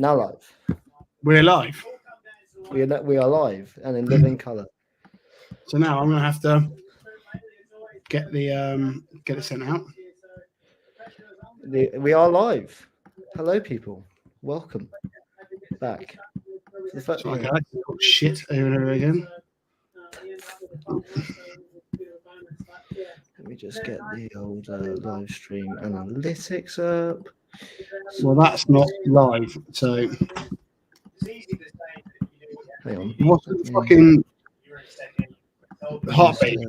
Now live. We're live. We are live and in living colour. So now I'm gonna have to get it sent out. We are live. Hello, people. Welcome back. Okay, shit over and over again. Let me just get the old live stream analytics up. Well, that's not live, so hang on. What's the fucking heartbeat?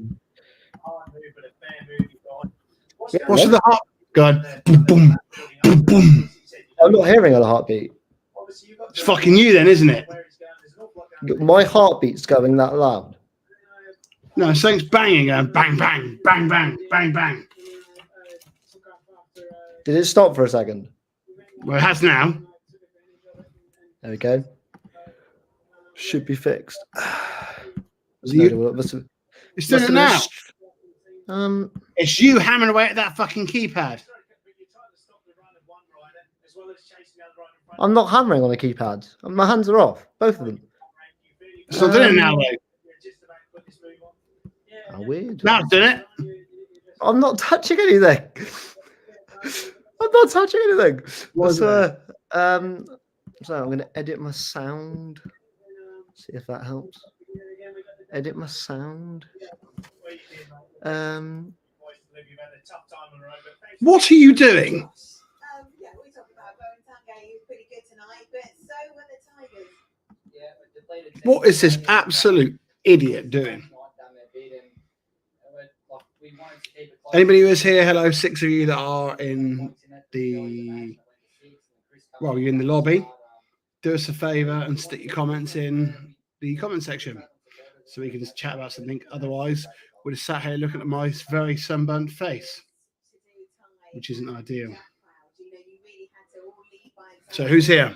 What's the heart going? Boom, boom, boom, boom. I'm not hearing a heartbeat. It's fucking you then, isn't it? My heartbeat's going that loud. No, something's banging, going bang, bang, bang, bang, bang, bang. Did it stop for a second? Well, it has now. There we go. Should be fixed. It's doing it now. It's you hammering away at that fucking keypad. I'm not hammering on the keypad. My hands are off, both of them. It's not doing it now, though. How weird. Now it's doing it. I'm not touching anything. I'm not touching anything. So I'm going to edit my sound. See if that helps. Edit my sound. What are you doing? We talked about Birmingham pretty good tonight, but so were the Tigers. What is this absolute idiot doing? Anybody who is here, hello, 6 of you that are in the, well, you're in the lobby. Do us a favour and stick your comments in the comment section so we can just chat about something. Otherwise, we're just sat here looking at my very sunburnt face, which isn't ideal. So who's here?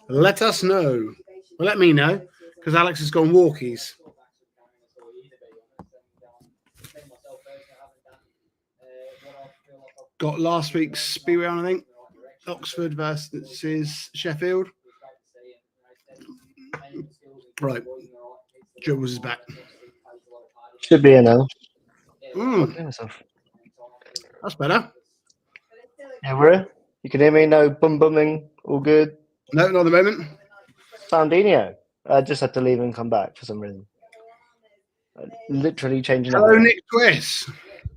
Let us know. Well, let me know, because Alex has gone walkies. Got last week's Speedway on, I think. Oxford versus Sheffield. Right. Jules is back. Should be in now. That's better. Yeah, we're here. You can hear me? No bumming. All good? No, not at the moment. Soundinho. I just had to leave and come back for some reason. Literally changing. Hello, Nick Twist.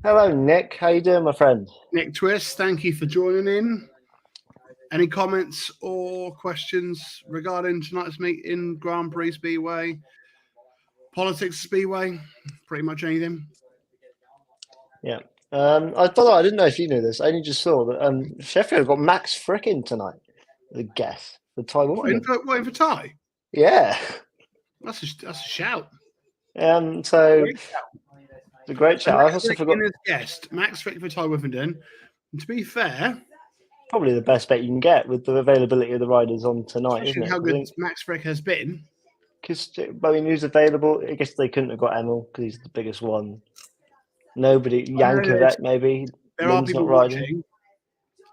Hello, Nick. How you doing, my friend? Nick Twist, thank you for joining in. Any comments or questions regarding tonight's meeting, Grand Prix Speedway, politics Speedway, pretty much anything? Yeah. I didn't know if you knew this. I only just saw that Sheffield got Max Frickin tonight. The guess. The Ty Waiting for Ty? Yeah. That's a shout. So it's a great shout. I also forgot his guest, Max Frickin for Ty Wiffenden. And to be fair, probably the best bet you can get with the availability of the riders on tonight, isn't it? How good Max Frick has been. Because who's available? I guess they couldn't have got Emil because he's the biggest one. Nobody, Yankovic maybe. There are people watching.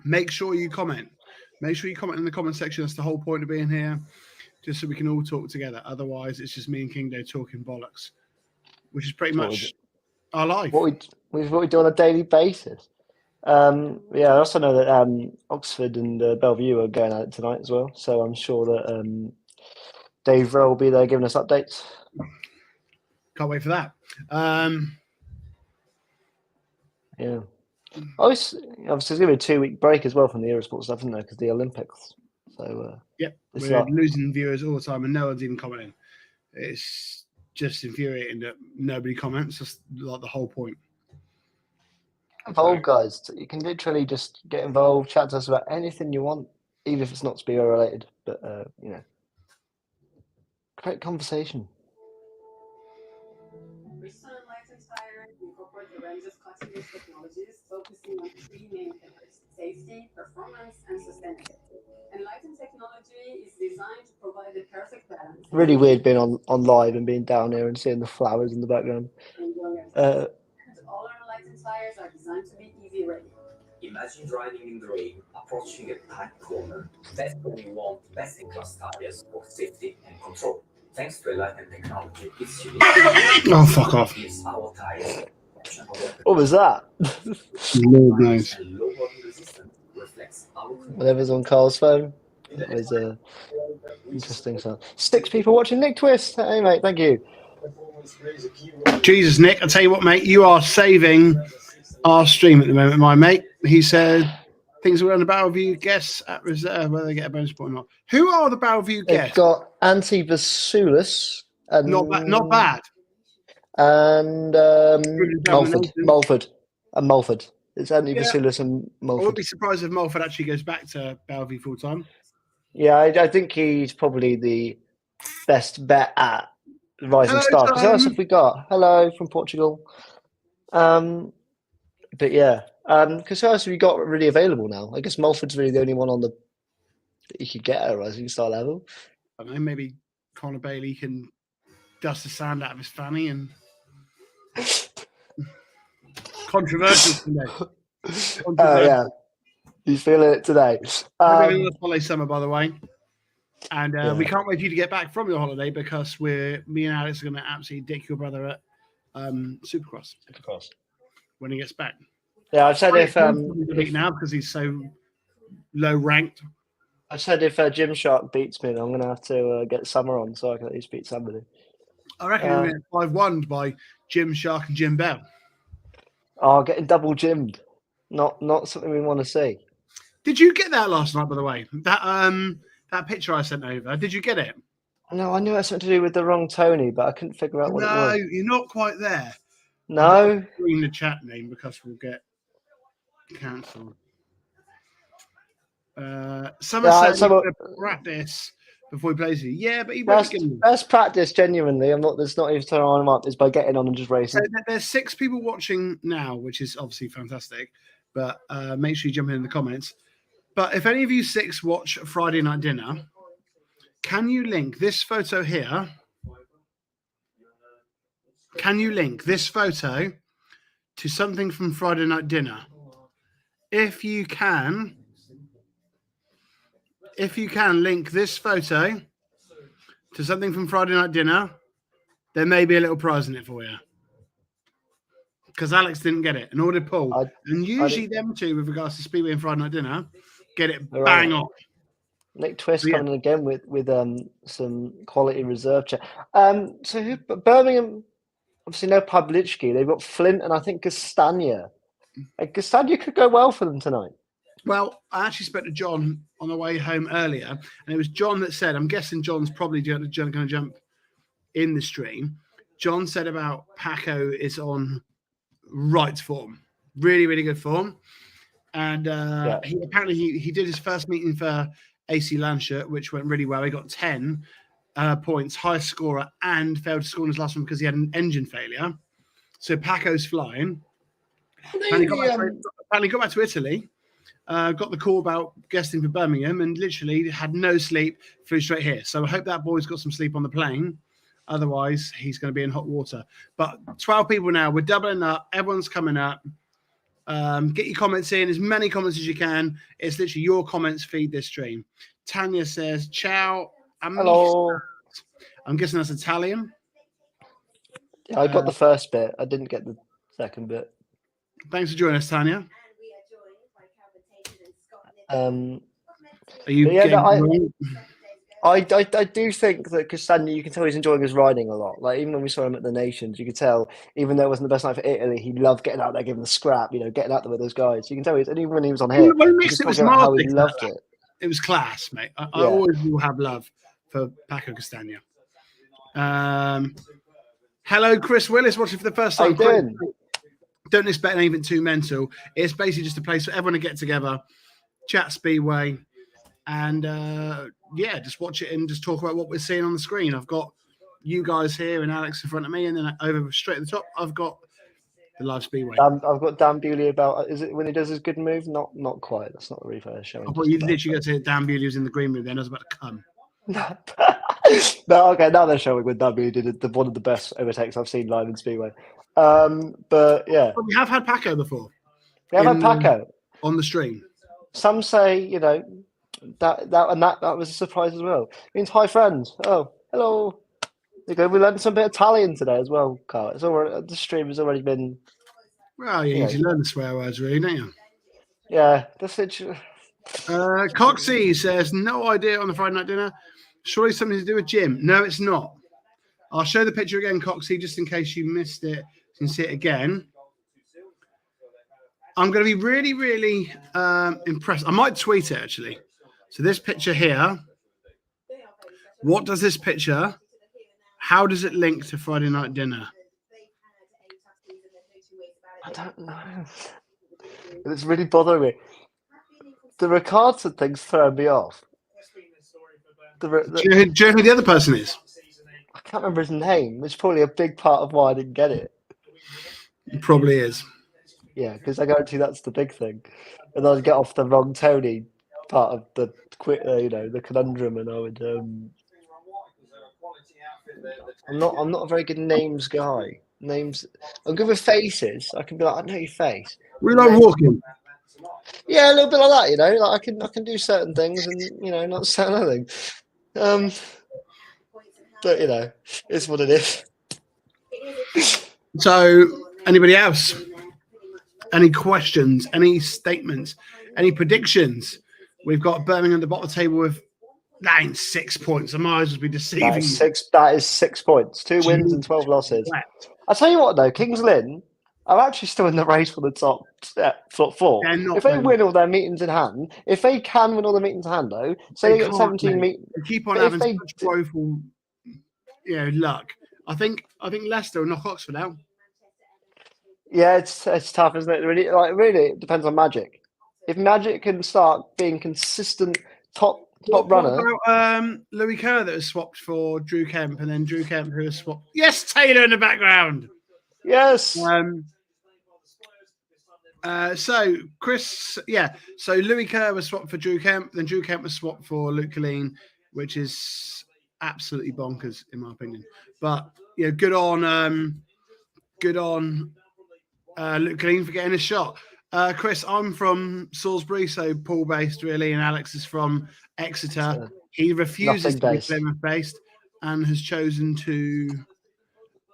Make sure you comment. Make sure you comment in the comment section. That's the whole point of being here, just so we can all talk together. Otherwise, it's just me and Kingdo talking bollocks, which is pretty much our life. What we do on a daily basis. I also know that Oxford and Bellevue are going at it tonight as well. So I'm sure that Dave Rowe will be there giving us updates. Can't wait for that. Yeah. Obviously, there's going to be a 2-week break as well from the Eurosport stuff, isn't there? Because the Olympics. So we're losing viewers all the time, and no one's even commenting. It's just infuriating that nobody comments. That's like the whole point. Involved, guys. You can literally just get involved, chat to us about anything you want, even if it's not Speedway related. But great conversation. Technologies focusing on 3 main pillars: safety, performance, and sustainability. Enlightened technology is designed to provide the perfect balance. Really weird being on live and being down here and seeing the flowers in the background. All our Enlightened tires are designed to be easy ready. Imagine driving in the rain, a approaching a tight corner, that's when you want best-in-class tires for safety and control. Thanks to enlightened technology, it's unique. Oh, fuck off. Gives our tires What was that? Lord knows. and low body resistance reflects our Whatever's on Carl's phone. That was interesting sound. 6 people watching Nick Twist. Hey, mate, thank you. Jesus, Nick, I tell you what, mate, you are saving our stream at the moment, my mate. He said things are on the Barrel View guests at reserve, whether they get a bonus point or not. Who are the Barrel View They've guests? got Anti Vasulis and Not bad. And Mulford. It's Anti Yeah. Vasulis and I wouldn't Mulford. be surprised if Mulford actually goes back to Barrel View full time. Yeah, I think he's probably the best bet at Rising Hello, Star. Because who else Tom. have we got? Hello from Portugal. But yeah, because who else have we got really available now? I guess Mulford's really the only one on the that you could get at a Rising Star level. I don't know, maybe Conor Bailey can dust the sand out of his fanny and controversial today. Oh yeah, he's feeling it today. Hope you're on holiday summer, by the way. And Yeah. we can't wait for you to get back from your holiday because me and Alex are going to absolutely dick your brother at Supercross when he gets back. Yeah, I've said if now because he's so low ranked. I said if Gymshark beats me, I'm gonna have to get Summer on so I can at least beat somebody. I reckon he'll get 5-1 by Gymshark and Jim Bell. Oh, getting double gymmed, not something we want to see. Did you get that last night, by the way? That picture I sent over. Did you get it? No, I knew it had something to do with the wrong Tony, but I couldn't figure out what it No, was. you're not quite there. No, Read the chat name because we'll get cancelled. Someone Yeah, said someone- he's gonna practice before he plays you. Yeah, but he won't be getting. best practice. Genuinely, I'm not. There's not even turning him up. Is by getting on and just So racing. there's 6 people watching now, which is obviously fantastic. But make sure you jump in the comments. But if any of you 6 watch Friday Night Dinner, can you link this photo here? Can you link this photo to something from Friday Night Dinner? If you can link this photo to something from Friday Night Dinner, there may be a little prize in it for you. Because Alex didn't get it, and nor did Paul. And usually them two, with regards to Speedway and Friday Night Dinner, get it All bang right. on. Nick Twist So, yeah. coming again with some quality reserve chat. So Birmingham, obviously no Pavlichki. They've got Flint and I think Castagna. Castagna could go well for them tonight. Well, I actually spoke to John on the way home earlier, and it was John that said, I'm guessing John's probably going to jump in the stream. John said about Paco is on right form, really, really good form. And he did his first meeting for AC Lancashire, which went really well. He got 10 points, highest scorer, and failed to score in his last one because he had an engine failure. So Paco's flying. And he got back to Italy, got the call about guesting for Birmingham, and literally had no sleep, flew straight here. So I hope that boy's got some sleep on the plane. Otherwise, he's going to be in hot water. But 12 people now. We're doubling up. Everyone's coming up. Get your comments in, as many comments as you can. It's literally your comments feed this stream. Tanya says, ciao. Hello. I'm guessing that's Italian. Yeah, I got the first bit. I didn't get the second bit. Thanks for joining us, Tanya. And we are joined by Calvin Tatum and Scott Are you Yeah, no, getting I do think that Castagna, you can tell he's enjoying his riding a lot. Like even when we saw him at the Nations, you could tell, even though it wasn't the best night for Italy, he loved getting out there, giving the scrap, getting out there with those guys. You can tell, and even when he was on here, When he he mixed just it with talking about how he Martic, loved it. It was class, mate. I Yeah. always will have love for Paco Castagna. Hello, Chris Willis, watching for the first How time. you doing? Don't expect anything too mental. It's basically just a place for everyone to get together, chat Speedway, and just watch it and just talk about what we're seeing on the screen. I've got you guys here and Alex in front of me, and then over straight at the top, I've got the live Speedway. I've got Dan Bewley about. Is it when he does his good move? Not quite. That's not really fair showing. I thought you literally got to Dan Bewley was in the green room. Then I was about to come. No, okay. Now they're showing when Dan Bewley did one of the best overtakes I've seen live in Speedway. But yeah, But we have had Paco before. we have had in- Paco. on the stream. some say, you know, that was a surprise as well. It means hi friends. Oh, hello. There you go. We learned some bit of Italian today as well, Carl. It's already, the stream has already been. Well, you Yeah. need to learn the swear words, really, don't you? Yeah, that's it. Coxie says, no idea on the Friday night dinner. Surely something to do with Jim. No, it's not. I'll show the picture again, Coxie, just in case you missed it. You can see it again. I'm going to be really, really impressed. I might tweet it, actually. So this picture here, what does this picture, how does it link to Friday night dinner? I don't know. It's really bothering me. The Ricardo thing's throwing me off. Do you know who the other person is? I can't remember his name, which is probably a big part of why I didn't get it. It probably is. Yeah, because I guarantee that's the big thing. And I'd get off the wrong Tony part of the the conundrum, and I would. I'm not a very good names guy. Names. I'm good with faces. I can be like, I know your face. We like walking. Yeah, a little bit like that, you know. Like I can do certain things and not say nothing. But it's what it is. So, anybody else? Any questions? Any statements? Any predictions? We've got Birmingham at the bottom of the table with 6 points. I might as well be deceiving. That is 6 points. 2 wins and 12 losses. I'll tell you what, though, Kings Lynn are actually still in the race for the top 4. If they win all their meetings in hand, if they can win all the meetings in hand, though, say they get 17 meetings. They keep on having such woeful, luck. I think Leicester will knock Oxford out. Yeah, it's tough, isn't it? Really, it depends on Magic. If Magic can start being consistent top runner. What about Louis Kerr that was swapped for Drew Kemp, and then Drew Kemp who was swapped? Yes, Taylor in the background. Yes. So Chris, So Louis Kerr was swapped for Drew Kemp, then Drew Kemp was swapped for Luke Killeen, which is absolutely bonkers in my opinion. But good on Luke Killeen for getting a shot. Chris, I'm from Salisbury, so Poole-based really, and Alex is from Exeter. He refuses to be Plymouth-based and has chosen to...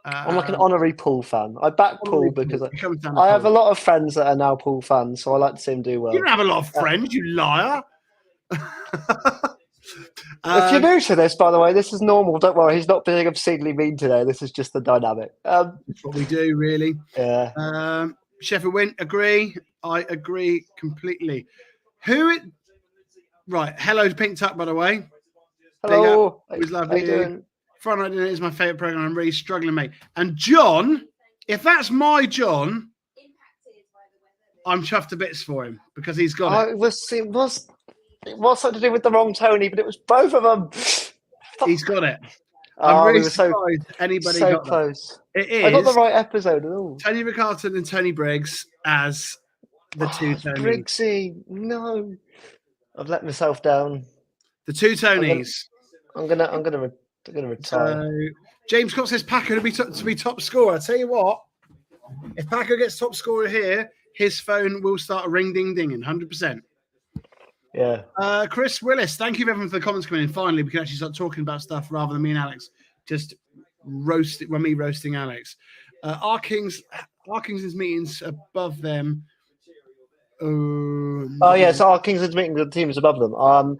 I'm like an honorary Poole fan. I back Poole because I have a lot of friends that are now Poole fans, so I like to see him do well. You don't have a lot of friends, you liar. If you're new to this, by the way, this is normal. Don't worry, he's not being obscenely mean today. This is just the dynamic. That's what we do, really. Yeah. Sheffield win. Agree. I agree completely. Right. Hello to Pink Tuck, by the way. Hello. Always love you. Friday Night Dinner is my favourite programme. I'm really struggling, mate. And John, if that's my John, I'm chuffed to bits for him because he's got it. It was something to do with the wrong Tony, but it was both of them. He's got it. I'm really surprised anybody so got close. That. It is. I got the right episode at all. Tony Ricarton and Tony Briggs as the two Tonys. Briggsy, no. I've let myself down. The two Tonys. I'm gonna retire. So, James Cox says Packer to be top scorer. I tell you what, if Packer gets top scorer here, his phone will start ring-ding-dinging, 100%. Yeah. Chris Willis, thank you everyone for the comments coming in. Finally, we can actually start talking about stuff rather than me and Alex just roasting Alex. Our Kings' meetings above them. So our Kings' meeting the team is above them. Well,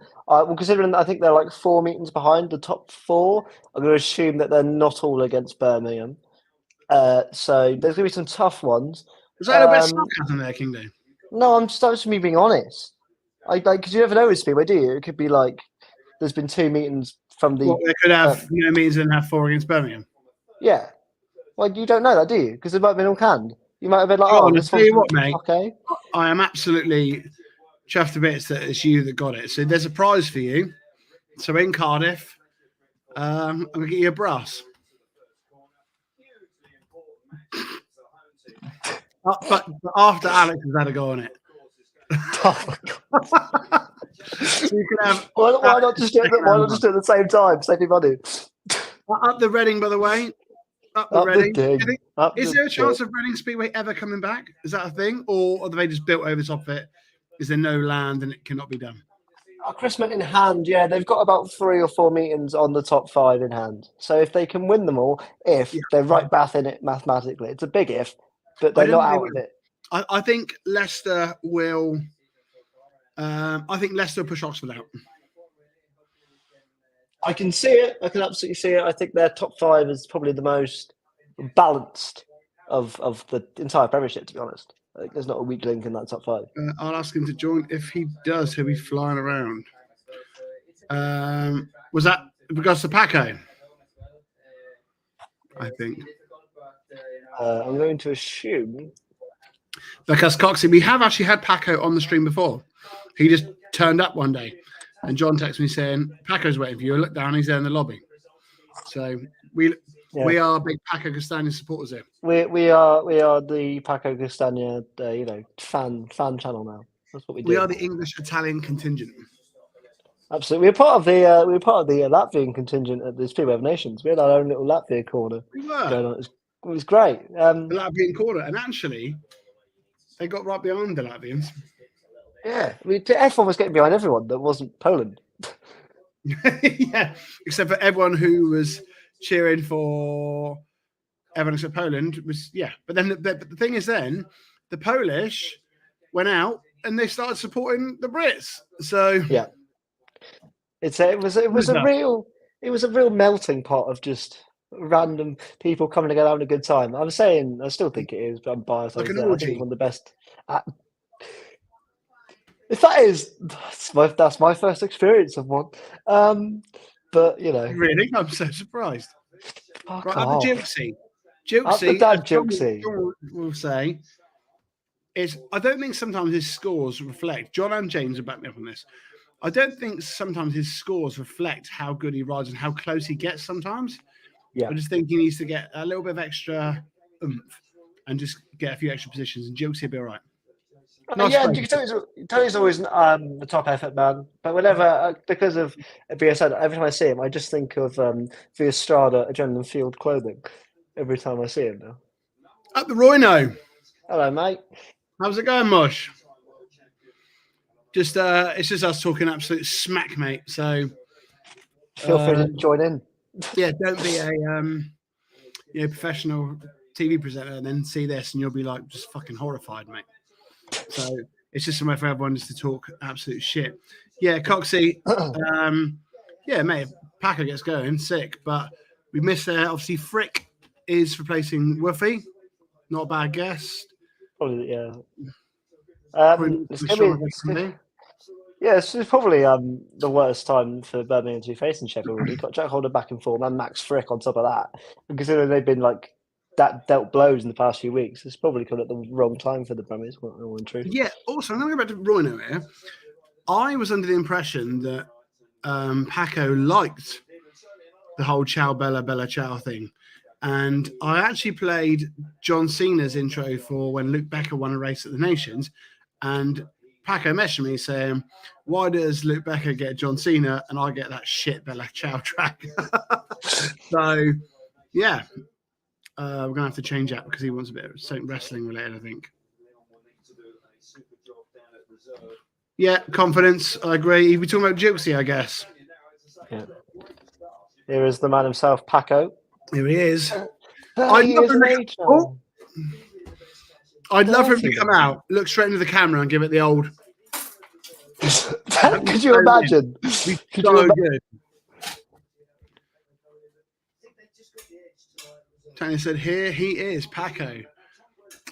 considering I think they're like 4 meetings behind the top 4, I'm going to assume that they're not all against Birmingham. So there's going to be some tough ones. Is that a bit of sarcasm there, King Day? No, that's just me being honest. Because you never know with Speedway, do you? It could be like there's been 2 meetings from the. Well, they could have meetings and have 4 against Birmingham. Yeah. Well, you don't know that, do you? Because it might have been all canned. You might have been like, I'll tell you what, mate. Okay. I am absolutely chuffed to bits that it's you that got it. So there's a prize for you. So in Cardiff, I'm going to get you a brass. But after Alex has had a go on it. Oh my God. So you can have. Why not just do it at the same time? Save me money. Up the Reading, by the way. Up the Reading. Is there a chance of Reading Speedway ever coming back? Is that a thing? Or have they just built over the top of it Is there no land and it cannot be done? Chris meant in hand, yeah. They've got about 3 or 4 meetings on the top 5 in hand. So if they can win them all, they're right back in it mathematically. It's a big if, but they're not out of it. I think Leicester will. I think Leicester will push Oxford out. I can see it. I can absolutely see it. I think their top 5 is probably the most balanced of the entire Premiership, to be honest. I think there's not a weak link in that top 5. I'll ask him to join. If he does, he'll be flying around. Was that in regards to Paco? I think. I'm going to assume. Because Coxie, we have actually had Paco on the stream before. He just turned up one day. And John texted me saying, Paco's waiting for you. I look down, he's there in the lobby. So we are big Paco Castagna supporters here. We are the Paco Castagna fan channel now. That's what we do. We are the English Italian contingent. Absolutely. We're part of the Latvian contingent at the Speedway of Nations. We had our own little Latvia corner. We were. Going on. It was great. The Latvian corner. And actually, they got right behind the Latvians. Yeah. Everyone was getting behind everyone that wasn't Poland. Yeah. Except for everyone who was cheering for everyone except Poland. But then the thing is then, the Polish went out and they started supporting the Brits. So yeah. It was a real melting pot of just random people coming together having a good time. I still think it is, but I'm biased. Like I an think orgy. it's one of the best. If that's my first experience of one. But really, I'm so surprised. Fuck right, off. Jilksy will say I don't think sometimes his scores reflect. John and James will back me up on this. I don't think sometimes his scores reflect how good he rides and how close he gets sometimes. Yeah. I just think he needs to get a little bit of extra oomph and just get a few extra positions, and Jilksy will be all right. Tony's always the top effort man, but whenever because of BSN, every time I see him, I just think of the Estrada Adrenaline Field clothing. Every time I see him now. Up the Royno. Hello, mate. How's it going, Mush? Just it's just us talking absolute smack, mate. So feel free to join in. Yeah, don't be a professional TV presenter and then see this and you'll be like just fucking horrified, mate. So it's just somewhere for everyone just to talk absolute shit. Yeah, Coxie. Mate, Paco gets going, sick. But we missed obviously Frick is replacing Woofy. Not a bad guess. Probably, yeah. It's probably the worst time for Birmingham to be facing Sheffield. Really, got Jack Holder back in form and Max Frick on top of that. And considering they've been like that dealt blows in the past few weeks, it's probably come at the wrong time for the Brummies. In truth. Yeah. Also, I'm going to go back to Royno here. I was under the impression that Paco liked the whole Ciao Bella Bella Ciao thing. And I actually played John Cena's intro for when Luke Becker won a race at the Nations. And Paco messaged me saying, why does Luke Becker get John Cena and I get that shit Bella Ciao track? So, yeah. We're going to have to change that because he wants a bit of something wrestling related, I think. Yeah, confidence. I agree. We're talking about Jilksy, I guess. Yeah. Here is the man himself, Paco. Here he is. I'd love for him to come out, look straight into the camera, and give it the old. Could you imagine? Could you imagine? Good. Tanya said, "Here he is, Paco."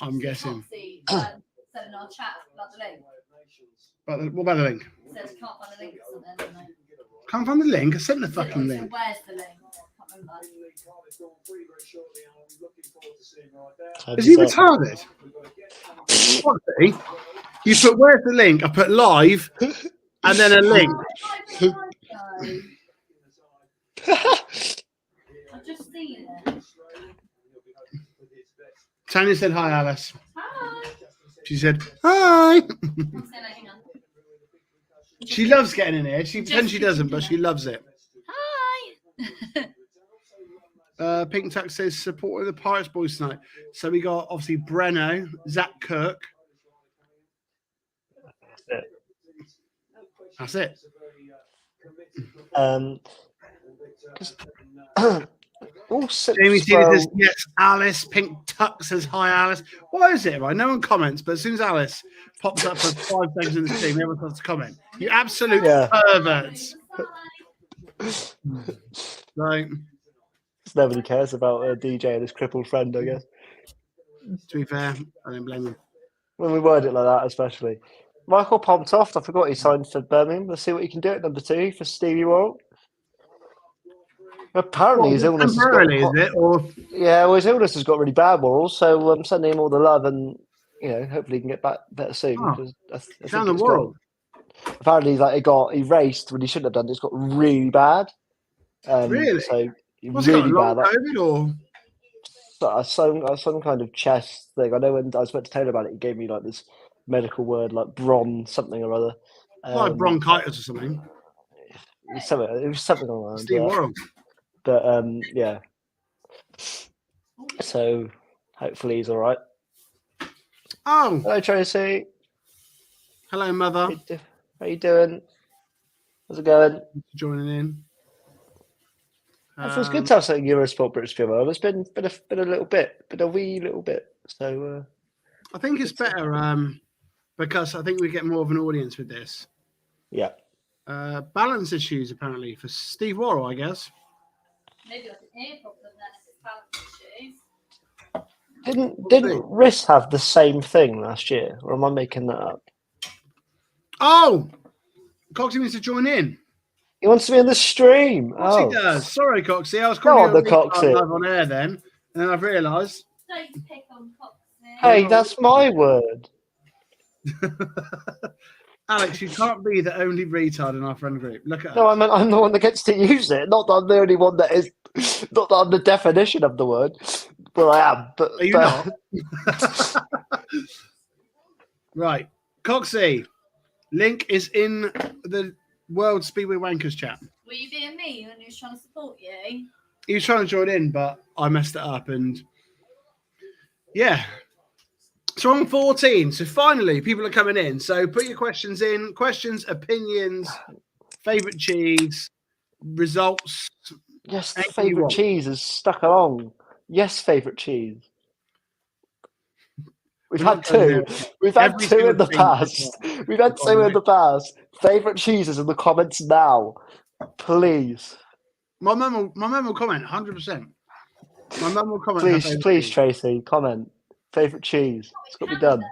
I'm guessing. Said in our chat about the link. What about the link? Said can't find the link or something. Can't find the link. I sent the fucking link. Where's the link? Is he retarded? You put where's the link? I put live and then a link. I've just seen it. Tanya said hi, Alice. Hi. She said hi. I'm saying, hang on. She loves getting in here. She pretends she doesn't, but she loves it. Hi. Pink Tuck says supporting the Pirates boys tonight. So we got obviously Breno, Zach Kirk. That's it. Jamie Seeley says yes. Alice Pink Tuck says hi, Alice. Why is it right? No one comments, but as soon as Alice pops up for 5 seconds in the stream, everyone starts to comment. You absolute perverts. Right. Nobody cares about DJ and his crippled friend, I guess. To be fair, I don't blame him. When we word it like that, especially. Michael Pomtoft, I forgot he signed for Birmingham. Let's see what he can do at number 2 for Stevie Worrell. Apparently his illness has got... is it? Or... Yeah, well, his illness has got really bad, Worrell, so I'm sending him all the love and, hopefully he can get back better soon. I think down the world. Apparently, he raced when he shouldn't have done. It's got really bad. Really? So What's really it got, bad. COVID or Some kind of chest thing. I know when I spoke to Taylor about it, he gave me like this medical word, like something or other. Like bronchitis or something. It was something along that. Steve Worrell. But yeah. So hopefully he's all right. Oh, hello Tracy. Hello, mother. How you doing? How's it going? Joining in. It feels good to have something Eurosport British Film. It's been a wee little bit. So I think it's better because I think we get more of an audience with this. Yeah. Balance issues apparently for Steve Worrell, I guess. Maybe like an ear problem then if it's balance issues. Didn't Riss have the same thing last year, or am I making that up? Oh, Coxie needs to join in. He wants to be on the stream. He does. Sorry, Coxie. I was Go calling on, the Coxie. live on air then, and then I've realised. Don't pick on Coxie. Hey, that's my word. Alex, you can't be the only retard in our friend group. Look at No, us. I mean I'm the one that gets to use it. Not that I'm the only one that is. Not that I'm the definition of the word. Well, I am. But Are you not? Right, Coxie. Link is in the World Speedway Wankers chat. Were you being me when he was trying to support you? He was trying to join in, but I messed it up. And yeah. So I'm 14. So finally, people are coming in. So put your questions in. Questions, opinions, favourite cheese, results. Yes, the favourite cheese is stuck along. Yes, favourite cheese. We've had 2. We've had 2 in the past. We've had 2 in the past. Favourite cheeses in the comments now, please. My mum will comment 100%. My mum will comment. Please, Tracy, comment. Favourite cheese. It's got to be done.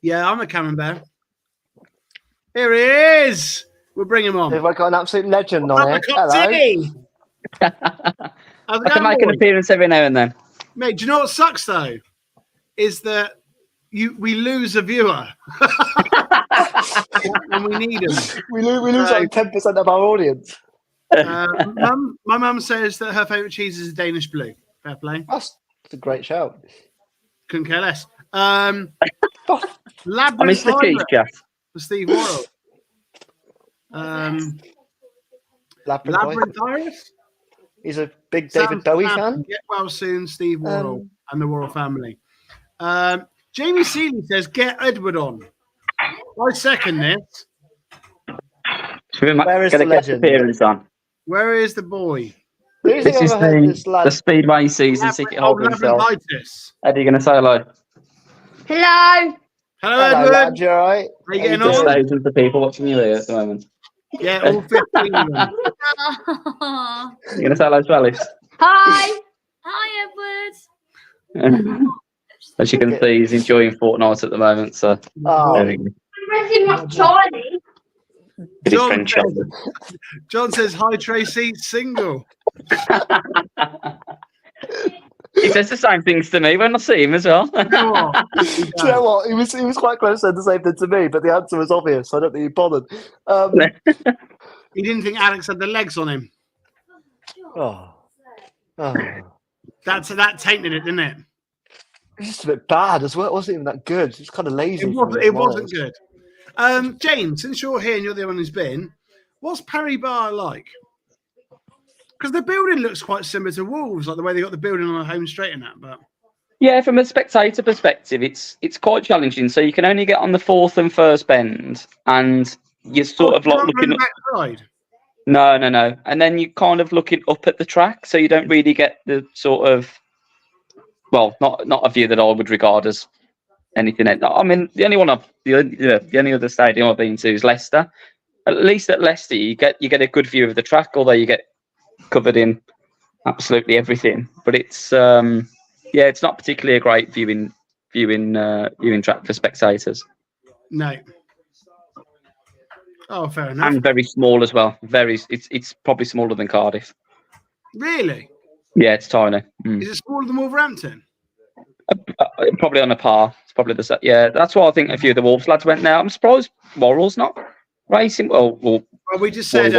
Yeah, I'm a camembert. Here he is. We'll bring him on. Have I got an absolute legend on it? Hello. I can make an appearance every now and then. Mate, do you know what sucks though? Is that we lose a viewer. And we need him. We lose like 10% of our audience. My mum says that her favourite cheese is Danish blue. Fair play. That's a great shout. Couldn't care less. I missed the cheese, Jeff. For Steve Worrell. Labyrinthitis? He's a big David Bowie fan. Get well soon, Steve Worrell and the Worrell family. Jamie Seeley says, get Edward on. I second this. Where is the legend? Appearance on. Where is the boy? This is the Speedway season ticket holder himself. Eddie, going to say hello. Hello. Hello, Edward. Lad, you all right? Are you getting Just on? thousands of the people watching you here at the moment. Yeah, all 15 of them. You're going to say hello to Alice? Hi. Hi, Edward. As you can see, he's enjoying Fortnite at the moment. So, John says, hi, Tracy, single. He says the same things to me when I see him as well. Do you know what? He was quite close to saying the same thing to me, but the answer was obvious. I don't think he bothered. He didn't think Alex had the legs on him. That tainted it, didn't it? It was just a bit bad as well. It wasn't even that good. It was kind of lazy. It wasn't good. James, since you're here and you're the one who's been, what's Perry Barr like? Because the building looks quite similar to Wolves, like the way they got the building on a home straight and that. But yeah, from a spectator perspective, it's quite challenging. So you can only get on the 4th and 1st bend, and you're sort of like looking. Backside. No, and then you're kind of looking up at the track, so you don't really get the sort of, well, not a view that I would regard as anything. I mean, the only other stadium I've been to is Leicester. At least at Leicester, you get a good view of the track, although you get covered in absolutely everything. But it's it's not particularly a great viewing track for spectators. No. Oh, fair enough. And very small as well. It's probably smaller than Cardiff. Really? Yeah, it's tiny. Is it smaller than Wolverhampton? Probably on a par. It's probably that's why I think a few of the Wolves lads went now. I'm surprised Worrell's not racing. Well, we just said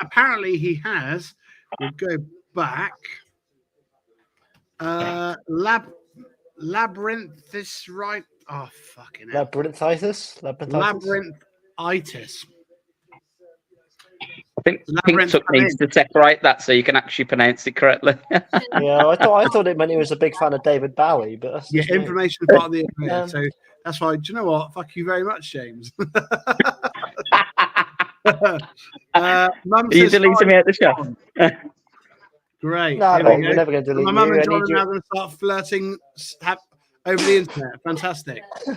apparently he has. We'll go back. Labyrinthis, right? Oh, fucking hell. Labyrinthitis. Labyrinthitis. I think Pinktuck needs to separate that so you can actually pronounce it correctly. Yeah, I thought it meant he was a big fan of David Bowie, but that's information part of the so that's why. Do you know what? Fuck you very much, James. Mum you deleting me at the show? Great. No, mate, we're never going to delete my mum and John are now going to start flirting over the internet. Fantastic. So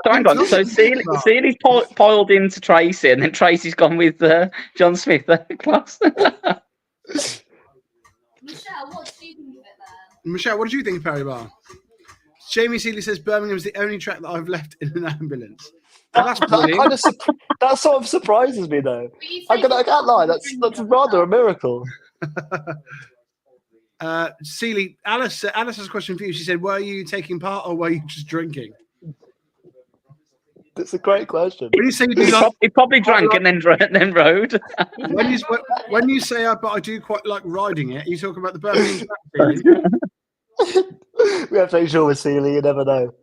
hang on. So Seeley's piled into Tracy, and then Tracy's gone with John Smith. Class. Michelle, what do you think of it then? Michelle, what did you think of Perry Barr? Jamie Seeley says Birmingham's the only track that I've left in an ambulance. That sort of surprises me, though. I can't lie. That's rather a miracle. Seeley, Alice has a question for you. She said, "Were you taking part or were you just drinking?" That's a great question. When you say he probably drank and then rode. when you say, "But I do quite like riding it," you talk about the Birmingham track. We have to make sure with Seeley. You never know.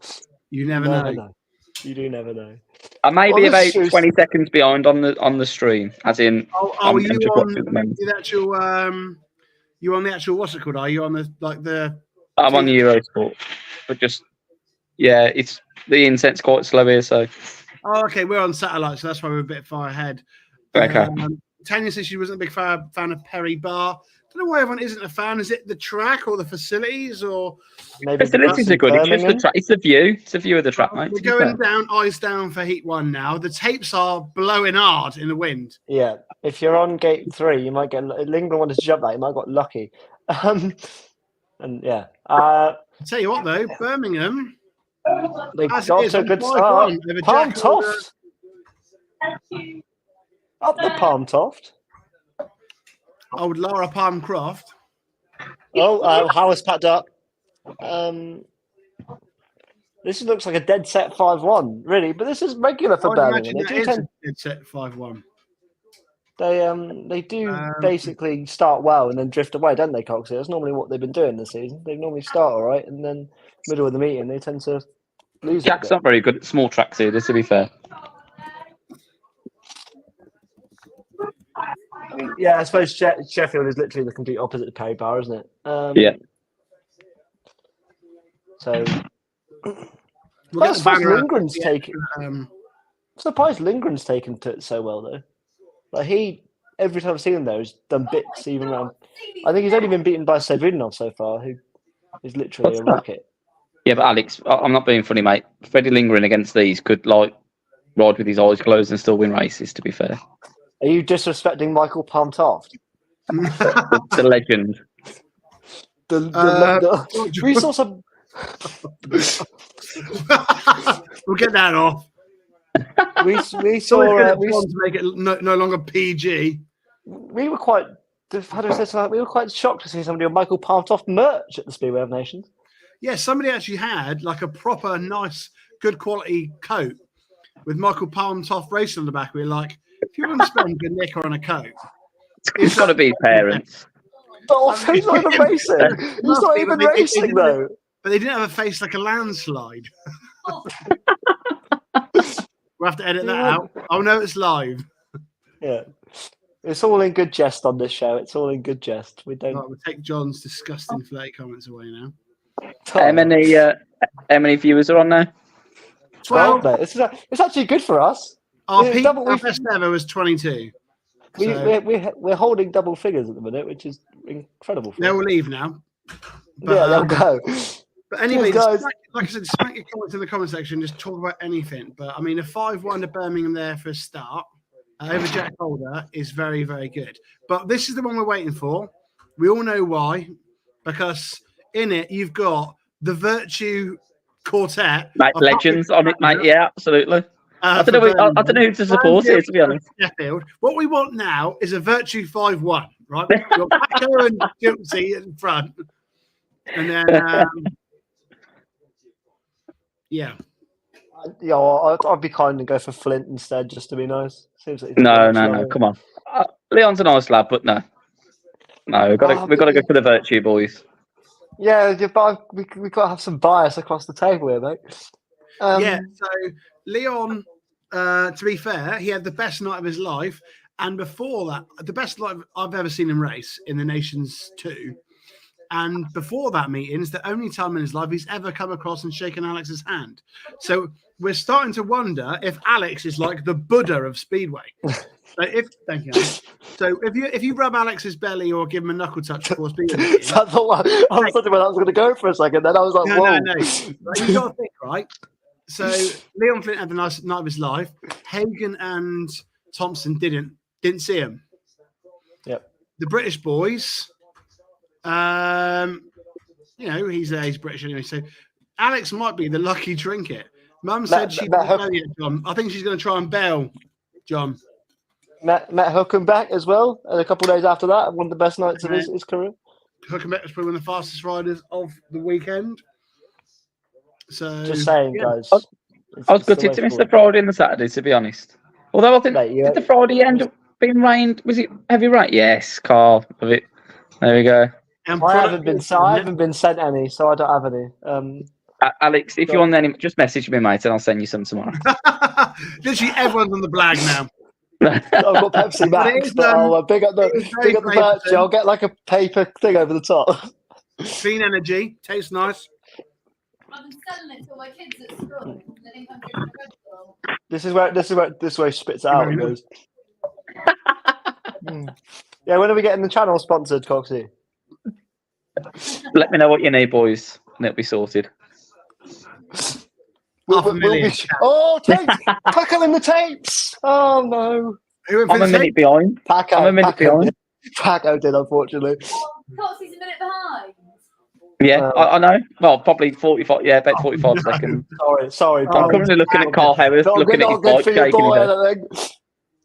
You never know. You do never know. I may be about 20 seconds behind on the stream, as in. Are you on the actual? You on the actual? What's it called? Are you on the? I'm on the Eurosport, but it's the internet's quite slow here, so. Oh, okay. We're on satellite, so that's why we're a bit far ahead. Okay. Tanya says she wasn't a big fan of Perry Barr. I don't know why everyone isn't a fan. Is it the track or the facilities or? Maybe facilities are good. It's just the track. It's the view. It's the view of the track, mate. We're going down, eyes down for Heat 1 now. The tapes are blowing hard in the wind. Yeah, if you're on gate 3, you might get. Lingman wanted to jump that. You might have got lucky. And yeah. I'll tell you what, though, Birmingham. They got to a good start. Palm Toft. Up the Palm Toft. Old Laura Palmcroft. Howard's packed up. This looks like a dead set 5-1, really, but this is regular for Birmingham. They do tend dead set 5-1. They do basically start well and then drift away, don't they, Coxie? That's normally what they've been doing this season. They normally start all right, and then middle of the meeting they tend to lose. Jack's not very good at small tracks here, to be fair. Yeah, I suppose Sheffield is literally the complete opposite of Perry Barr, isn't it? Yeah. So, I'm surprised Lindgren's taken to it so well, though. Like every time I've seen him there, he's done bits even around. I think he's only been beaten by Sedrinov so far, who is literally a rocket. Yeah, but Alex, I'm not being funny, mate. Freddie Lindgren against these could ride with his eyes closed and still win races, to be fair. Are you disrespecting Michael Palmtoft? the legend. We saw some. We'll get that off. We saw. To make it no longer PG. We were quite. How do we say something? We were quite shocked to see somebody on Michael Palmtoft merch at the Speedway of Nations. Yeah, somebody actually had like a proper nice, good quality coat with Michael Palmtoft racing on the back. We were like, if you want to spend a knicker on a coat, it's got to be parents. He's not even racing. He's not even racing, though. But they didn't have a face like a landslide. We'll have to edit that out. Oh, no, it's live. Yeah. It's all in good jest on this show. It's all in good jest. We don't. Right, we'll take John's disgusting flirty comments away now. How many viewers are on there? 12. It's actually good for us. Our Yeah, peak, double- our we've- best ever was 22. So We're holding double figures at the minute, which is incredible. For they'll us. leave now. But, Yeah, they'll go. But anyway, Cheers, guys. like I said, smack your comments in the comment section. Just talk about anything. But I mean, a 5-1 to Birmingham there for a start over Jack Holder is very, very good. But this is the one we're waiting for. We all know why, because in it you've got the Virtue Quartet, Mate, legends on it, mate. Yeah, absolutely. I don't know. I don't know who to support here, to be honest. Sheffield. What we want now is a Virtue 5-1, right? We've got Paco and Gypsy in front, and then yeah. Yeah, I'd be kind and go for Flint instead, just to be nice. Seems like No. Come on. Leon's a nice lad, but no. We've got to go for the Virtue boys. Yeah, but we got to have some bias across the table here, mate. Yeah, so Leon, to be fair, he had the best night of his life. And before that, the best night I've ever seen him race in the Nations 2. And before that meeting, it's the only time in his life he's ever come across and shaken Alex's hand. So we're starting to wonder if Alex is like the Buddha of Speedway. Thank you, Alex. So if you rub Alex's belly or give him a knuckle touch before Speedway, I was wondering where I was going to go for a second. Then I was like, whoa. No. You got to think, right? So Leon Flint had the nice night of his life. Hagen and Thompson didn't see him. Yep. The British boys, he's British anyway. So Alex might be the lucky trinket. Mum said she didn't know yet, John. I think she's going to try and bail John. Met Hookenback as well, and a couple of days after that, one of the best nights of his career. Hookenback was probably one of the fastest riders of the weekend. So just saying, guys. I was gutted to miss the Friday and the Saturday, to be honest. Although I think did the Friday end up being rained? Was it heavy rain? Yes, Carl. Of it. There we go. I haven't been sent any, so I don't have any. Alex, if you want any, just message me, mate, and I'll send you some tomorrow. Literally, everyone's on the blag now. I've got Pepsi Max, but I'll big up the Virtue. I'll get like a paper thing over the top. Clean energy, tastes nice. I've been selling it to my kids at school. They think I'm drinking a Red Bull. This way spits it out and goes. Yeah, when are we getting the channel sponsored, Coxie? Let me know what you need, boys, and it'll be sorted. $500,000. Oh, tapes! Paco in the tapes! Oh no! I'm a minute behind. Paco did, unfortunately. Coxie's a minute behind. Yeah, I know. Well, probably 45. Yeah, about 45 seconds. Sorry. I'm currently looking at Carl Harris, looking at his bike, shaking his head.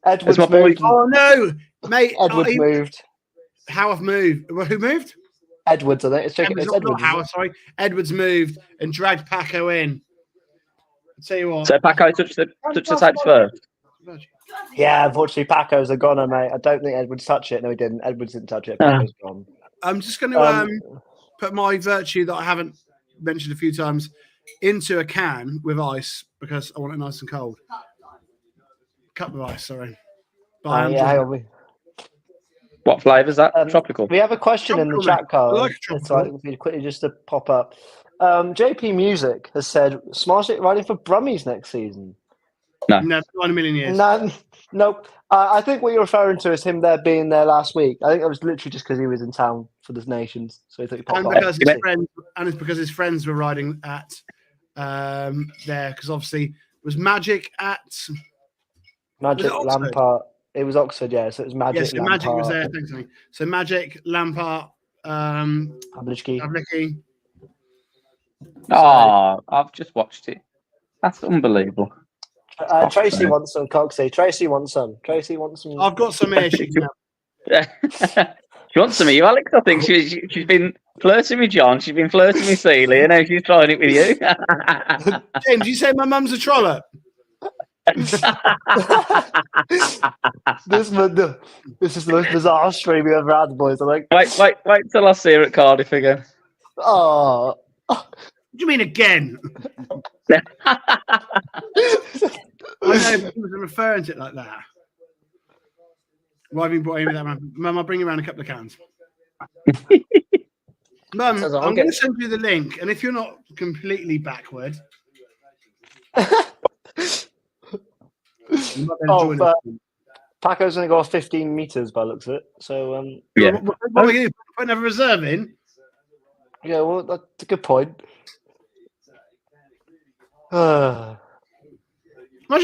Edward's moved. Oh no, mate! Edward's moved. How I've moved? Who moved? Edwards, I think. It's Edwards. Sorry. Edwards moved and dragged Paco in. I'll tell you what. So Paco touched the tapes first. Yeah, unfortunately, Paco's a goner, mate. I don't think Edwards touched it. No, he didn't. Edwards didn't touch it. Paco's gone. I'm just going to put my Virtue that I haven't mentioned a few times into a can with ice because I want it nice and cold. Cup of ice, sorry. What flavour is that? Tropical. We have a question in the chat, Carl. I like tropical. Quickly, just to pop up. JP Music has said Smartstick riding for Brummies next season. No, not in a million years. Nope. I think what you're referring to is him being there last week. I think it was literally just because he was in town for the Nations, so he thought he popped and it's because his friends were riding at there because obviously it was Magic at Lampard. It was Oxford, yeah. So it was Magic. Yes, Magic was there. Thanks, Tony. So Magic, Lampard, Havlicki. I've just watched it. That's unbelievable. Tracy wants some, Coxie. Tracy wants some. I've got some here. She wants some of you, Alex. I think she's been flirting with John. She's been flirting with Celia. And now she's trying it with you. James, you say my mum's a trollop. This is the most bizarre stream we've ever had, boys. I think. Wait till I see her at Cardiff again. Oh. What do you mean again? I know, but he wasn't referring to it like that. Why have you brought in with that, man? Mum, I'll bring you around a couple of cans. Mum, I'm going to send you the link, and if you're not completely backward, You might be able to join us. Paco's only got 15 meters by the looks of it. So Yeah. What are you putting a reserve in? yeah, well that's a good point. He Imagine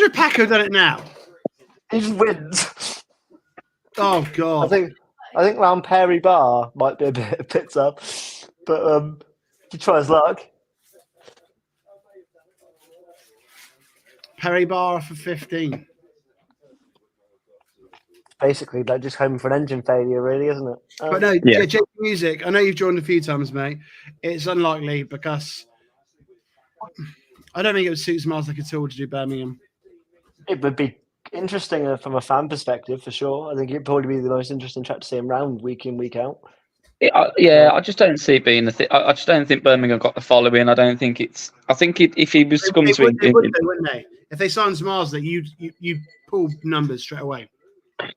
if Paco done it now. just wins. Oh I God. think round Perry Barr might be a bit up, but he tries luck. Perry Barr for 15. Basically, like just hoping for an engine failure, really, isn't it? But no, Yeah. yeah, Jake Music. I know you've joined a few times, mate. It's unlikely because I don't think it would suit Marslick at all to do Birmingham. It would be interesting from a fan perspective, for sure. I think it'd probably be the most interesting track to see him round week in, week out. I just don't see it being the thing. I just don't think Birmingham got the following. I don't think it's. I think if he was come to They would, wouldn't they? If they signed Marslick, you'd pull numbers straight away.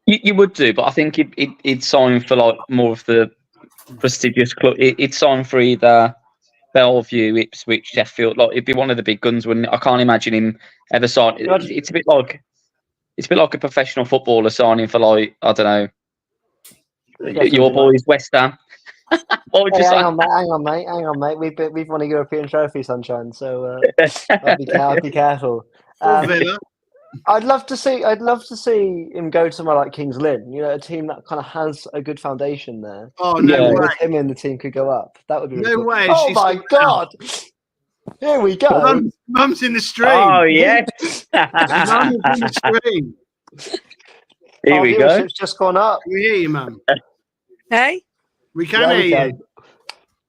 you would do, but I think he'd sign for like more of the prestigious club. He'd sign for either Bellevue, Ipswich, Sheffield. Like it'd be one of the big guns, wouldn't it? I can't imagine him ever sign. It's a bit like a professional footballer signing for like I don't know your boys West Ham. Or Hey, just hang on, mate. We've won a European trophy, sunshine. So I'll be careful. Or Villa. I'd love to see him go somewhere like Kings Lynn. You know, a team that kind of has a good foundation there. Oh no way! With him in the team could go up. That would be really No cool. way, Oh she's my still god! Here we go. Mum's in the stream. oh yes, Mum is in the stream. here we go. Viewership's just gone up. We hear you, Mum. Hey, We can There we hear go. you.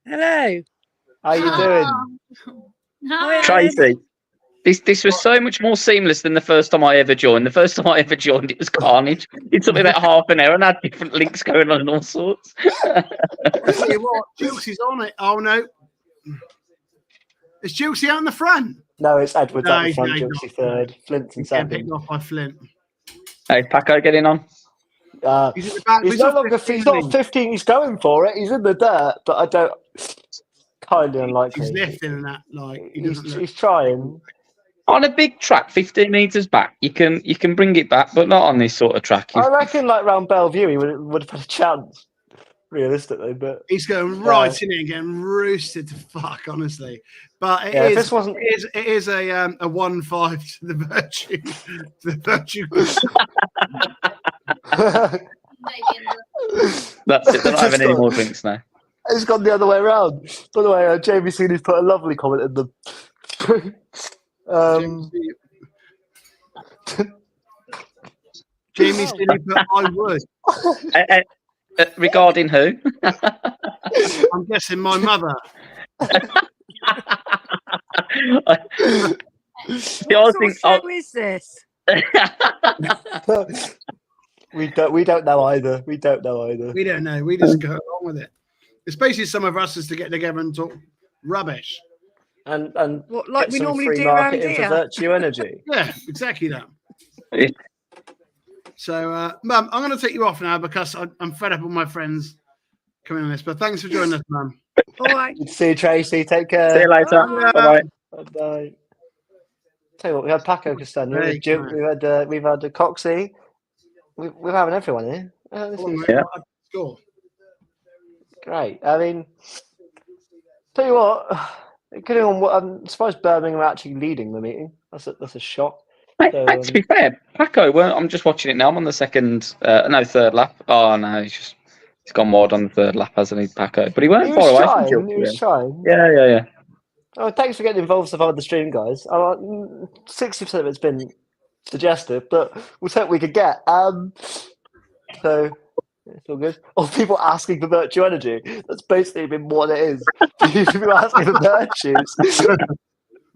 hello. How you doing? Hi. Tracy, this was so much more seamless than the first time I ever joined. The first time I ever joined, it was carnage. It took me about half an hour and had different links going on and all sorts. I tell you what, Jukesy's on it. Oh no, is Jukesy out in the front? No, it's Edwards out the front, No, Juicy third, Flint's in Getting picked second. off by Flint. Hey, Paco, getting on. He's at the back. He's no longer. He's not 15. He's going for it. He's in the dirt, but I don't. Kind of unlikely. He's lifting and that. Like he doesn't look. He's trying. On a big track, 15 meters back, you can bring it back, but not on this sort of track. I reckon, like round Bellevue, he would have had a chance, realistically. But He's going right in it and getting roosted to fuck, honestly. But if this wasn't, it is a 1-5 to the Virtue. To the Virtue. That's it. They're not having any more drinks now. It's gone the other way around. By the way, Jamie Seeney's put a lovely comment in the. Jamie Skinny put I would. Regarding who? I'm guessing my mother. What sort of show is this? We don't know either. We don't know. We don't know. We just go along with it. It's basically some of us is to get together and talk rubbish. And What, like get we some normally free do around marketing for here? Virtue Energy. Yeah, exactly that. Yeah. So, Mum, I'm going to take you off now because I'm fed up with my friends coming on this. But thanks for joining us, Mum. All right. Good to see you, Tracy. Take care. See you later. Bye. Bye. Bye. Tell you what, we had Paco Castagna, Hey, we've had Coxie. We're having everyone here. This is Yeah. Score. great. I mean, tell you what, I'm surprised Birmingham are actually leading the meeting. That's a shock. Hey, So, to be fair, Paco, I'm just watching it now. I'm on the third lap. Oh no, he's gone wide on the third lap, hasn't he, Paco? But he weren't far away from Jill. He was trying. Yeah. Oh, thanks for getting involved so far with the stream, guys. 60% of it's been suggestive, but we'll take what we could get. So it's all good. Or people asking for Virtue Energy. That's basically been what it is. People asking for virtues.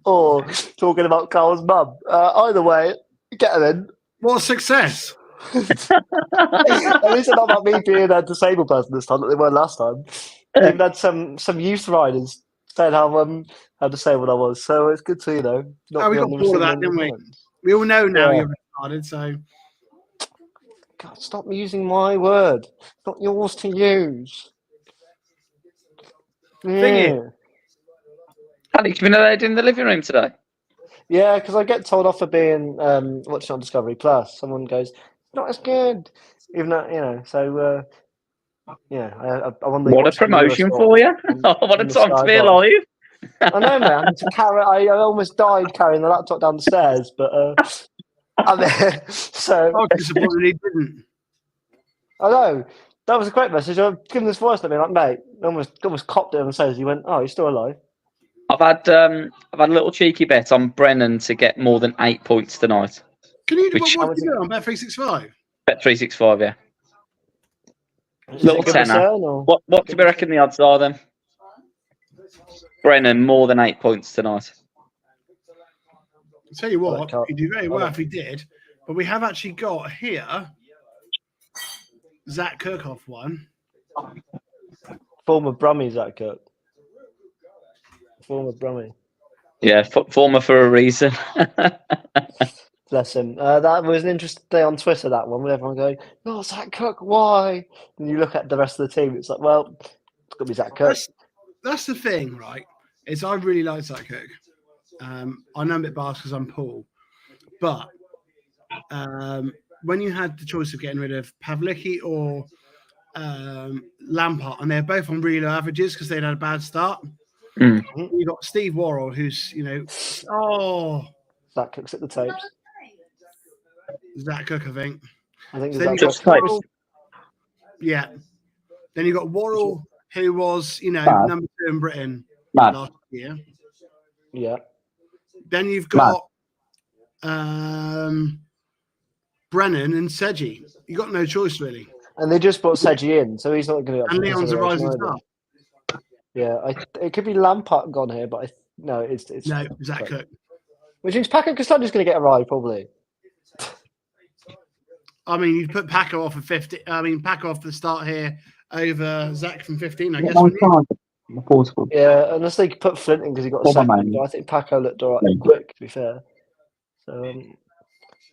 Or talking about Carl's mum. Either way, get them in. What a success. At least it's not about me being a disabled person this time that they were last time. We even had some youth riders saying how disabled I was. So it's good to, not We be got on the bored of that, receiving didn't we? end of comments. We all know now Yeah. you're retarded, so God, stop using my word. It's not yours to use. Thing is- Yeah. Alex, you been allowed in the living room today? Yeah, because I get told off for being watching on Discovery Plus. Someone goes, "Not as good," even though So yeah, I want to What a watch the newest promotion one for you! on- What a on the time to be Sky Box. alive! I know, man. I had to carry. I almost died carrying the laptop down the stairs, but I'm there. So I'm disappointed he didn't. I know that was a great message. I've given this voice to me, like, mate, almost copped it on the stairs. He went, "Oh, you're still alive." I've had a little cheeky bet on Brennan to get more than 8 points tonight. Can you Which- what do you do on Bet365? Bet 365, yeah. Is Little it good tenner. return, or? What do we reckon the odds are then? Brennan more than 8 points tonight. I'll tell you I what, can't- he'd do very I well don't- if he did. But we have actually got here Zach Kirkhoff one. Former Brummies, that Kirk. Former Brummie. Yeah, former for a reason. Bless him. That was an interesting day on Twitter, that one, with everyone going, "Oh, Zach Cook, why?" And you look at the rest of the team, it's like, well, it's got to be Zach Cook. That's the thing, right? Is I really like Zach Cook. I know I'm a bit biased because I'm Paul, but when you had the choice of getting rid of Pavlicki or Lampard, and they're both on really low averages because they'd had a bad start. Mm. You got Steve Worrell, who's Zach Cook's at the tapes. Zach Cook, I think. I think So it's then you Zach got Just Cook. tapes. Worrell, yeah. Then you got Worrell, who was Bad. number 2 in Britain Mad. last year. Yeah. Then you've got Brennan and Seji. You got no choice really. And they just brought Seji in, so he's not going to be up And for Leon's a consideration rising either. star. Yeah, it could be Lampard gone here, but it's No, Zach Cook. Which means Paco Castaño's going to get a ride, probably. I mean, you put Paco off at 50. I mean, Paco off the start here over Zach from 15. I guess. Yeah, unless they could put Flint in because he got a Well, second. man. But I think Paco looked all right Yeah. quick, to be fair. So,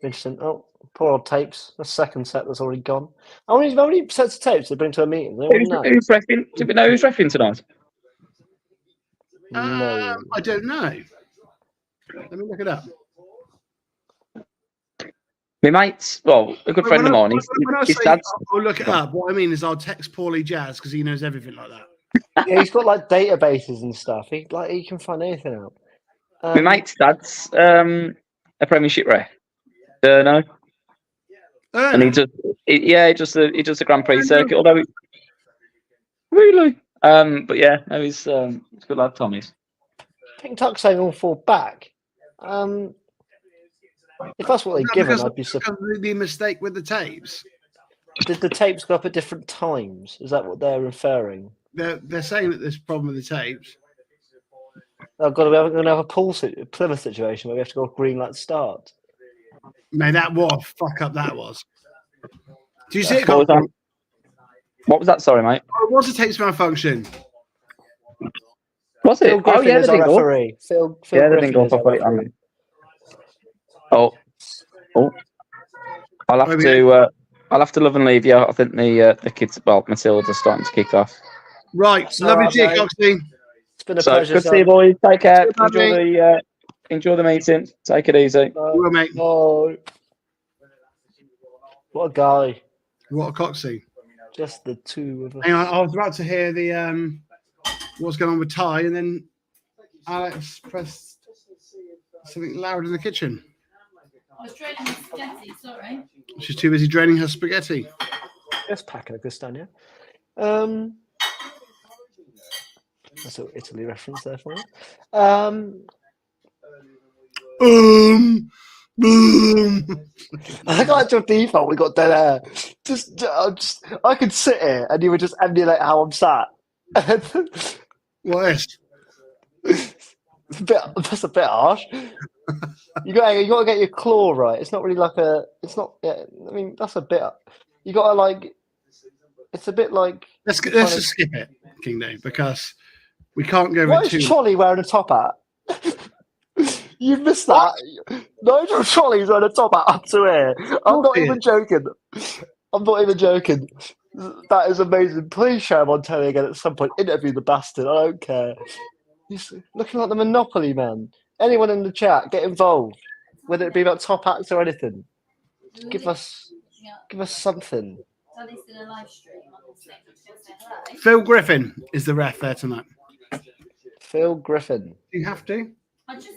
interesting. Oh, poor old tapes. The second set that's already gone. How many sets of tapes they bring to a meeting? They all know. Who's repping? Do we know who's repping tonight? No. I don't know. Let me look it up. My mate's, well, a good friend of mine. When I His say dad's. I'll look it up, what I mean is I'll text Paulie Jazz because he knows everything like that. Yeah, he's got like databases and stuff. He can find anything out. My mate's dad's a Premiership ref. No, and he does. He does the Grand Prix circuit. Although, really, but yeah, no, he's a good lad, Tommy's. I think Tuck's saying all four back. If that's what they've given, I'd be surprised. The mistake with the tapes. Did the tapes go up at different times? Is that what they're inferring? They're saying that there's a problem with the tapes. We're going to have a Plymouth situation where we have to go green light start. No, that what a fuck up that was. Do you see it? What was that? Sorry, mate. Oh, it was a tapes malfunction. Was it? Phil Griffin yeah, is they our didn't go. referee. Phil Yeah, they Griffin didn't go is our properly. referee. Oh. I'll have to love and leave you. I think the kids, well, Matilda's starting to kick off. Right, It's love all you, right, G. mate. Coxie. It's been a So pleasure. good to see you, boys. Take care. Good, Enjoy the meeting. Take it easy. Well, mate. Oh, what a guy! What a Coxie. Just the two of us. Hang on, I was about to hear the what's going on with Ty, and then Alex pressed something loud in the kitchen. I was training with spaghetti, sorry. She's too busy draining her spaghetti. Just packing a Castagna. That's an Italy reference there for you. Boom. I think like your default, we got dead air. I could sit here and you would just emulate how I'm sat. What is? That's a bit harsh. You got to get your claw right. It's not really like a. It's not. Yeah, I mean, that's a bit. You got to like. It's a bit like. Let's just skip it, King Day, because we can't go Why with is two. Trolley wearing a top hat? You missed that. Nigel Trolley's wearing a top hat up to here. I'm not even joking. I'm not even joking. That is amazing. Please show him on telly again at some point. Interview the bastard. I don't care. He's looking like the Monopoly man. Anyone in the chat, get involved. Whether it be about top hats or anything. Give us something. Daddy's in a live stream on this thing. Just gonna say hello. Phil Griffin is the ref there tonight. Phil Griffin. Do you have to? I just.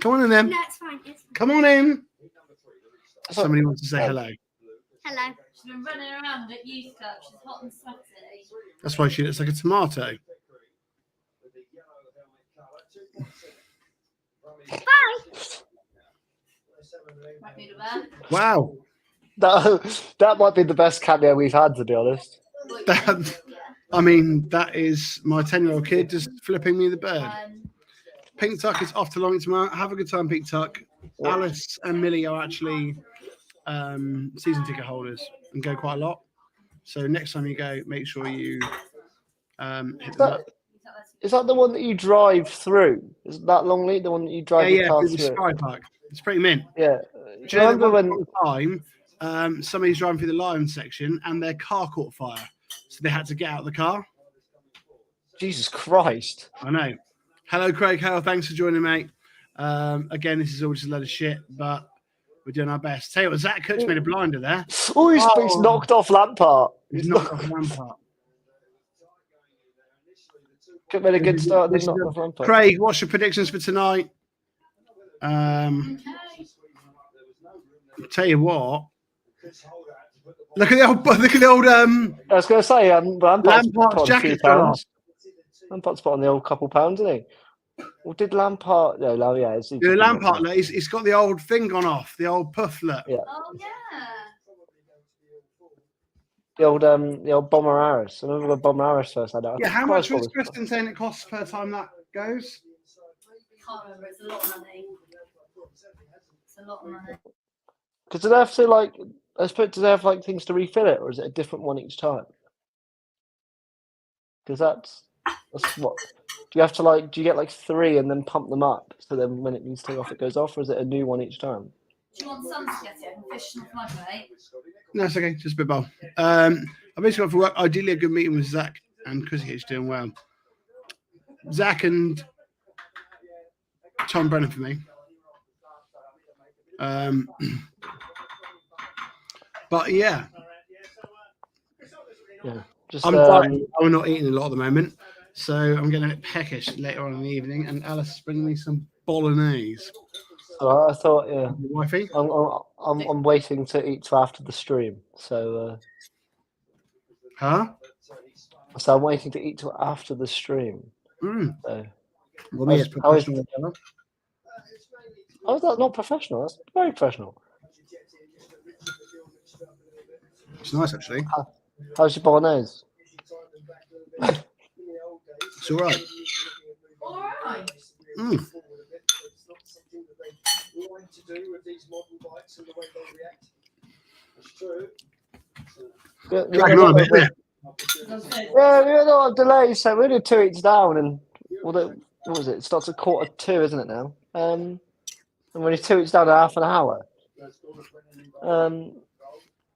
Come on in then. No, it's fine. It's fine. Come on in. Somebody wants to say hello. Hello. She's been running around at youth club. She's hot and sweaty. That's why she looks like a tomato. Might be the bear. Wow. That might be the best cameo we've had, to be honest. That, I mean, that is my 10-year-old kid just flipping me the bird. Pink Tuck is off to Long tomorrow. Have a good time, Pink Tuck. Alice and Millie are actually season ticket holders and go quite a lot. So next time you go, make sure you hit them up. Is that the one that you drive through? Is that Longleat the one that you drive your car through the through? Sky Park. It's pretty mint. Yeah. Do you remember when somebody's driving through the Lion section and their car caught fire, so they had to get out of the car? Jesus Christ! I know. Hello, Craig Hale. Thanks for joining, mate. Again, this is all just a load of shit, but we're doing our best. Tell you what, Zach Cook's made a blinder there. Oh, he's knocked off Lampard. He's knocked off Lampard. Could made a good start. Then knocked off Lampard. Craig, what's your predictions for tonight? Tell you what. Look at the old. I was going to say, Lampard's jacket's gone off. Lampard's put on the old couple pounds, isn't he? Well, did Lampard? No, yeah. Lampard, look, he's got the old thing gone off, the old puff look. Yeah. Oh yeah. The old Bomber Harris. I remember when Bomber Harris first had that. Yeah, how much was Preston saying it costs per time that goes? Can't remember. It's a lot of money. It's a lot of money. Because do they have to like? I suppose do they have like things to refill it, or is it a different one each time? Because that's what. Do you have to like? Do you get like 3 and then pump them up? So then when it needs to take off, it goes off, or is it a new one each time? Do you want some to get it? Fish off my plate. No, it's okay. Just a bit bowl. I've basically got for work. Ideally, a good meeting with Zach and Chrissy is doing well. Zach and Tom Brennan for me. But yeah. Just I'm dying. I'm not eating a lot at the moment, so I'm getting a bit peckish later on in the evening. And Alice is bringing me some bolognese. I thought, yeah. Wifey? I'm waiting to eat till after the stream. So. Huh? So I'm waiting to eat till after the stream. So. Well, me, it's professional. How is that not professional? That's very professional. It's nice, actually. How's your bolognese? It's all right. All right. Dragging on a bit, isn't it? Yeah, we had a lot of delays, so we did 2 each down, and what was it? It starts at 1:45, isn't it now? And we're 2 each down in half an hour.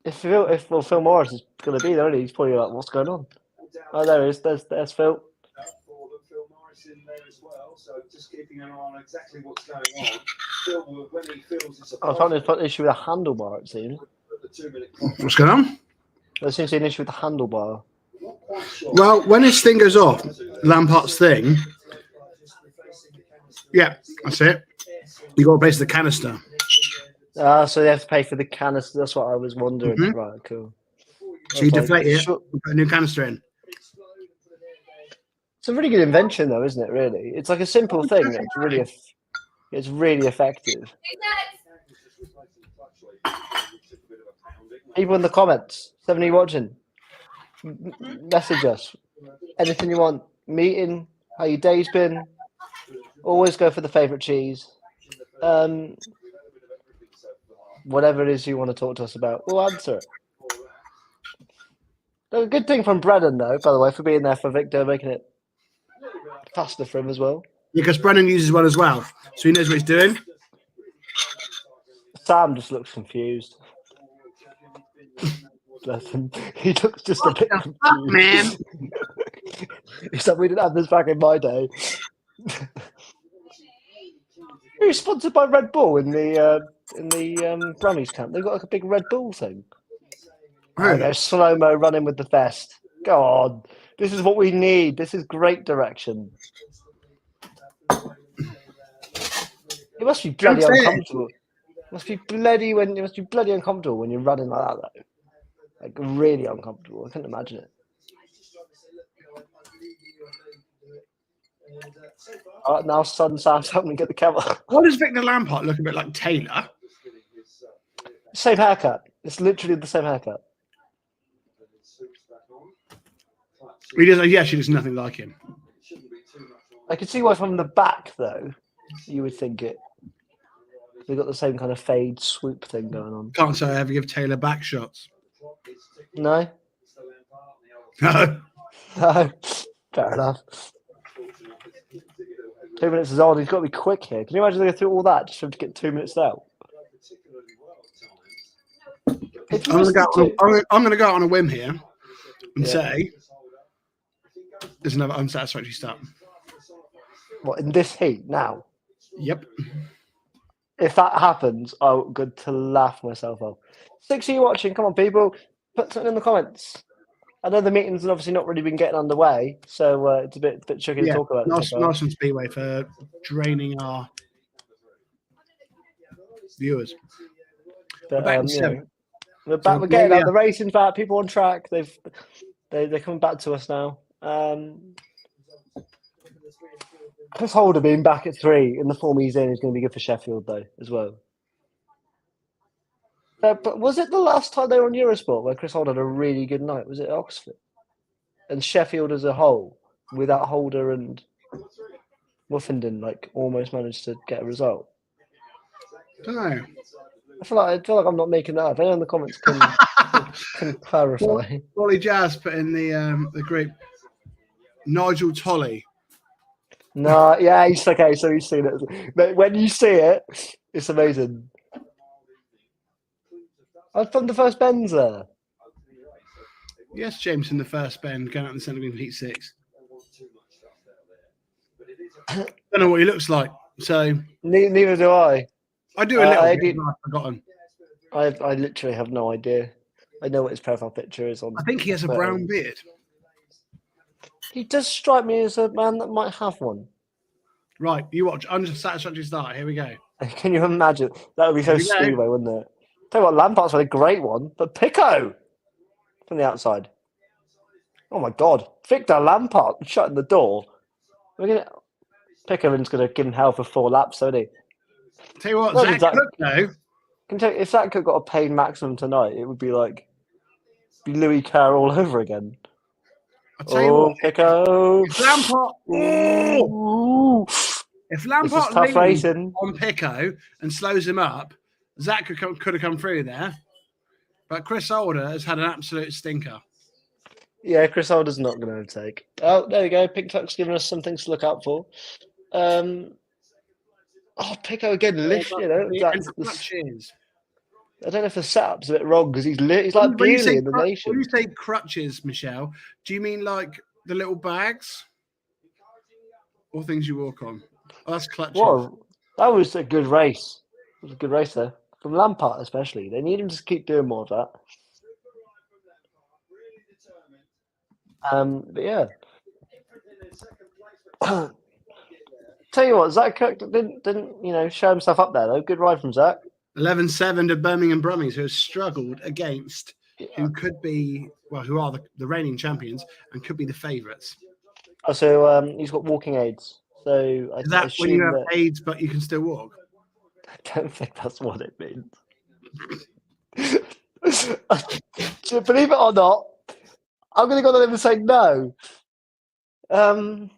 If Phil Morris is going to be there, he's probably like, "What's going on?" Oh, there he is. There's Phil. I'm trying to put an issue with a handlebar, it seems. What's going on? There seems to be an issue with the handlebar. Well, when this thing goes off, Lampard's thing, yeah, that's it. You got to place the canister. So they have to pay for the canister. That's what I was wondering. Mm-hmm. Right, cool. So you deflate it, put a new canister in. It's a really good invention, though, isn't it? Really, it's like a simple thing. It's really effective. People in the comments, 70 watching, message us. Anything you want. Meeting, how your day's been. Always go for the favourite cheese. Whatever it is you want to talk to us about, we'll answer it. A good thing from Brennan, though, by the way, for being there for Victor, making it faster for him as well. Yeah, because Brennan uses one as well, so he knows what he's doing. Sam just looks confused. Bless him. He looks just a bit confused. Man. He's like, we didn't have this back in my day. Who's sponsored by Red Bull in the Brummies camp? They've got like a big Red Bull thing. Oh, there's slow-mo running with the vest. Go on. This is what we need. This is great direction. It must be bloody uncomfortable. It must be bloody uncomfortable when you're running like that, though. Like really uncomfortable. I couldn't imagine it. Now sudden Sam's helping me get the camera. Why does Victor Lampard look a bit like Taylor? Same haircut. It's literally the same haircut. He does. Yeah, she does nothing like him. I can see why from the back, though, you would think it. They've got the same kind of fade swoop thing going on. Can't say I ever give Taylor back shots. No? No. No. Fair enough. 2 minutes is old. He's got to be quick here. Can you imagine they go through all that just for him to get 2 minutes out? I'm going to go out on a whim here and say there's another unsatisfactory start. What, in this heat now? Yep. If that happens, I'm going to laugh myself off. 6 of you watching, come on, people. Put something in the comments. I know the meeting's obviously not really been getting underway, so it's a bit tricky to talk about. Nice on Speedway for draining our viewers. But, we're back. We're getting out. The racing's back. People on track. They're coming back to us now. Chris Holder being back at 3 in the form he's in is going to be good for Sheffield, though, as well. But was it the last time they were on Eurosport where Chris Holder had a really good night? Was it Oxford? And Sheffield as a whole, without Holder and Woofenden, like almost managed to get a result. Don't know. I feel like I'm not making that up. Anyone in the comments can clarify. Wally Jazz put in the group. Nigel Tolley. No, yeah, he's okay. So he's seen it. But when you see it, it's amazing. I'm from the first bends there. Yes, James in the first bend, going out in the centre beam heat 6. Don't know what he looks like, so neither do I. I do a little bit. I've forgotten. I literally have no idea. I know what his profile picture is on. I think he has a brown beard. He does strike me as a man that might have one. Right, you watch. Unsatisfactory start. Here we go. Can you imagine? That would be so Speedway, wouldn't it? Tell you what, Lampard's had a great one, but Pico from the outside. Oh my God, Victor Lampard shutting the door. Pickering's going to give him hell for 4 laps, isn't he? Tell you what, Zach Cook, though. If Zach Cook got a paid maximum tonight, it would be like Louis Kerr all over again. I'll tell you what, Pico. If Lampard, if Lampard leads on Pico and slows him up, Zach could have come through there. But Chris Holder has had an absolute stinker. Yeah, Chris Holder's not going to overtake. Oh, there we go. Pink Tuck's giving us some things to look out for. Pico again. Lift, I don't know if the setup's a bit wrong because he's like Bewley in the nation. When you say crutches, Michelle, do you mean like the little bags or things you walk on? Oh, that's clutches. Well, that was a good race. It was a good race there. From Lampard especially. They need him to keep doing more of that. But yeah. Tell you what, Zach Cook didn't show himself up there though. Good ride from Zach. 11-7 to Birmingham Brummies, who has struggled against who could be who are the reigning champions and could be the favourites. Oh, so he's got walking aids. So is that when you have aids but you can still walk? I don't think that's what it means. Believe it or not, I'm going to go on and say no. So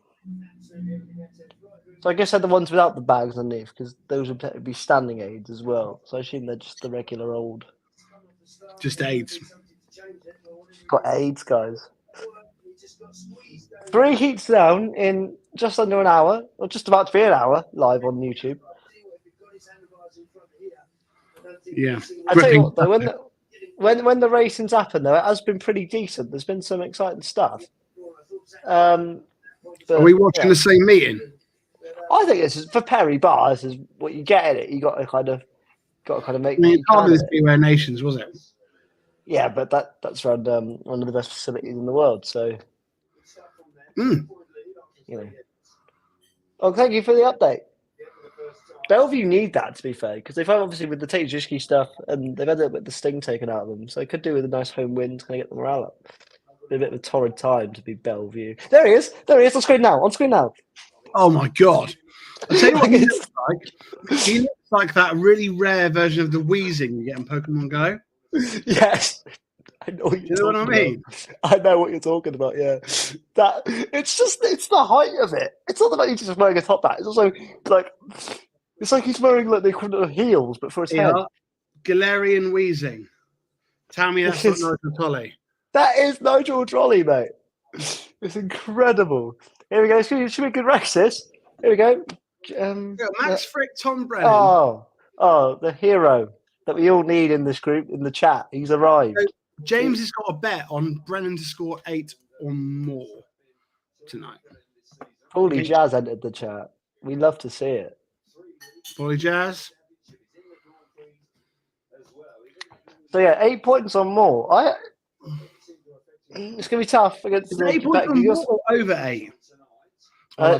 I guess they're the ones without the bags underneath because those would be standing aids as well. So I assume they're just the regular old. Just aids. Got aids, guys. 3 heats down in just under an hour, or just about to be an hour, live on YouTube. Yeah. I tell you what, though, when the racing's happened, though, it has been pretty decent. There's been some exciting stuff. Are we watching the same meeting? I think this is for Perry Barr. This is what you get in it. You got to kind of make. I mean, what it you can't can be the of it. Speedway Nations, was it? Yeah, but that's around one of the best facilities in the world. So, Mm. you know. Oh, thank you for the update. Bellevue need that, to be fair, because they've had obviously with the TIGERS stuff, and they've had a bit of the sting taken out of them. So they could do with a nice home win to kind of get the morale up. Been a bit of a torrid time to be Bellevue. There he is. There he is. On screen now. Oh my god! I'll tell you what he It's- looks like. He looks like that really rare version of the wheezing you get in Pokemon Go. Yes. I know what You you're know what talking I mean? about. I know what you're talking about, yeah. That it's the height of it. It's not about you just wearing a top hat. It's also like it's like he's wearing like the equivalent of heels, but for his head. Yeah. Galarian wheezing. Tell me that's not Nigel Tolley. That is Nigel Trolley, mate. It's incredible. Here we go. Should be a good race, this. Here we go. Max Frick, Tom Brennan. Oh, the hero that we all need in this group, in the chat. He's arrived. So James has got a bet on Brennan to score 8 or more tonight. Holy Jazz entered the chat. We love to see it. Bully Jazz. So yeah, 8 points or more. It's gonna be tough against Is it 8 points or more or over 8?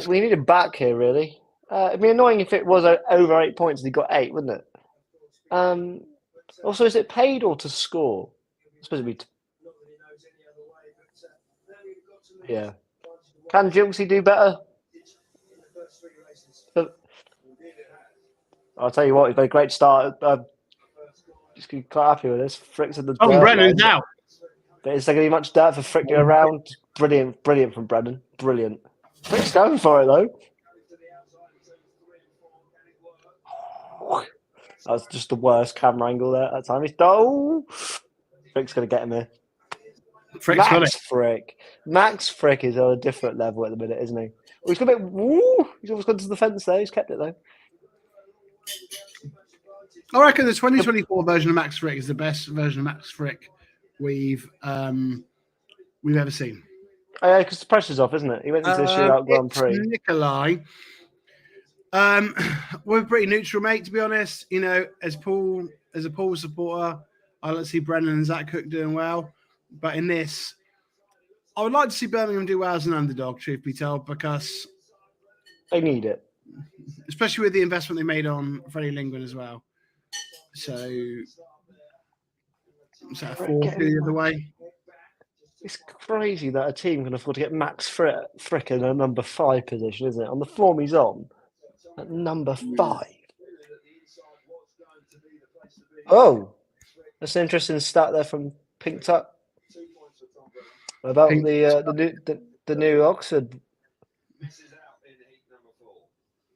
We need him back here, really. It'd be annoying if it was over 8 points and he got 8, wouldn't it? Also, is it paid or to score? It's supposed to be. Yeah. Can Jinxie do better? I'll tell you what, he's made a great start. Just quite happy with this. Frick's in the Oh, dirt, Brennan's man. out. But is there going to be much dirt for Frick to go around? Brilliant from Brennan. Brilliant. Frick's going for it, though. That was just the worst camera angle there at that time. Frick's going to get him here. Frick's got it. Max Frick is on a different level at the minute, isn't he? Oh, he's got a bit. He's almost gone to the fence there. He's kept it, though. I reckon the 2024 version of Max Frick is the best version of Max Frick we've ever seen. Oh, yeah, because the pressure's off, isn't it? He went into the shootout Grand Prix. Nikolai. We're pretty neutral, mate, to be honest. You know, as a Paul supporter, I like to see Brennan and Zach Cook doing well. But in this, I would like to see Birmingham do well as an underdog, truth be told, because they need it. Especially with the investment they made on Freddie Lingwin as well. So, is that a 4 the other way? It's crazy that a team can afford to get Max Frick in a number 5 position, isn't it? On the form he's on, at number 5. Oh, that's an interesting stat there from Pink Tuck about the new Oxford.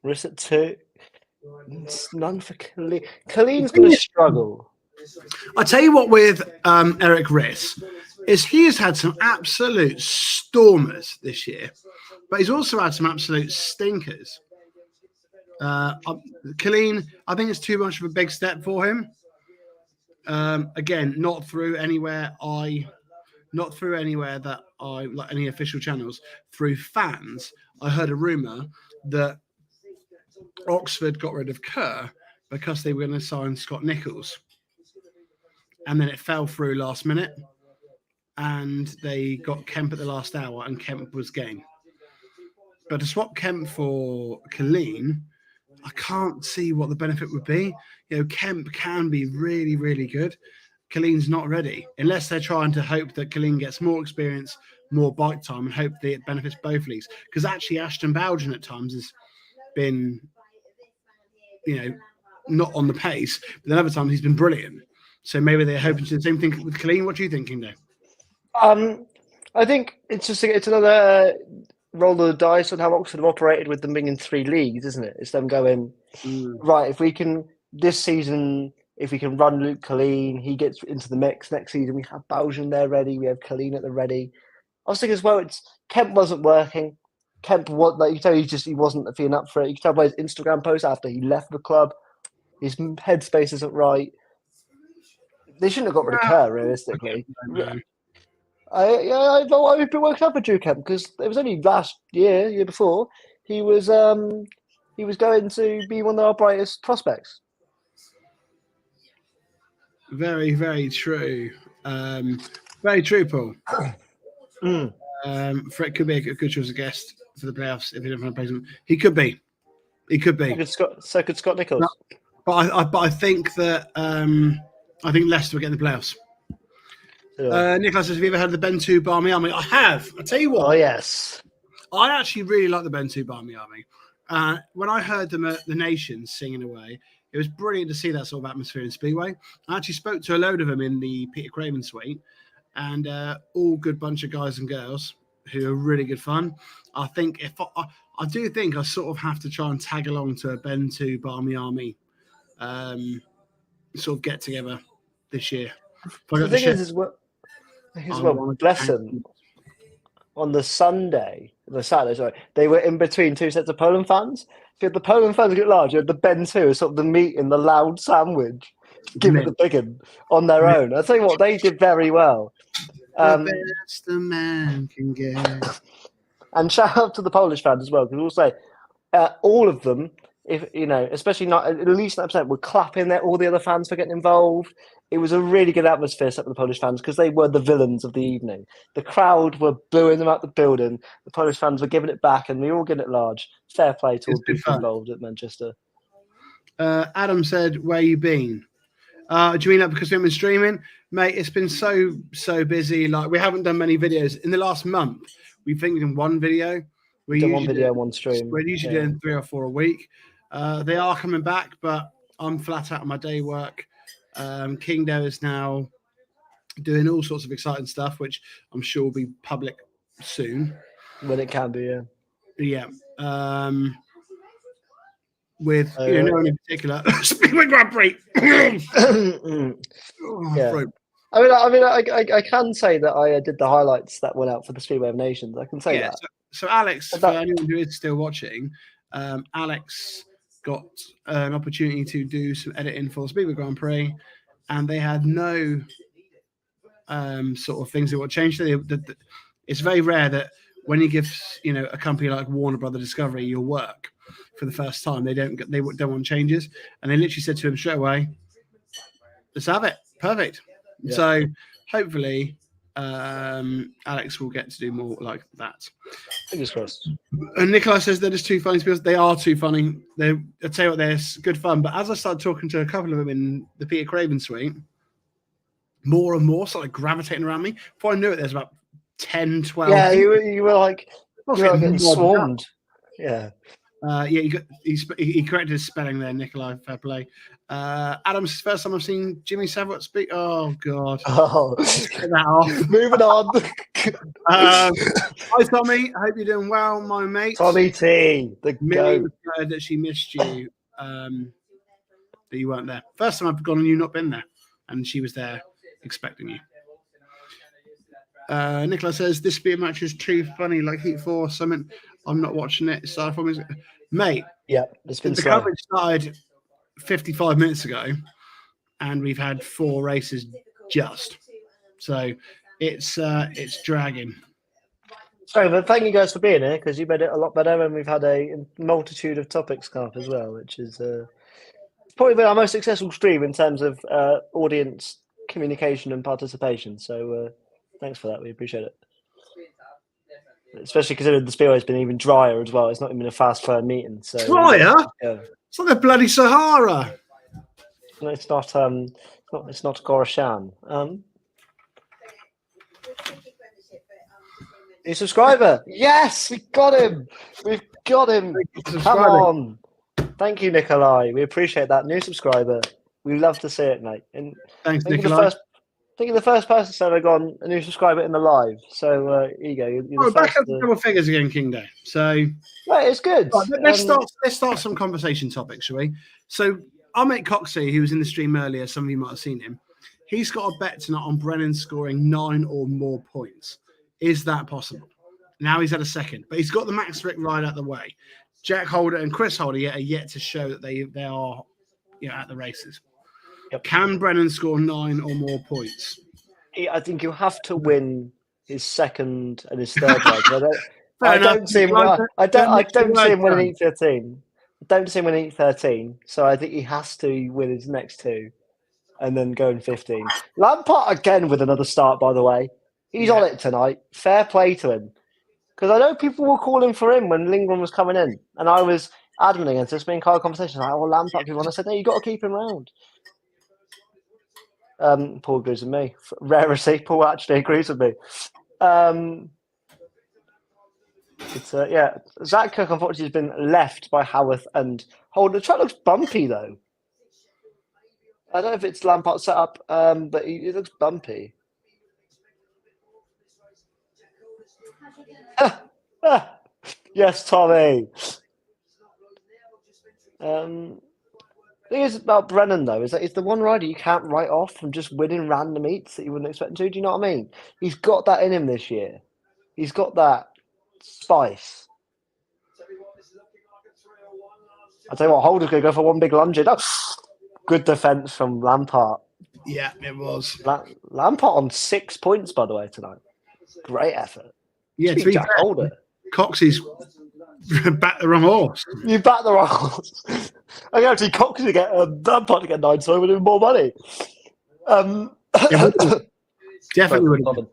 Risk at 2. It's none for Colleen. Colleen's going to struggle. I tell you what, with Eric Riss, is he has had some absolute stormers this year, but he's also had some absolute stinkers. Colleen, I think it's too much of a big step for him. Again, not through anywhere that I like any official channels. Through fans, I heard a rumor that Oxford got rid of Kerr because they were going to sign Scott Nichols. And then it fell through last minute. And they got Kemp at the last hour, and Kemp was game. But to swap Kemp for Colleen, I can't see what the benefit would be. You know, Kemp can be really, really good. Colleen's not ready, unless they're trying to hope that Colleen gets more experience, more bike time, and hope that it benefits both leagues. Because actually, Ashton Bowden at times has been, you know, not on the pace, but then other times he's been brilliant. So maybe they're hoping to do the same thing with Colleen. What are you thinking, though? I think it's another roll of the dice on how Oxford have operated with them being in 3 leagues, isn't it? It's them going right. If we can this season, if we can run Luke Colleen, he gets into the mix. Next season, we have Bowden there ready. We have Colleen at the ready. I was thinking as well. Kemp wasn't working. Kemp, like you tell, he wasn't feeling up for it. You can tell by his Instagram post after he left the club. His headspace isn't right. They shouldn't have got rid of Kerr, realistically. I've been working up for Drew Kemp because it was only last year before he was he was going to be one of our brightest prospects. Very, very true. Very true, Paul. Fred could be a good choice of guest for the playoffs if he didn't find a placement. He could be. So could Scott Nichols. But I think that I think Leicester will get in the playoffs. Nicholas says, have you ever heard of the Bentu Barmy Army? I have. I tell you what. Oh, yes. I actually really like the Bentu Barmy Army. When I heard them at the Nations singing away, it was brilliant to see that sort of atmosphere in Speedway. I actually spoke to a load of them in the Peter Craven suite, and all good bunch of guys and girls who are really good fun. I think I do think I sort of have to try and tag along to a Bentu Barmy Army sort of get together this year. The thing is, bless them. On the Saturday, sorry, they were in between two sets of Poland fans. If you had the Poland fans get large, you had the Bentu, sort of the meat in the loud sandwich, give it the big one on their own. I tell you what, they did very well. The best a man can get. And shout out to the Polish fans as well, because we'll say all of them, if you know, especially not at least 9%, were clapping all the other fans for getting involved. It was a really good atmosphere set for the Polish fans because they were the villains of the evening. The crowd were booing them out the building. The Polish fans were giving it back, and we all getting it large. Fair play to all the people involved at Manchester. Adam said, "Where you been? Do you mean that because we haven't been streaming, mate? It's been so busy. Like we haven't done many videos in the last month. We've done one video. We're done one video, one stream. We're usually doing 3 or 4 a week. They are coming back, but I'm flat out on my day work. King Doe is now doing all sorts of exciting stuff, which I'm sure will be public soon. When it can be, yeah. With no one in particular, Speedway Grand Prix. Yeah. I can say that I did the highlights that went out for the Speedway of Nations. I can say that. So Alex, for anyone who is still watching, Alex got an opportunity to do some editing for Speedway Grand Prix, and they had no sort of things that would change. It's very rare that when you give a company like Warner Brother Discovery your work for the first time, they don't want changes, and they literally said to him straight away, "Let's have it, perfect." Yeah. So hopefully Alex will get to do more like that. Fingers crossed. And Nicola says they're just too funny because they are too funny. I tell you what, they're good fun. But as I started talking to a couple of them in the Peter Craven suite, more and more started gravitating around me. Before I knew it, there's about 10, 12. Yeah, you were like getting swarmed. Yeah. He corrected his spelling there, Nikolai. Fair play. Adam's first time I've seen Jimmy Savile speak. Oh God! Oh, get that off. Moving on. Hi Tommy, I hope you're doing well, my mate. Tommy T, the Millie was glad that she missed you. That you weren't there. First time I've gone and you've not been there, and she was there expecting you. Nicola says this speed match is too funny, like Heat 4 or something. I'm not watching it. Started for me, mate. Yeah, it's been the coverage started 55 minutes ago, and we've had 4 races just. So it's dragging. Sorry, but thank you guys for being here because you made it a lot better, and we've had a multitude of topics come up as well, which is probably been our most successful stream in terms of audience communication and participation. So thanks for that. We appreciate it. Especially considering the Speedway's been even drier as well. It's not even a fast firm meeting. So drier? Yeah. It's like the bloody Sahara. No, it's not. It's not Gorashan. New subscriber. Yes, we got him. We've got him. Come on. Thank you, Nikolai. We appreciate that. New subscriber. We love to see it, mate. And thanks, Nikolai. I think you're the first person to ever gone a new subscriber in the live. So here you go. You're back up to double figures again, King Day. So right, it's good. Right, let's start some conversation topics, shall we? So our mate Coxey, who was in the stream earlier, some of you might have seen him. He's got a bet tonight on Brennan scoring 9 or more points. Is that possible? Now he's had a second, but he's got the Max Rick ride out the way. Jack Holder and Chris Holder are yet to show that they are at the races. Yep. Can Brennan score 9 or more points? I think you have to win his second and his third leg. I don't see him winning 8-15. don't see him winning 13, so I think he has to win his next 2 and then go in 15. Lampard again with another start, by the way. He's on it tonight. Fair play to him. Because I know people were calling for him when Lingard was coming in, and I was adamant against this. Me and Kyle conversation like, well, Lampard people, and I said, no, you got to keep him round. Paul agrees with me. Rarity. Paul actually agrees with me. Zach Cook unfortunately has been left by Howarth and Holden. The track looks bumpy though. I don't know if it's Lampard set up, but it looks bumpy. Yes, Tommy. The thing is about Brennan though is that he's the one rider you can't write off from just winning random heats that you wouldn't expect him to. Do you know what I mean? He's got that in him this year. He's got that spice. I'll tell you what, Holder's going to go for one big lunge. Oh, good defence from Lampard. Yeah, it was. Lampard on 6 points, by the way, tonight. Great effort. Yeah, to be fair, Holder. Coxey's backed the wrong horse. You backed the wrong horse. I actually Coxey to get Lampard to get 9, so I would have more money. Definitely would have.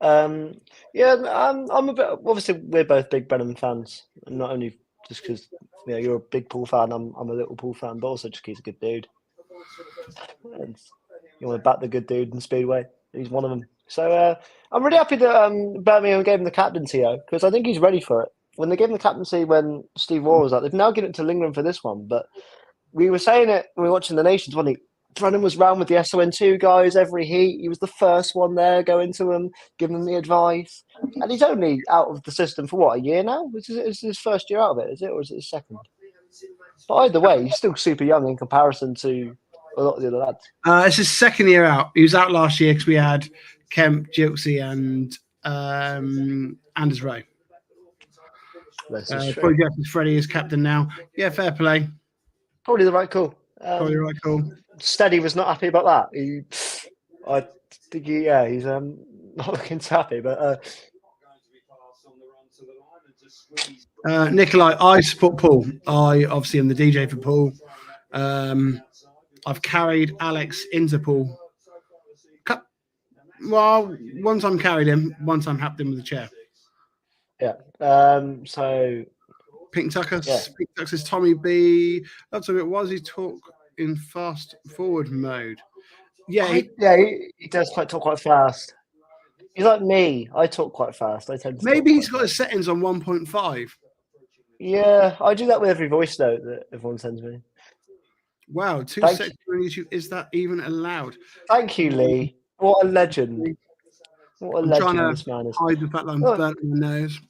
I'm a bit. Obviously, we're both big Brennan fans, and not only just because you're a big Pool fan. I'm a little Pool fan, but also just because he's a good dude. And you want to back the good dude in Speedway. He's one of them. So I'm really happy that Birmingham gave him the captaincy, because I think he's ready for it. When they gave him the captaincy when Steve Waugh was out, they've now given it to Lingard for this one. But we were saying it when we were watching the Nations, wasn't he? Brennan was round with the SON2 guys every heat. He was the first one there, going to them, giving them the advice. And he's only out of the system for what, a year now? Is it his first year out of it, is it? Or is it his second? But either way, he's still super young in comparison to a lot of the other lads. It's his second year out. He was out last year because we had Kemp, Gilksey, and Anders Rowe. Probably Freddie is captain now. Yeah, fair play. Probably the right call. Probably the right call. Steady was not happy about that. I think he's not looking too happy. But Nikolai, I support Paul. I obviously am the DJ for Paul. I've carried Alex into Paul. Well, one time carried him, one time helped him with a chair. Yeah. So Pink Tucker's Tommy B. That's a bit. Why does he talk in fast forward mode? Yeah, he does talk quite fast. He's like me. I talk quite fast. I tend to. Maybe he's got his settings on 1.5. Yeah, I do that with every voice note that everyone sends me. Wow, 2 seconds on YouTube. Is that even allowed? Thank you, Lee. What a legend. What a legend this man is. Hide the fact that I'm burnt in the nose.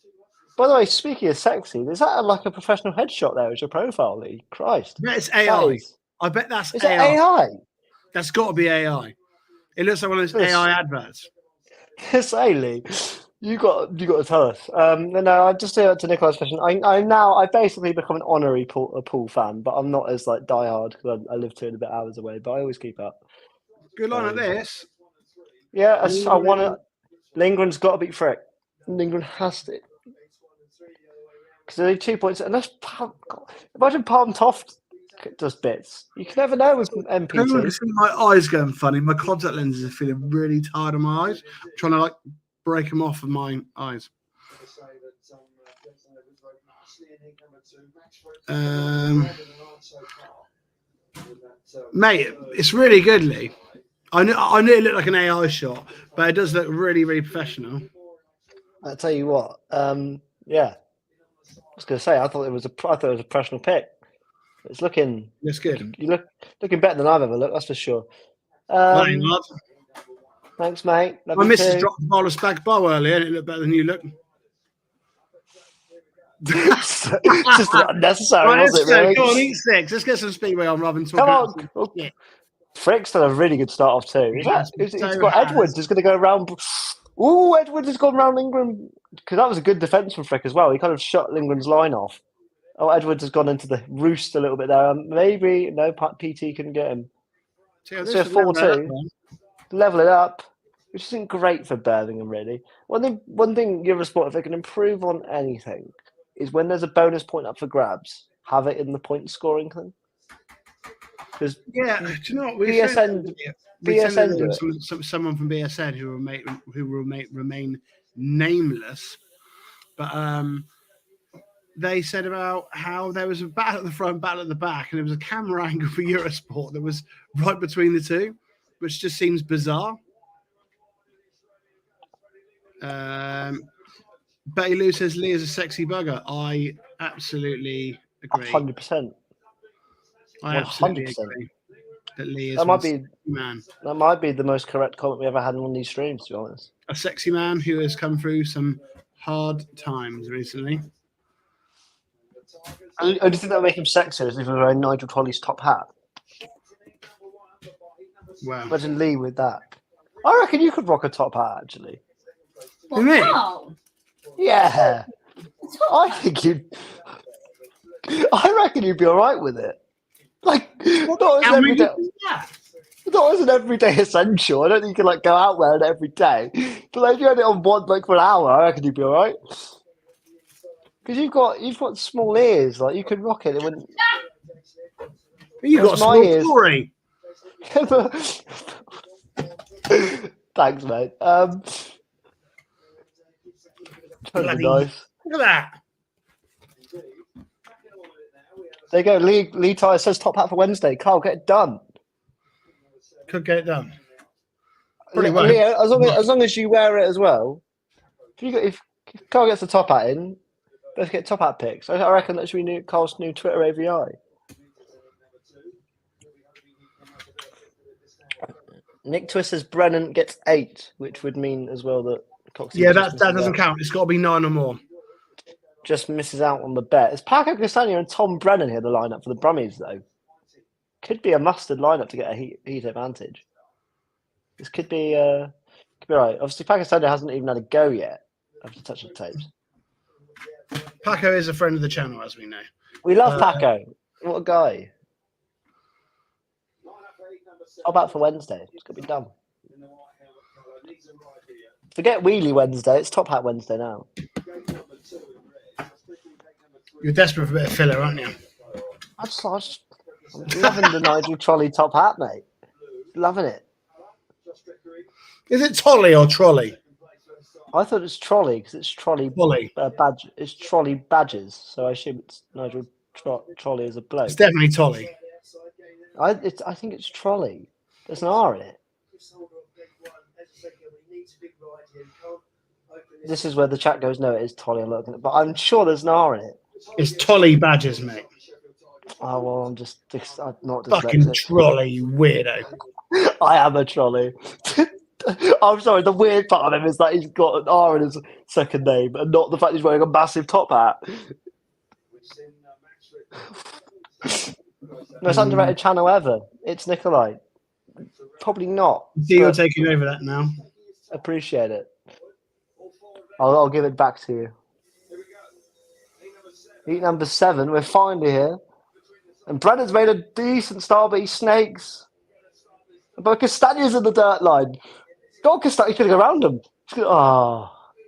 By the way, speaking of sexy, is that like a professional headshot there as your profile, Lee? Christ. I bet it's AI. I bet that's is AI. That AI? That's got to be AI. It looks like one of those AI adverts. Say, Lee, you got to tell us. No, I just to Nicola's question. I basically become an honorary Pool fan, but I'm not as like diehard because I live 2 and a bit hours away. But I always keep up. Good line at this. Yeah, I want to. Lingard's got to beat Frick. Lingard has to. Because they're 2 points, and that's imagine Palm Toft does bits. You can never know with MPT. I see my eyes going funny. My contact lenses are feeling really tired on my eyes. I'm trying to break them off of my eyes. Mate, it's really good, Lee. I knew it looked like an AI shot, but it does look really, really professional. I tell you what, yeah. I was going to say, I thought it was a professional pick. It's looking. It's good. You looking better than I've ever looked. That's for sure. Thanks, mate. My missus dropped the bowler's back bow earlier, and it looked better than you look. It's just unnecessary, wasn't it? Really? Go on, eat 6. Let's get some Speedway on, Robin. Come on. Yeah. Frick's done a really good start off too. It's got Edwards who's going to go around. Ooh, Edwards has gone around Lingard because that was a good defence from Frick as well. He kind of shut Lingard's line off. Oh, Edwards has gone into the roost a little bit there. Maybe no PT couldn't get him. So 4-2, level it up, which isn't great for Birmingham really. One thing Eurosport, if they can improve on anything, is when there's a bonus point up for grabs, have it in the point scoring thing? Because Yeah, do you know what? BSN BSN do it. someone from BSN who will remain nameless, but they said about how there was a battle at the front, battle at the back, and it was a camera angle for Eurosport that was right between the two, which just seems bizarre. Betty Lou says Lee is a sexy bugger. I absolutely agree. 100%. I absolutely 100%. agree that Lee is That might be man. That might be the most correct comment we ever had on one of these streams, to be honest. A sexy man who has come through some hard times recently. I do think that would make him sexier if he was wearing Nigel Trolley's top hat. Wow. Imagine Lee with that. I reckon you could rock a top hat, actually. What, Me? now? Yeah. I think you'd... I reckon you'd be all right with it. Like, not as an everyday essential. I don't think you can like go out wearing it every day. But like, if you had it on one like for an hour, I reckon you'd be all right. Because you've got small ears, like you could rock it. It wouldn't. You've got a small story. Thanks, mate. Bloody nice. Look at that. There you go. Lee Tyler says top hat for Wednesday. Carl, get it done. Could get it done. Leo, as long as you wear it as well. If Carl gets the top hat in, let's get top hat pics. I reckon that should be Carl's new Twitter AVI. Nick Twist says Brennan gets 8, which would mean as well that Coxie. Yeah, that doesn't count. It's got to be 9 or more. Just misses out on the bet. It's Paco Castagna and Tom Brennan here, the lineup for the Brummies, though. Could be a mustard lineup to get a heat advantage. This could be right. Obviously, Paco Castagna hasn't even had a go yet after touching the tapes. Paco is a friend of the channel, as we know. We love Paco. What a guy. How about for Wednesday? It's going to be done. Forget Wheelie Wednesday. It's Top Hat Wednesday now. You're desperate for a bit of filler, aren't you? I'm loving the Nigel Trolley top hat, mate. Loving it. Is it Tolly or Trolley? I thought it's Trolley because it's Trolley badge. It's Trolley badges, so I assume it's Nigel Trolley as a bloke. It's definitely Tolly. I think it's Trolley. There's an R in it. This is where the chat goes, no, it is Tolly. I'm looking at, but I'm sure there's an R in it. It's Tolly badges, mate. Oh, well, I'm not fucking dyslexic. Trolley, you weirdo. I am a trolley. I'm sorry, the weird part of him is that he's got an R in his second name and not the fact he's wearing a massive top hat. Most underrated channel ever. It's Nikolai. Probably not. You're taking over that now. Appreciate it. I'll give it back to you. Heat number 7. We're finally here. And Brennan's made a decent start, but he snakes. But Castagna's in the dirt line. God, Castagna's going to go around him.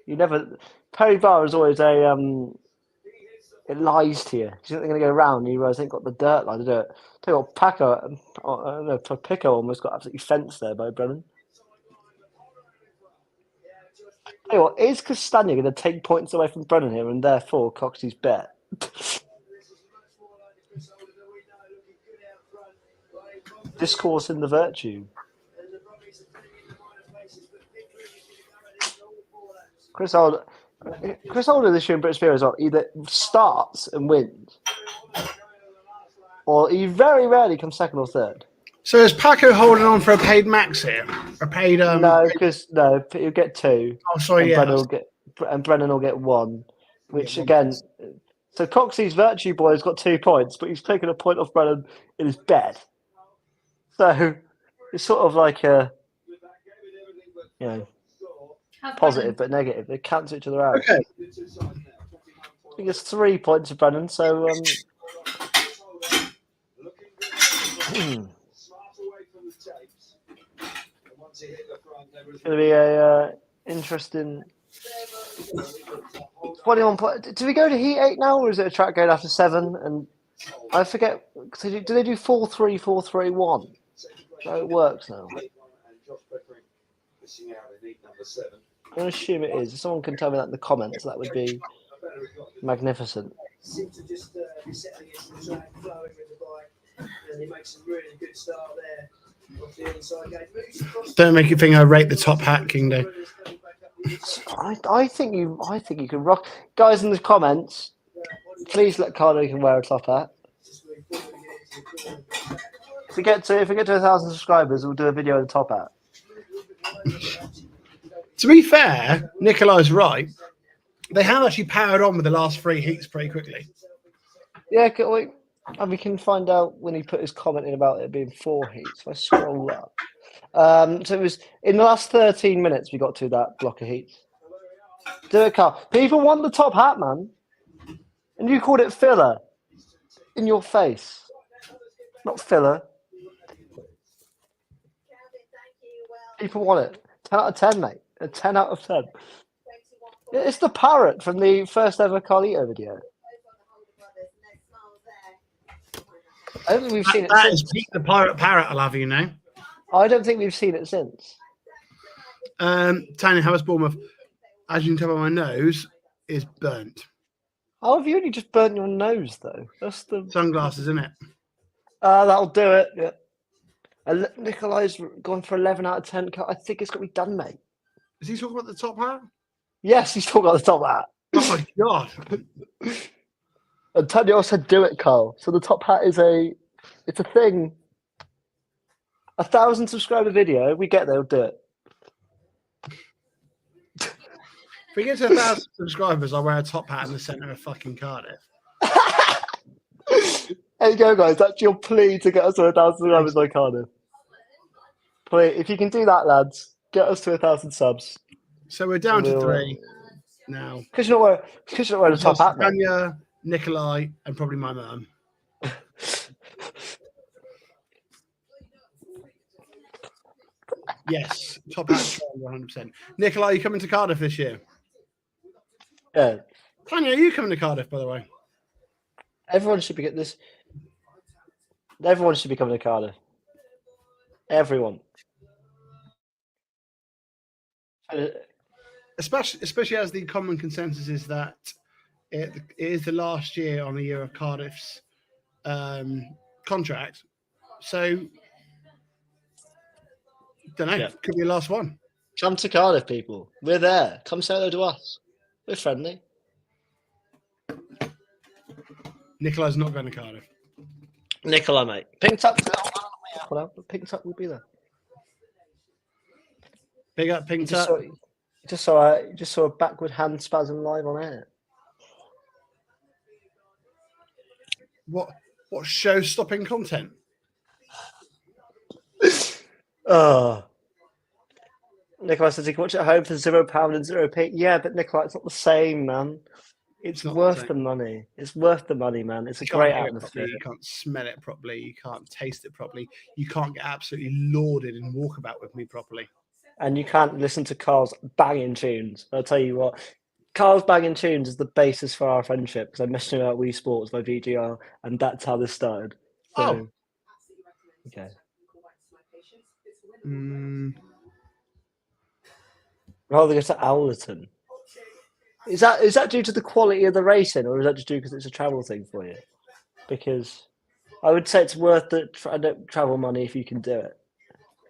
You never... Perry Barr is always a... It lies to you. You think they're going to go around, and you realise they've got the dirt line to do it. Tell you what, Pico almost got absolutely fenced there by Brennan. Tell you what, is Castagna going to take points away from Brennan here and therefore Coxie's bet? Discourse in the virtue. Chris Holder this year in British Beer as well either starts and wins, or he very rarely comes second or third. So is Paco holding on for a paid max here? A paid No, because he'll get 2. Oh, sorry, and Brennan will get 1. Which again, so Coxie's virtue boy has got 2 points, but he's taken a point off Brennan in his bet. So it's sort of like a, positive but negative. They cancel each other out. Okay. I think it's 3 points for Brennan. So it's going to be a interesting 21 point. Do we go to Heat 8 now, or is it a track going after 7 and I forget. Do they do 4-3-4-3-1? No, it works now. I'm going to assume it is. If someone can tell me that in the comments, that would be magnificent. Seems to just be settling into the track, flowing with the bike, and he makes a really good start there off the inside gate. Don't make you think I rate the top hat, King Day. I think you can rock, guys in the comments. Please let Carlo can wear a top hat. If we get to 1,000 subscribers, we'll do a video of the top hat. To be fair, Nikolai's right. They have actually powered on with the last 3 heats pretty quickly. Yeah, and we can find out when he put his comment in about it being 4 heats. If I scroll up. So it was in the last 13 minutes we got to that block of heats. Do it, Carl. People want the top hat, man. And you called it filler. In your face. Not filler. People want it. 10 out of 10, mate. A 10 out of 10. It's the parrot from the first ever Carlito video. I don't think we've seen it That since. is Pete the Pirate Parrot, I'll have you know. I don't think we've seen it since. Tanya, how is Bournemouth? As you can tell by my nose, is burnt. How have you only just burnt your nose, though? That's the Sunglasses, isn't it? that'll do it. Yeah. Nikolai's gone for 11 out of 10. I think it's got to be done, mate. Is he talking about the top hat? Yes, he's still got the top hat. Oh my god! And Tanya also said, "Do it, Carl." So the top hat is it's a thing. 1,000 subscriber video. We get there, we'll do it. If we get to 1,000 subscribers, I'll wear a top hat in the centre of fucking Cardiff. There you go, guys. That's your plea to get us to 1,000 subscribers by Cardiff. Please, if you can do that, lads, get us to 1,000 subs. So we're down to 3 now. Because you're not wearing a top hat, mate. Tanya, Nikolai, and probably my mum. Yes, top hat 100%. Nikolai, are you coming to Cardiff this year? Yeah. Tanya, are you coming to Cardiff, by the way? Everyone should be getting this. Everyone should be coming to Cardiff. Everyone. Especially as the common consensus is that it is the last year on a year of Cardiff's contract. So, don't know. Yeah. Could be the last one. Come to Cardiff, people. We're there. Come say hello to us. We're friendly. Nikolai's not going to Cardiff. Nikolai, mate. Pinked up. Pinked up will be there. Big up, Pink Just Tuck. saw a backward hand spasm live on air. What show-stopping content? Oh. Nikolai says he can watch it at home for £0 and 0p. Yeah, but Nikolai, it's not the same, man. It's not worth the the money. It's worth the money, man. It's a You great can't hear it atmosphere. properly, you can't smell it properly. You can't taste it properly. You can't get absolutely lauded and walk about with me properly. And you can't listen to Carl's banging tunes. I'll tell you what, Carl's banging tunes is the basis for our friendship because I messaged him about Wii Sports by VGR, and that's how this started. So, okay. Rather go to Owlerton. Is that due to the quality of the racing, or is that just due because it's a travel thing for you? Because I would say it's worth the travel money if you can do it.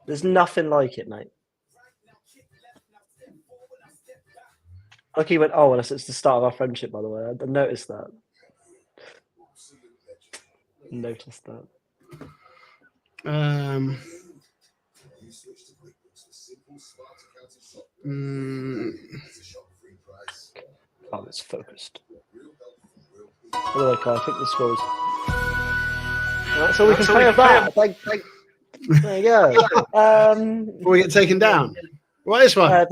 There's nothing like it, mate. Like he went, oh, and it's the start of our friendship, by the way. I noticed that. Noticed that. Oh, it's focused. By the way, Carl, I think the score is. Right, so we can play with that. There you go. Before we get taken down. What is one?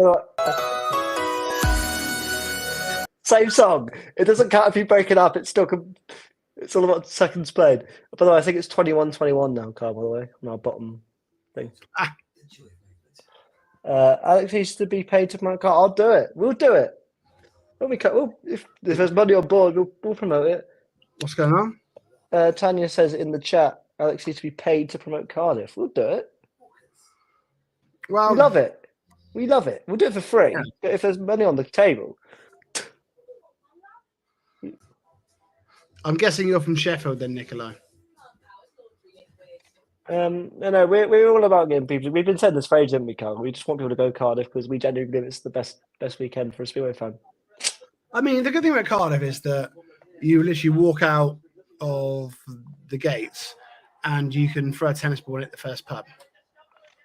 Same song. It doesn't count if you break it up. It's still. It's all about seconds played. By the way, I think it's 21-21 now, Carl. By the way, on our bottom thing. Alex needs to be paid to my car. I'll do it. We'll do it. If there's money on board, we'll promote it. What's going on? Tanya says in the chat, Alex needs to be paid to promote Cardiff. We'll do it. Well, We love it. We love it. We'll do it for free. Yeah. But if there's money on the table, I'm guessing you're from Sheffield then, Nicola. no, we're all about getting people. We've been saying this for ages, haven't we, Carl? We just want people to go Cardiff because we genuinely believe it's the best weekend for a Speedway fan. I mean, the good thing about Cardiff is that you literally walk out of the gates and you can throw a tennis ball in at the first pub.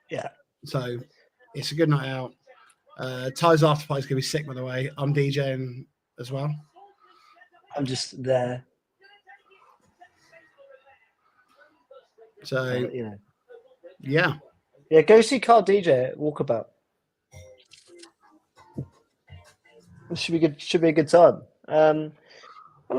Yeah. So it's a good night out. Ty's after party's gonna be sick, by the way. I'm DJing as well. I'm just there. So You know. yeah. Go see Carl DJ at Walkabout. It should be good. Should be a good time. No,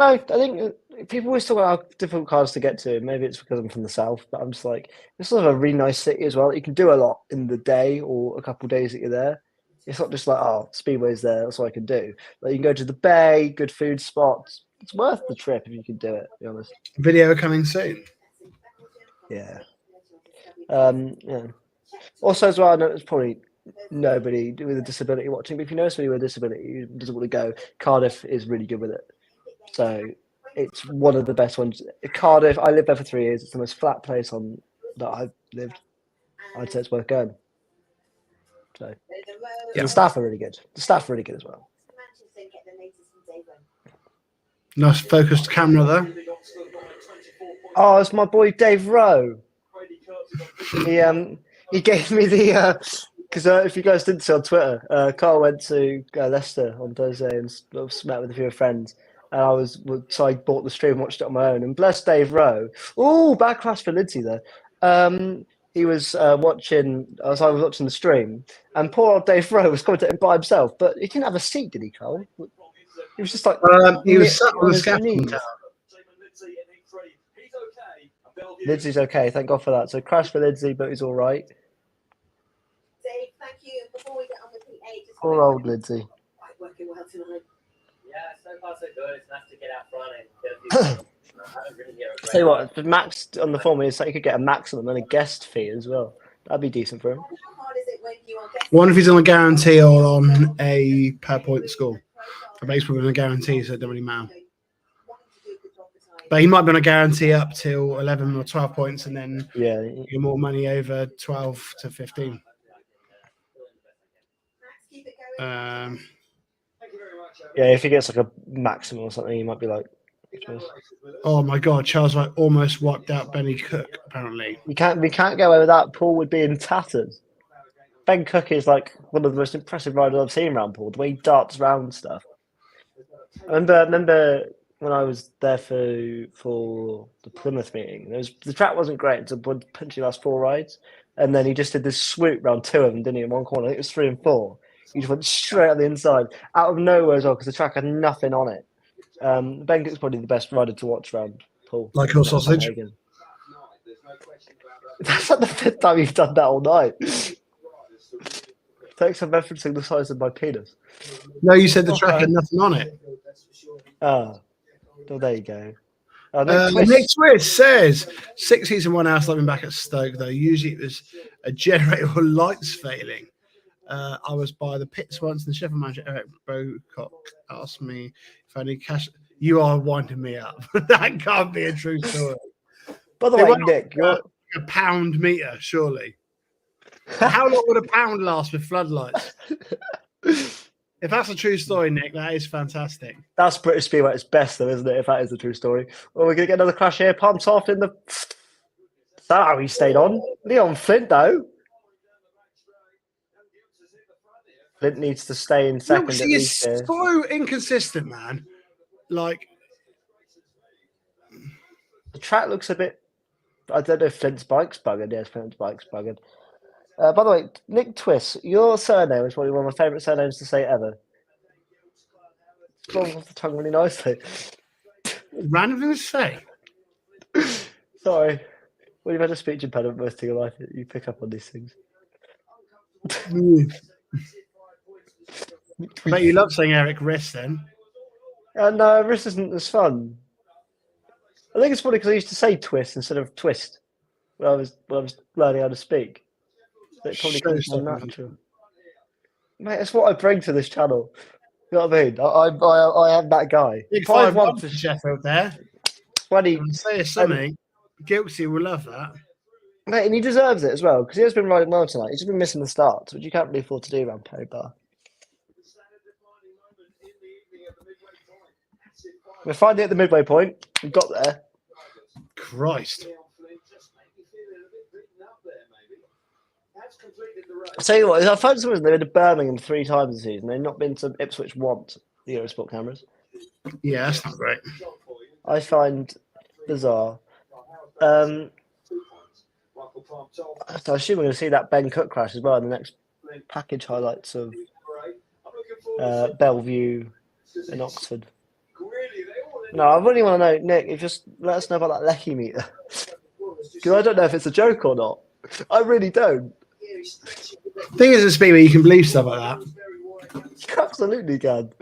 I think people always talk about how difficult cars to get to. Maybe it's because I'm from the south, but I'm just like, it's sort of a really nice city as well. You can do a lot in the day or a couple of days that you're there. It's not just like, oh, Speedway's there, that's all I can do. Like, you can go to the bay, good food spots. It's worth the trip if you can do it, to be honest. Video coming soon. Yeah. Yeah. Also, as well, I know it's probably nobody with a disability watching, but if you know somebody with a disability who doesn't want to go, Cardiff is really good with it. So it's one of the best ones. Cardiff, I lived there for 3 years. It's the most flat place that I've lived. I'd say it's worth going. So the staff are really good. The staff are really good as well. Nice focused camera there. Oh, it's my boy Dave Rowe. He gave me the because if you guys didn't see on Twitter, Carl went to Leicester on Thursday and met with a few friends. And so I bought the stream and watched it on my own. And bless Dave Rowe. Oh, bad crash for Lindsay there. He was watching. I was watching the stream, and poor old Dave Rowe was commentating by himself. But he didn't have a seat, did he, Carl? He was just like he was sat on the scaffolding tower. Lindsay's okay. Thank God for that. So crash for Lindsay, but he's all right. Dave, thank you. Before we get on with P8, just Poor old Lindsay. working well tonight. Yeah, so far so good. It's nice to get out front and get a few. I don't really hear a Tell you what, the max on the form is that you could get a maximum and a guest fee as well. That'd be decent for him. How hard is it when you are getting Wonder if he's on a guarantee or on a per point score. I bet he's probably on a guarantee, so it doesn't really matter. But he might be on a guarantee up till 11 or 12 points, and then you get more money over 12 to 15. Yeah, if he gets like a maximum or something, he might be like. Oh my God, Charles Wright almost wiped out Benny Cook. Apparently, we can't go away with that. Paul would be in tatters. Ben Cook is like one of the most impressive riders I've seen around Paul. The way he darts around stuff. I remember when I was there for the Plymouth meeting. The track wasn't great until punching last 4 rides, and then he just did this swoop round 2 of them, didn't he? In one corner, I think it was 3 and 4. He just went straight on the inside, out of nowhere as well, because the track had nothing on it. Ben Cook's probably the best rider to watch around Paul. Like your sausage. That's like the 5th time you've done that all night. Thanks for referencing the size of my penis. No, you said the track had nothing on it. Oh, well, there you go. Nick Twist says 6 season 1 house living back at Stoke, though. Usually it was a generator or lights failing. I was by the pits once, and the Sheffield manager Eric Bocock asked me if I need cash. You are winding me up. That can't be a true story. By the way, Nick, you're a pound meter, surely. How long would a pound last with floodlights? If that's a true story, Nick, that is fantastic. That's British Speedway at its best, though, isn't it? If that is a true story. Well, we're going to get another crash here. Pumped off in the. That's how he stayed on. Leon Flint, though. Flint needs to stay in second. Look, he is so inconsistent, man. Like, the track looks a bit. I don't know if Flint's bike's buggered. Yes, Flint's bike's buggered. By the way, Nick Twist, your surname is probably one of my favourite surnames to say ever. It's rolling off the tongue really nicely. Random thing to say. Sorry. When you've had a speech impediment most of your life, you pick up on these things. I bet you love saying Eric Riss then. No, Riss isn't as fun. I think it's funny because I used to say twist instead of twist when I was learning how to speak. So it probably comes more Showstoppers. natural. Mate, that's what I bring to this channel. You know what I mean? I am that guy. Big 5-1 5-1 for for Sheffield there. 20. And say something. Guilty will love that. Mate, and he deserves it as well because he has been riding well tonight. He's just been missing the starts, which you can't really afford to do around Barr. We're finally at the midway point. We've got there. Christ. I'll tell you what, I found some reason they've been to Birmingham 3 times this season. They've not been to Ipswich once, the Eurosport cameras. Yeah, that's not great. I find bizarre. I assume we're going to see that Ben Cook crash as well in the next package highlights of Bellevue and Oxford. No, I really want to know, Nick, if just let us know about that Lecky meter. Because I don't know if it's a joke or not. I really don't. Thing is, at Speedway, you can believe stuff like that. You absolutely can.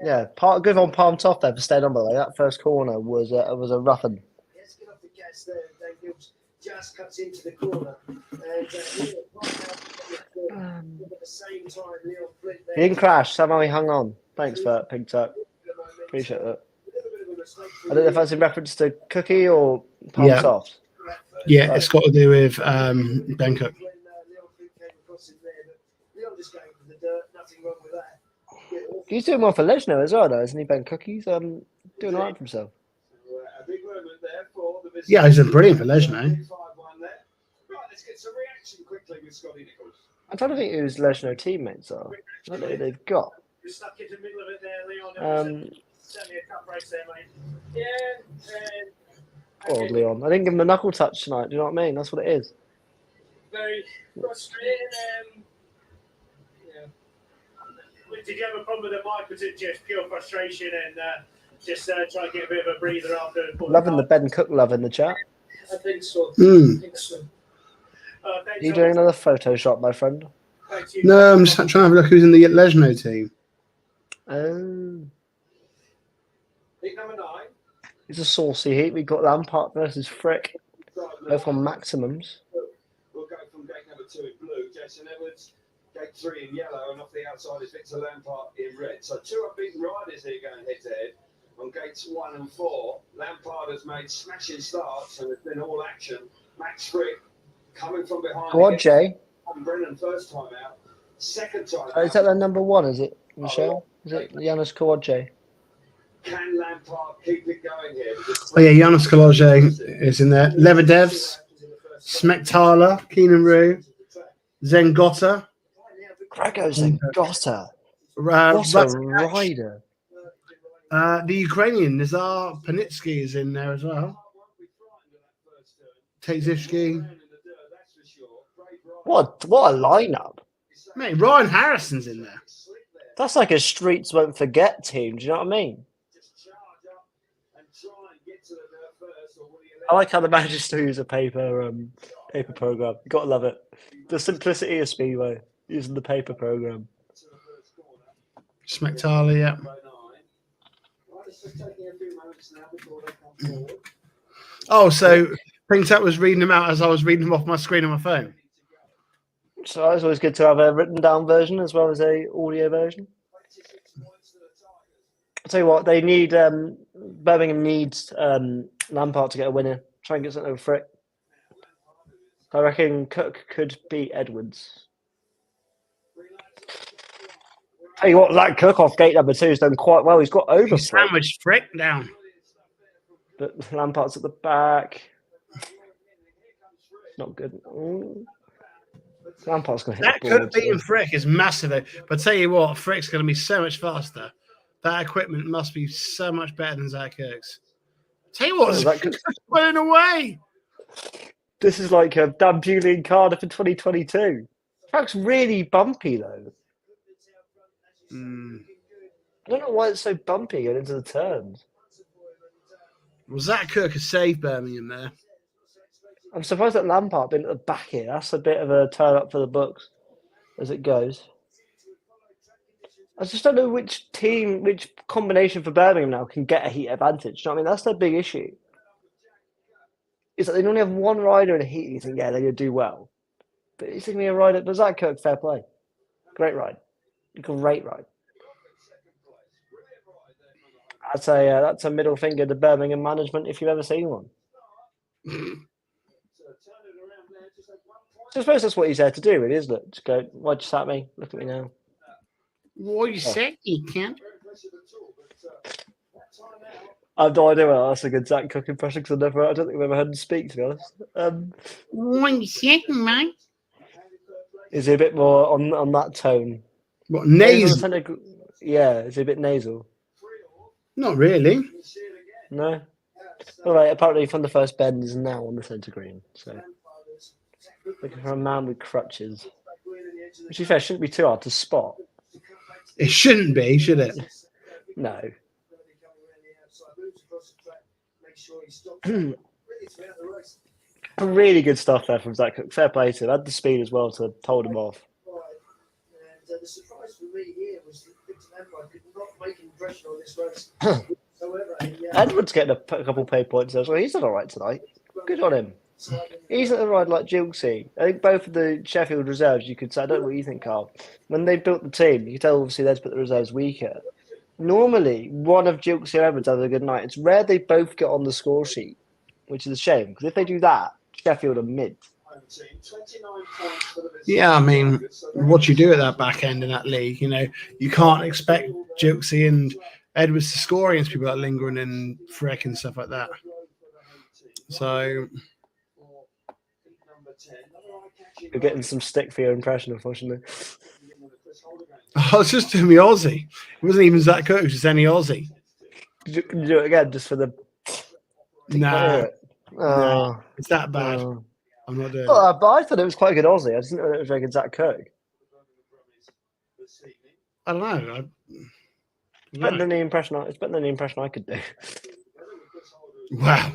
Yeah, good on Palm Top there for staying on, by the way. That first corner was a rough one. Just cuts into the corner. He didn't crash. Somehow he hung on. Thanks for that, Pink Tuck. Appreciate that. I don't know if that's in reference to Cookie or Palm Soft. Yeah, it's got to do with Ben Cook. He's doing well for Lejno as well, though, isn't he, Ben Cook? He's doing all right for himself. Yeah, he's brilliant for Lejno. I'm trying to think who his Lejno teammates are. I don't know who they've got. Oh, Leon. I didn't give him a knuckle touch tonight. Do you know what I mean? That's what it is. Very frustrating. Did you have a problem with the mic? Was it just pure frustration and just try to get a bit of a breather after? Loving the Ben Cook love in the chat. I think so. Mm. I think so. Are you doing another Photoshop, my friend? No, I'm just trying to have a look who's in the Lejno team. Oh. Heat number 9. It's a saucy heat. We've got Lampard versus Frick. Both on maximums. We'll go from gate number 2 in blue, Jason Edwards. Gate 3 in yellow, and off the outside is Victor Lampard in red. So 2 unbeaten riders here going head to head. On gates 1 and 4, Lampard has made smashing starts and there's been all action. Max Frick coming from behind. Go on, Jay. Brennan first time out. Second time Oh, is that their number 1, is it, Michelle? Is it Janusz Kawadje? Can Lampard keep it going here? Oh yeah, Janusz Kawadje is in there. Levedevs, Smektala, Keenan Rue, Zengota. Gregor Zengota. What a rider. The Ukrainian Nazar Panitsky is in there as well. Tezishki. What a lineup. Mate, Ryan Harrison's in there. That's like a Streets Won't Forget team. Do you know what I mean? I like how the manager still use a paper program. You gotta love it. The simplicity of Speedway using the paper program. Smektala, yeah. Oh, so Printout was reading them out as I was reading them off my screen on my phone. So it's always good to have a written down version as well as a audio version. I'll tell you what, they need Birmingham needs Lampard to get a winner. Try and get something over Frick. I reckon Cook could beat Edwards. Tell you what, that Cook off gate number 2 has done quite well. He's got over Frick. Sandwiched Frick down. But Lampard's at the back. Not good. Ooh. Lampard's going to hit that the ball. Cook beating Frick is massive. But tell you what, Frick's going to be so much faster. That equipment must be so much better than Zach Kirk's. Tell you what, Zach's running away. This is like a Dan Julian Cardiff in 2022. Track's really bumpy though. I don't know why it's so bumpy going into the turns. Well, Zach Kirk has saved Birmingham there. I'm surprised that Lampard been at the back here. That's a bit of a turn up for the books as it goes. I just don't know which combination for Birmingham now can get a heat advantage. You know what I mean? That's their big issue. It's like they only have one rider in a heat, and you think, yeah, they're going to do well. But it's going to be a rider. But Zach Kirk, fair play. Great ride. Great ride. That's a middle finger to Birmingham management if you've ever seen one. I suppose that's what he's there to do, really, isn't it? Just go, why'd you sat me? Look at me now. What you say, you can't. I have no idea whether that's a good Zach Cook impression because I don't think I've ever heard him speak, to be honest. What you say, mate? Is he a bit more on that tone? What, nasal? Yeah, is he a bit nasal? Not really. No? All right, apparently from the first bend is now on the centre green. So looking for a man with crutches. Which, to be fair, shouldn't be too hard to spot. It shouldn't be, should it? No. Really good stuff there from Zach Cook. Fair play to him. Had the speed as well to hold him off. The surprise for me here was that Victor Lampard could not make an impression on this race. Edward's getting a couple pay points as well. He's done all right tonight. Good on him. He's at the ride like Jilksy. I think both of the Sheffield reserves, you could say, I don't know what you think, Carl. When they built the team, you could tell obviously they'd put the reserves weaker. Normally, one of Jilksy or Edwards has a good night. It's rare they both get on the score sheet, which is a shame. Because if they do that, Sheffield are mid. Yeah, I mean, what you do at that back end in that league, you know, you can't expect Jilksy and Edwards to score against people like Lingren and Freck and stuff like that. So you're getting some stick for your impression, unfortunately. I was just doing the Aussie. It wasn't even Zach Cook, it was just any Aussie. Can you do it again just for the... Nah, nah, it's that bad. I'm not doing it. But I thought it was quite a good Aussie. I just didn't know it was very good Zach Cook. I don't know. It's better than the impression I could do. Wow.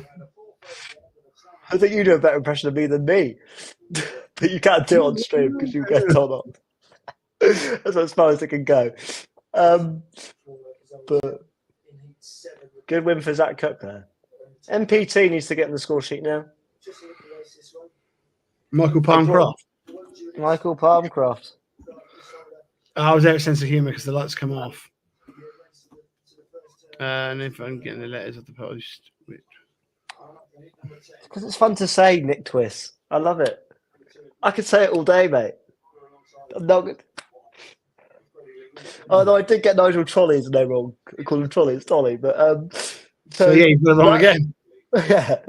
I think you do a better impression of me than me. But you can't do it on stream because you get told off. That's as far as it can go. But good win for Zach Cook there. MPT needs to get in the score sheet now. Michael Palmcroft. Michael Palmcroft. I was out of sense of humour because the lights come off. And if I'm getting the letters of the post. Because it's fun to say, Nick Twist. I love it. I could say it all day, mate. I'm not good. Although I did get Nigel Trolley's name wrong. I call him Trolley, it's Tolly. But so yeah, you put it on again. Yeah.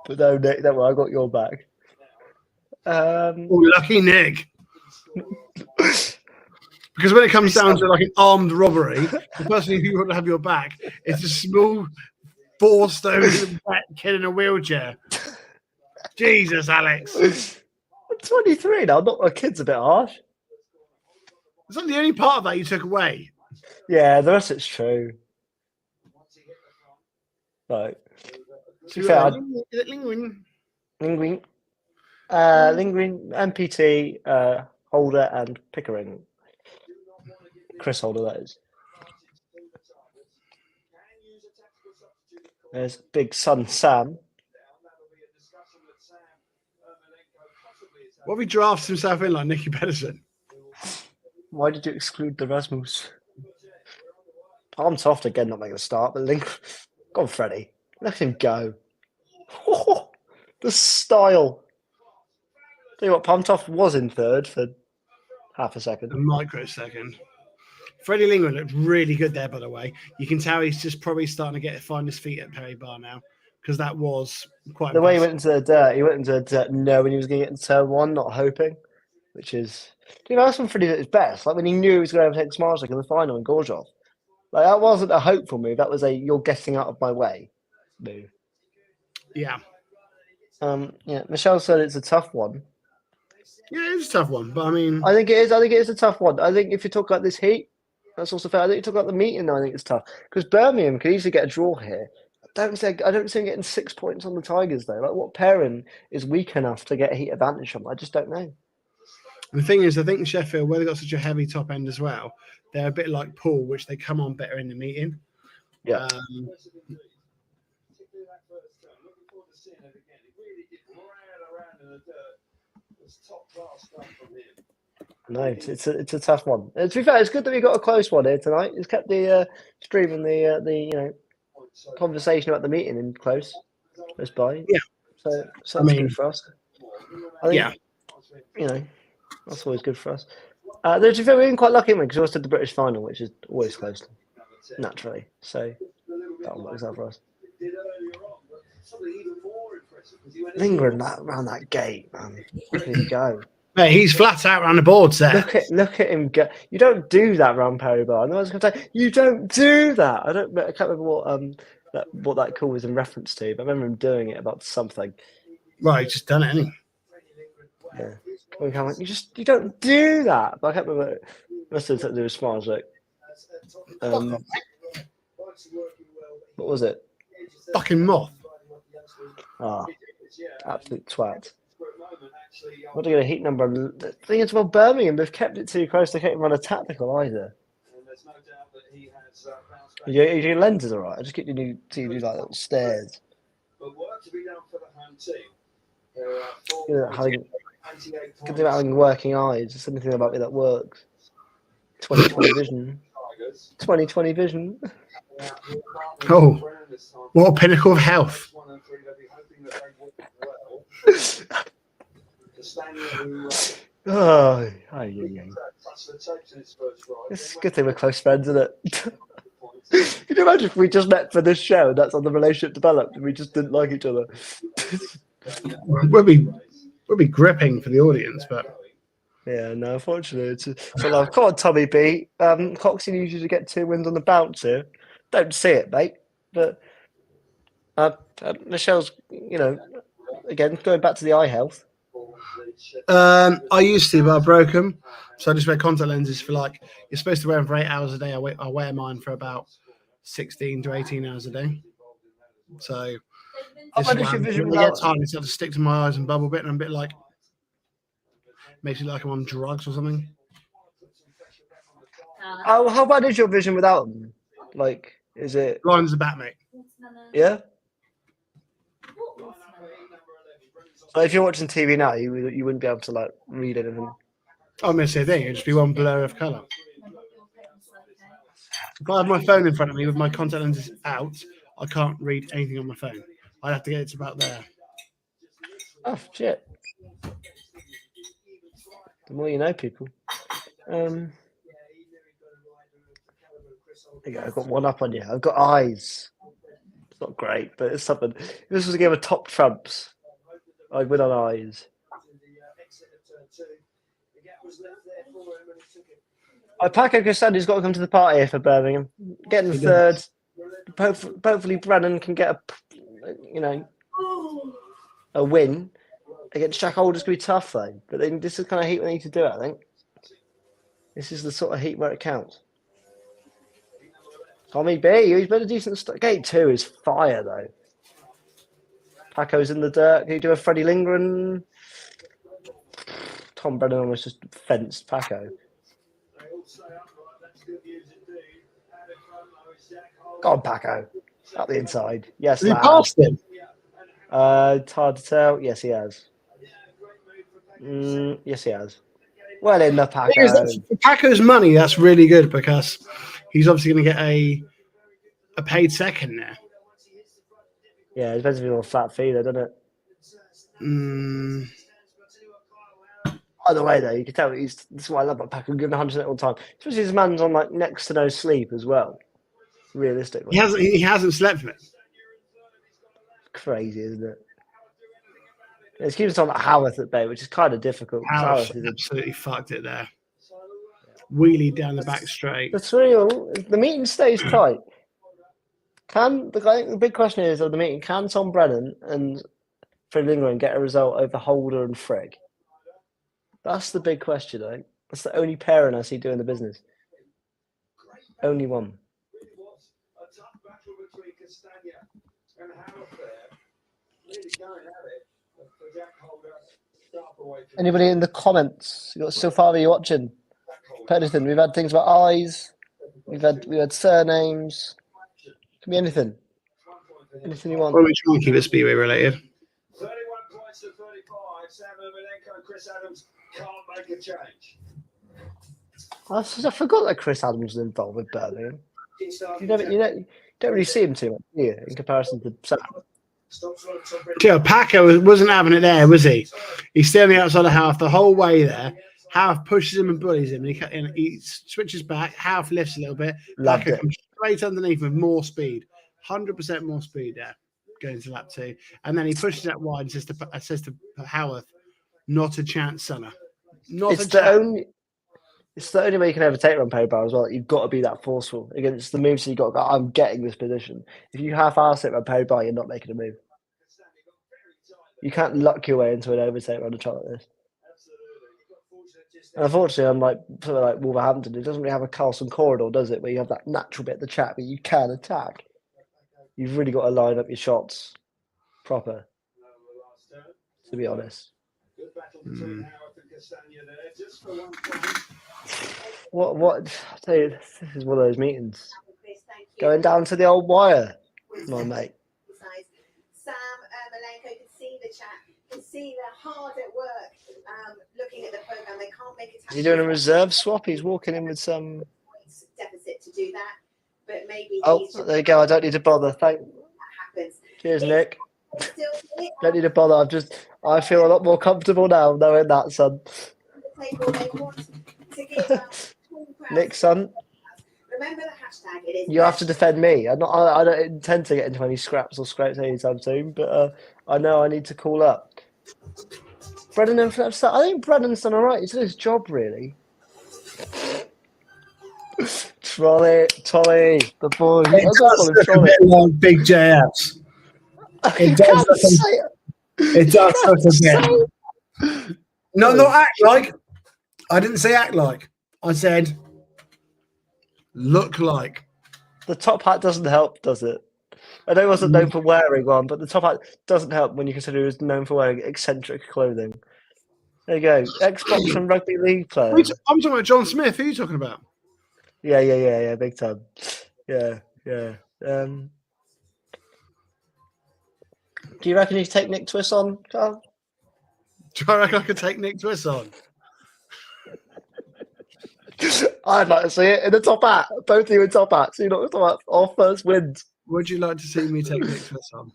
But no, Nick, don't worry, I got your back. Lucky Nick. Because when it comes down to like an armed robbery, the person who would have your back is a small 4-stone kid in a wheelchair. Jesus, Alex. I'm 23 now. Not my kid's a bit harsh. Is that the only part of that you took away? Yeah, the rest it's true. Right. To be fair, Lingering. Lingering, MPT, Holder, and Pickering. Chris Holder, that is. There's big son Sam. What if he drafts himself in like Nicky Pedersen? Why did you exclude the Rasmus? Palm soft again, not making a start, but Link. Go on, Freddie. Let him go. Oh, the style. Tell you what, Palmtoft was in third for half a second. A microsecond. Freddie Lingren looked really good there, by the way. You can tell he's just probably starting to find his feet at Perry Barr now, because that was quite the way he impressive. went into the dirt. He went into the dirt knowing he was going to get into turn one, not hoping, which is, that's when Freddie did his best. Like when he knew he was going to overtake Smarslik in the final in Gorjov. Like that wasn't a hopeful move. That was a you're getting out of my way move. Yeah. Yeah. Michelle said it's a tough one. Yeah, it's a tough one, but I mean, I think it is. I think it is a tough one. I think if you talk about this heat, that's also fair. I think you talk about the meeting, though. I think it's tough because Birmingham could easily get a draw here. I don't see him getting 6 points on the Tigers though. Like what pairing is weak enough to get a heat advantage from? I just don't know. The thing is, I think Sheffield, where they've got such a heavy top end as well, they're a bit like Poole, which they come on better in the meeting. Yeah. No, it's a tough one. To be fair, it's good that we got a close one here tonight. It's kept the stream and the conversation about the meeting in close by. Yeah. So that's good for us. I think, yeah. That's always good for us. We've been quite lucky because we also did the British final, which is always close, naturally. So that works out for us. Lingering around that gate, man. There you go. Mate, he's flat out around the boards there. Look at him go. You don't do that around Perry Bar. And I was going to say, you don't do that. I can't remember what that call was in reference to, but I remember him doing it about something. Right, he's just done it, hasn't he? Yeah. You don't do that. But I can't remember. Must have something to do with smiles. Like, what was it? Fucking moth. Ah, absolute twat. What are you going to heat number? The thing is, well, Birmingham, they've kept it too close. They can't run a tactical either. Your lenses all right? I just get you to do like little stairs. Good thing about having working eyes. There's something about me that works. 20/20 vision. 20/20 vision. Oh, what a pinnacle of health. Oh, it's a good thing we're close friends, isn't it? Can you imagine if we just met for this show and that's how the relationship developed and we just didn't like each other? We'll be gripping for the audience, but yeah, no, unfortunately, so like, come on, Tommy B. Coxie needs you to get 2 wins on the bounce here. Don't see it, mate. But Michelle's, again, going back to the eye health. I used to, but I broke them. So I just wear contact lenses for you're supposed to wear them for 8 hours a day. I wear mine for about 16 to 18 hours a day. So this is what happens. When I get tired, I start to stick to my eyes and bubble a bit, and I'm a bit makes it like I'm on drugs or something. Oh, how bad is your vision without them? Is it blind as a bat, mate? Yeah. So if you're watching TV now, you wouldn't be able to read anything. I'm going to say thing. It'd just be one blur of colour. If I have my phone in front of me with my contact lenses out, I can't read anything on my phone. I'd have to get it to about there. Oh shit! The more you know, people. There you go. I've got one up on you. I've got eyes. It's not great, but it's something. If this was a game of top trumps, I'd win on eyes. Paco Costandi's got to come to the party here for Birmingham. Getting third. Hopefully Brennan can get a win against Jack Holder's going to be tough though. But this is the kind of heat we need to do it, I think. This is the sort of heat where it counts. Tommy B, he's been a decent start. Gate 2 is fire though. Paco's in the dirt. Can you do a Freddie Lindgren? Tom Brennan almost just fenced Paco. Go on, Paco. Up the inside. Yes, he passed him? It's hard to tell. Yes, he has. Yes, he has. Well in the Paco. For Paco's money, that's really good because he's obviously going to get a paid second there. Yeah, it depends if you're on flat fee, though, doesn't it? Either way, though, you can tell this is what I love about Paco. Giving 100% all the time, especially his man's on next to no sleep as well. Realistically, he hasn't slept with it. Crazy, isn't it? It's keeps on Howarth at bay, which is kind of difficult. Howarth absolutely fucked it there. Wheelie down the back straight. The meeting stays tight. The big question is of the meeting: can Tom Brennan and Freddie Lindgren get a result over Holder and Frigg? That's the big question, I think. That's the only pairing I see doing the business. Only one. Anybody in the comments? So far, are you watching? Put anything. We've had things about eyes. We had surnames. Can be anything. Anything you want. Well, we try and keep it Speedway related. 31 points to 35. Sam Ermolenko and Chris Adams can't make a change. I forgot that Chris Adams was involved with Birmingham. You don't really see him too much, do you, in comparison to Sam? Joe Packer wasn't having it there, was he? He's standing outside of Houth the whole way there. Houth pushes him and bullies him, and he switches back. Houth lifts a little bit. Packer comes straight underneath with more speed, 100% more speed there, going to lap 2. And then he pushes that wide and says to Houth, "Not a chance, Sonner. Not a chance." It's the only way you can overtake her on power bar as well. You've got to be that forceful against the moves. So you've got to go, I'm getting this position. If you half-ass it on power bar, you're not making a move. You can't luck your way into an overtake on a track like this. And unfortunately, unlike something like Wolverhampton, it doesn't really have a Carlson corridor, does it? Where you have that natural bit of the track where you can attack. You've really got to line up your shots proper, to be honest. What? I tell you, this is one of those meetings. Going down to the old wire, my mate. Sam Ermolenko can see the chat, can see they're hard at work, looking at the program. They can't make it. He's doing a reserve swap. He's walking in with some deficit to do that, but maybe. Oh, there you go. I don't need to bother. Cheers, Nick. Don't need to bother. I feel a lot more comfortable now knowing that, son. Nick, son. Remember the hashtag. It is. You have to defend me. I don't intend to get into any scraps or scrapes anytime soon, but I know I need to call up. Brennan and Phillips. I think Brennan's done all right. He's done his job, really. Trolley, the boy. Like big JFs. It does look a bit. No, not act like. I didn't say act like. I said look like. The top hat doesn't help, does it? I know he wasn't known for wearing one, but the top hat doesn't help when you consider he was known for wearing eccentric clothing. There you go. Xbox and rugby league player. I'm talking about John Smith. Who are you talking about? Yeah. Big time. Yeah. Do you reckon you could take Nick Twiss on, Carl? Do I reckon I could take Nick Twiss on? I'd like to see it in the top hat. Both of you in top hats. You're not talking about our first wins. Would you like to see me take Nick Twiss on?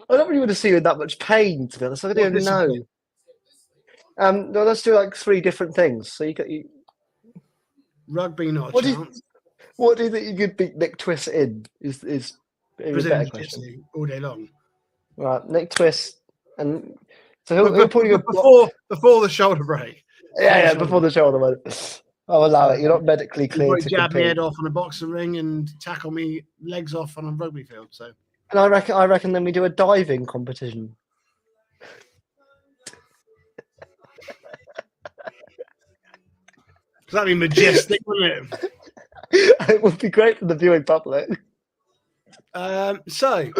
I don't really want to see you in that much pain, to be honest. I don't even know. No, let's do like 3 different things. So you rugby, not a chance. What do you think you could beat Nick Twiss in? Is a better question. All day long. Right, Nick Twiss, and so he'll put you before the shoulder break. Yeah, before the shoulder break. I'll allow it. You're not medically clear to jab compete. my head off on a boxing ring and tackle me legs off on a rugby field. So, and I reckon then we do a diving competition. That'd be majestic, wouldn't it? It would be great for the viewing public. So,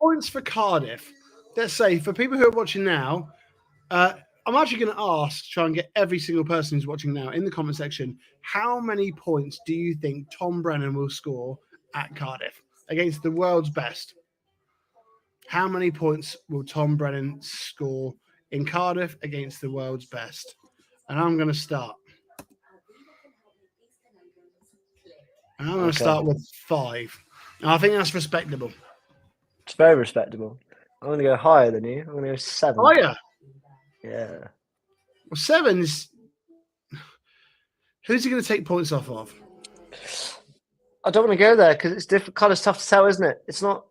points for Cardiff. Let's say for people who are watching now, I'm actually going to try and get every single person who's watching now in the comment section, how many points do you think Tom Brennan will score at Cardiff against the world's best? How many points will Tom Brennan score in Cardiff against the world's best? And I'm going to start. And I'm going to start with 5. And I think that's respectable. It's very respectable. I'm going to go higher than you. I'm going to go 7. Higher? Yeah. Well, 7's... Who's he going to take points off of? I don't want to go there because it's kind of tough to tell, isn't it? It's not...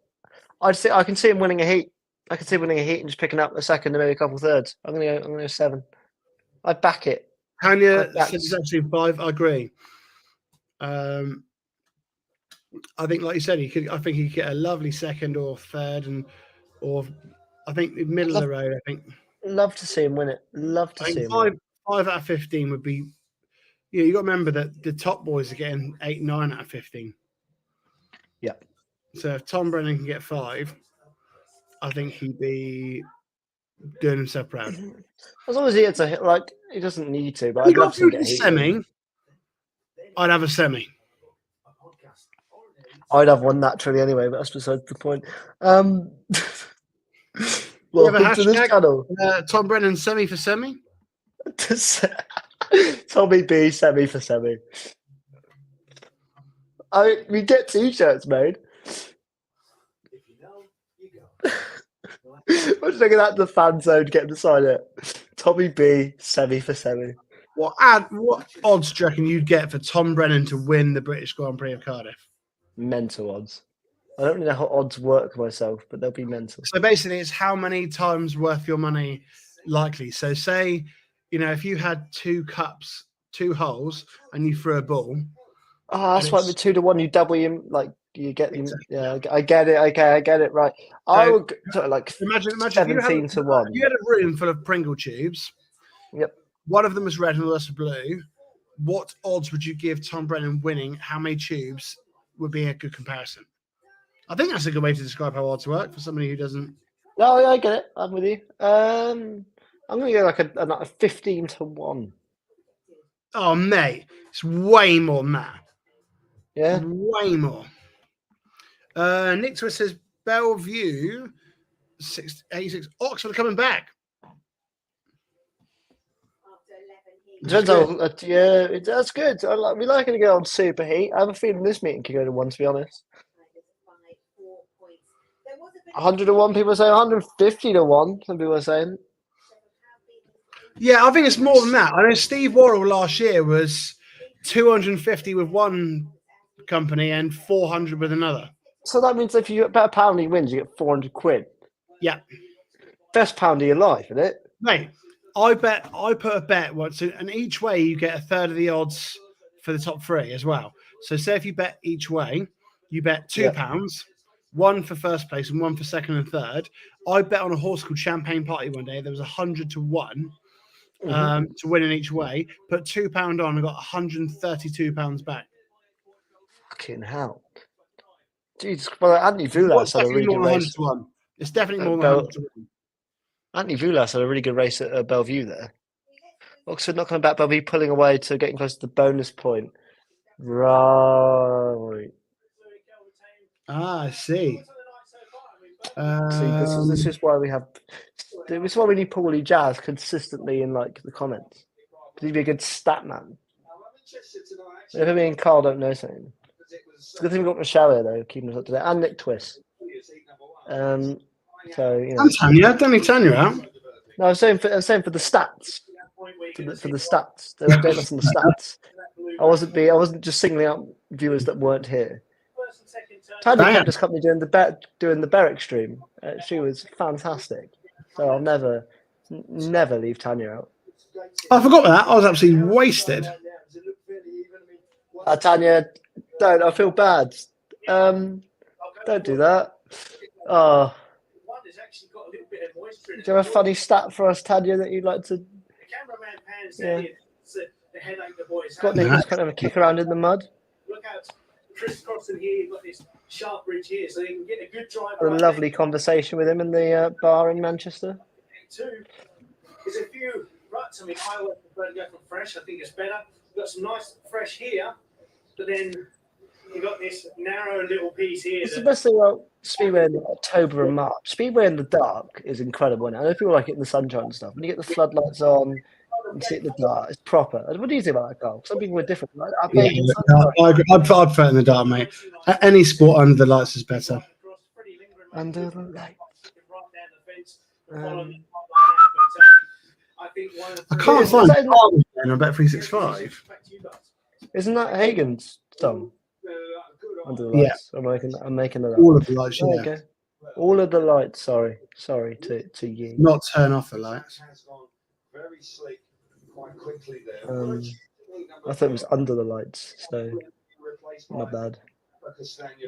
I can see him winning a heat. I can see him winning a heat and just picking up a second and maybe a couple of thirds. I'm going to go 7. I'd back it. Hanya said it's actually 5. I agree. I think, like you said, I think he could get a lovely second or third, or I think middle of the road. I think. Love to see him win it. Love to see him. 5 out of 15 would be. Yeah, you got to remember that the top boys are getting 8, 9 out of 15. Yeah. So if Tom Brennan can get 5, I think he'd be doing himself proud. As long as he gets a hit, like he doesn't need to, but You I'd got love to to get a a heat. semi. I'd have a semi. I'd have one naturally anyway, but that's besides the point. We have a Welcome to this hashtag, channel. Tom Brennan semi for semi. Tommy B semi for semi. We get t-shirts made. I'm just looking at the fan zone, getting to sign it. Tommy B semi for semi. What odds do you reckon you'd get for Tom Brennan to win the British Grand Prix of Cardiff? Mental odds. I don't really know how odds work myself, but they'll be mental. So basically, it's how many times worth your money likely. So say, if you had 2 cups, 2 holes, and you threw a ball. Oh, that's why with 2 to 1, you double him, like you get them. Yeah, I get it. Okay, I get it. Right. I would like imagine 17 to 1. You had a room full of Pringle tubes. Yep. One of them was red and the rest was blue. What odds would you give Tom Brennan winning? How many tubes would be a good comparison? I think that's a good way to describe how odds work for somebody who doesn't. No, I get it. I'm with you. I'm going to go like a 15 to 1. Oh, mate, it's way more than that. Yeah, way more. Nick Twist says Bellevue 686. Oxford are coming back. Depends how, yeah, that's good. We like to go on super heat. I have a feeling this meeting could go to 1, to be honest. 100 to 1, people are saying 150 to 1. Some people are saying. Yeah, I think it's more than that. I know Steve Worrell last year was 250 with one company and 400 with another. So that means if you bet a pound he wins, you get 400 quid. Yeah. Best pound of your life, isn't it? Mate, I put a bet once, and each way you get a third of the odds for the top 3 as well. So say if you bet each way, you bet £2, 1 for first place and 1 for second and third. I bet on a horse called Champagne Party one day. There was 100 to 1 to win in each way. Put £2 on and got £132 back. Fucking hell. Jesus, well, Anthony Vulas had a really good race. It's definitely more than 100 to 1. Anthony Vulas had a really good race at Bellevue there. Oxford not coming back, Bellevue pulling away to getting close to the bonus point. Right. Ah, I see. See, this is why we have. This is why we need Paulie Jazz consistently in like the comments. He'd be a good stat man. If me and Carl don't know something. It's a good thing we got Michelle here though, keeping us up to date, and Nick Twist. So And Tanya, don't need Tanya out. No, I'm saying for the stats. For the stats, they update us on the stats. I wasn't just singling out viewers that weren't here. Tanya kept us company doing the Berwick stream. She was fantastic. So I'll never leave Tanya out. I forgot about that. I was absolutely wasted. Tanya, don't. I feel bad. Don't do that. Oh. Do you have a funny stat for us, Tanya, that you'd like to? Yeah. Got Nicholas kind of a kick around in the mud. Look out, crisscrossing here. You've got this sharp bridge here, so you can get a good drive. A lovely conversation with him in the bar in Manchester. Two is a few ruts. I mean, I always prefer to go from fresh. I think it's better. You've got some nice fresh here, but then you've got this narrow little piece here. It's the best thing about Speedway in October and March. Speedway in the dark is incredible. I know people like it in the sunshine and stuff. When you get the floodlights on and sit in the dark, it's proper. What do you think about that, Carl? Some people were different. I I'd prefer it in the dark, mate. Any sport under the lights is better. Under the lights. I can't find on Bet 365. Isn't that Hagen's song? Under the lights. Yeah. I'm making it up. All of the lights, yeah. Okay. All of the lights. Sorry to you. Not turn off the lights. I thought it was under the lights, so not bad.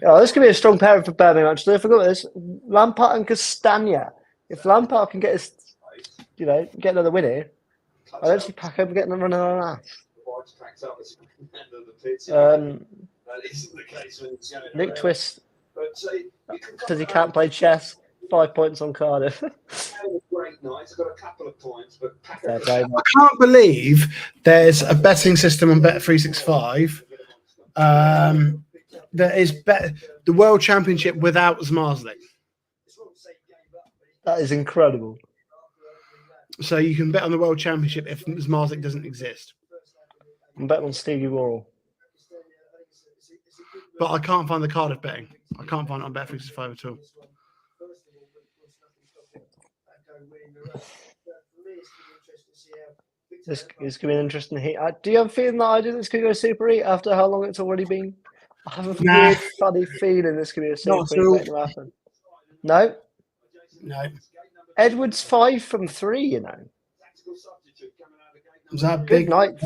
Oh, this could be a strong pairing for Birmingham. Actually, I forgot this. Lampard and Castagna. If Lampard can get his, get another win here, I don't see Paco getting them running on an ass. Nick Twist, because he can't play chess, 5 points on Cardiff. great night. He's got a couple of points, but Packer. I can't believe there's a betting system on Bet365 that is the World Championship without Zmarzlik. That is incredible. So you can bet on the World Championship if Zmarzlik doesn't exist. I'm betting on Stevie Worrell. But I can't find the Cardiff betting. I can't find it on Bet365 at all. This is going to be an interesting heat. Do you have a feeling that I do this could go super heat after how long it's already been? I have a weird, funny feeling this could be a super heat waiting to happen. No? No. Edwards 5 from 3, you know. Was that Good big? night.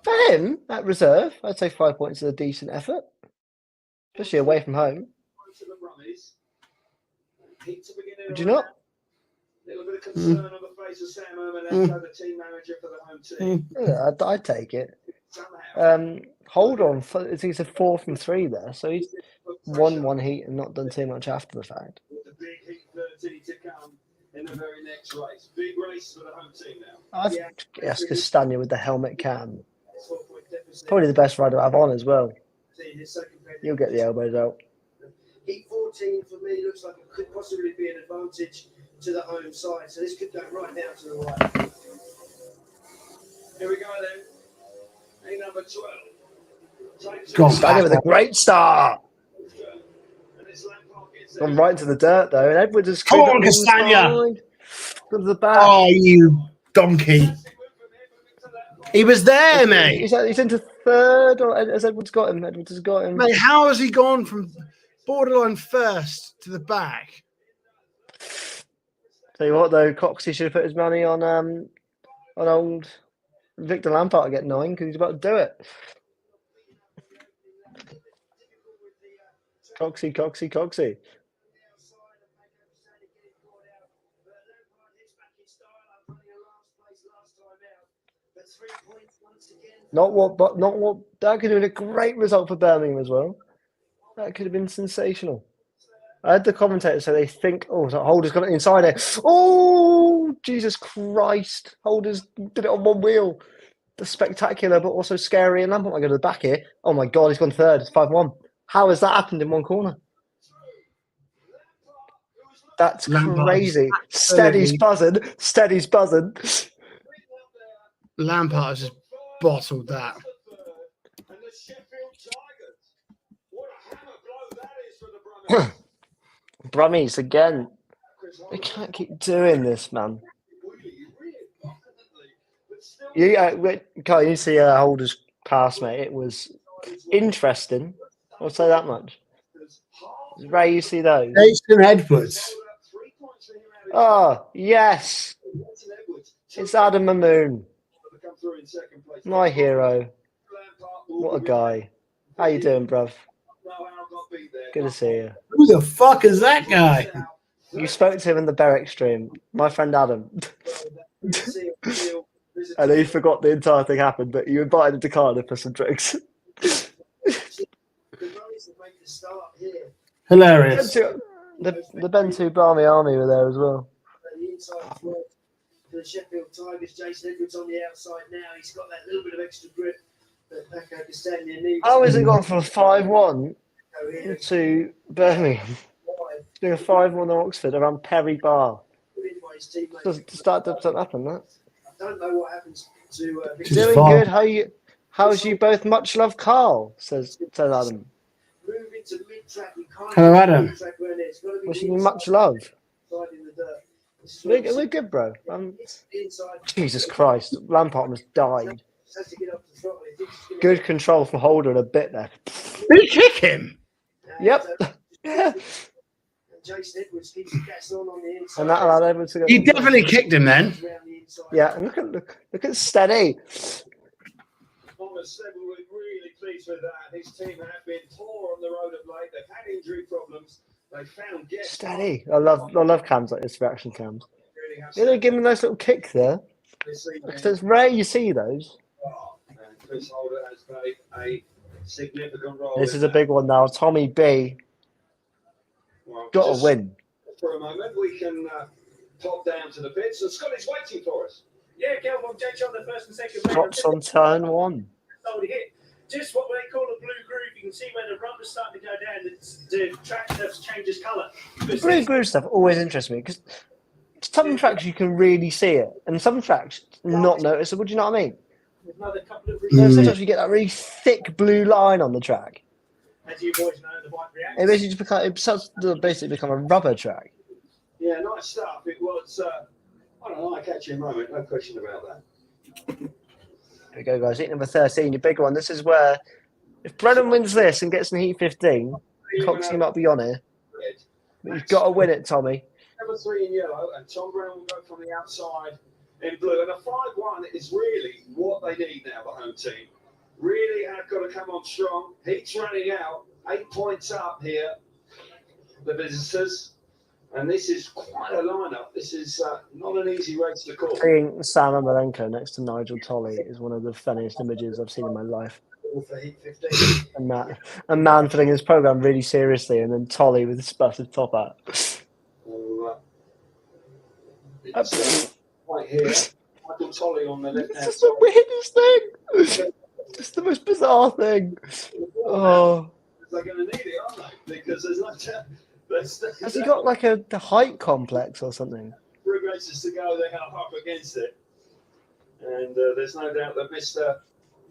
For him, at reserve, I'd say 5 points is a decent effort. Especially away from home. Would you not? Yeah, I'd take it. Hold on. I think it's a 4 from 3 there. So he's won one heat and not done too much after the fact. In the very next race. Big race for the home team now. Yes, Castagna with the helmet cam. Probably the best rider I've on as well. You'll get the elbows out. Heat 14 for me looks like it could possibly be an advantage to the home side. So this could go right down to the right. Here we go then. Heat number 12. Castagna with a great start. Gone right into the dirt though, and Edwards has come on, Castagna. To the back. Oh, you donkey! He was there, mate. He's into third, or has Edwards got him? Edwards has got him. Mate, how has he gone from borderline first to the back? Tell you what, though, Coxey should have put his money on old Victor Lampard to get 9 because he's about to do it. Coxey. Not what that could have been a great result for Birmingham as well. That could have been sensational. I had the commentators say they think, so Holder's got it inside it. Oh, Jesus Christ. Holder's did it on one wheel. The spectacular, but also scary. And Lampard might go to the back here. Oh my God, he's gone third. It's 5-1. How has that happened in one corner? That's crazy. Steady's buzzing. Lampard has just bottled that. And the Sheffield Tigers. What a hammer blow that is for the Brummies. Brummies again. They can't keep doing this, man. Can't you see Holder's pass, mate? It was interesting. I'll say that much. Ray, you see those? Jason Edwards. Oh, yes. It's Adam Mamoon. My hero. What a guy. How you doing, bruv? Good to see you. Who the fuck is that guy? You spoke to him in the Berwick stream. My friend Adam. And he forgot the entire thing happened, but you invited him to Cardiff for some drinks. Hilarious. The Bentu Barmy Army were there as well. For the Sheffield Tigers, Jason Edwards on the outside now. He's got that little bit of extra grip that Paco Castagna needs. How has it gone from 5-1 to Birmingham? It's been a 5-1 at Oxford around Perry Barr. Doesn't happen, that. I don't know what happens to doing good. How's you both? Much love, Carl, says Adam. Move into mid-track. Hello, Adam. Wishing you much love. We're good, bro. Jesus Christ, Lampard almost died. Good control from Holder in a bit there. Did he kick him? Yep. And that allowed Edwards to go. He definitely kicked him then. Yeah, and look at Steady. Thomas said we were really pleased with that. His team have been poor on the road of late. They've had injury problems. They found guests. Steady. I love cams like this, reaction cams. Yeah, they give him a nice little kick there. It's rare you see those. Chris Holder has played a significant role. This is a big one now. Tommy B. Got to win. For a moment, we can pop down to the pits, and Scotty's waiting for us. Yeah, Kelvin, JH on the first and second. Drops on turn 1. Solid hit. Just what they call a blue groove. You can see where the rubber's starting to go down. The track stuff changes colour. Blue groove stuff always interests me because some tracks you can really see it, and some tracks not noticeable. Do you know what I mean? Another couple of Sometimes you get that really thick blue line on the track. As you boys know, the bike reacts. It basically starts to basically become a rubber track. Yeah, nice stuff. It was, I don't know, a catchy moment, no question about that. Here we go, guys. Heat number 13, your big one. This is where, if Brennan wins this and gets in Heat 15, Coxie might be on here. But you've got to win it, Tommy. Number 3 in yellow, and Tom Brown will go from the outside in blue. And a 5-1 is really what they need now, the home team. Really have got to come on strong. Heat's running out, 8 points up here, the visitors. And this is quite a lineup. This is not an easy race to call. Seeing Sam Amalenko next to Nigel Tolley is one of the funniest images I've seen in my life. And that a man filling his program really seriously, and then Tolley with a sputtered top hat. Right here, Michael Tolley on the left hand It's just the weirdest thing. It's the most bizarre thing. Oh. They're going to need it, aren't they? Because there's no chance. Has he got like a height complex or something? 3 races to go, they're going to hop against it. And there's no doubt that Mr.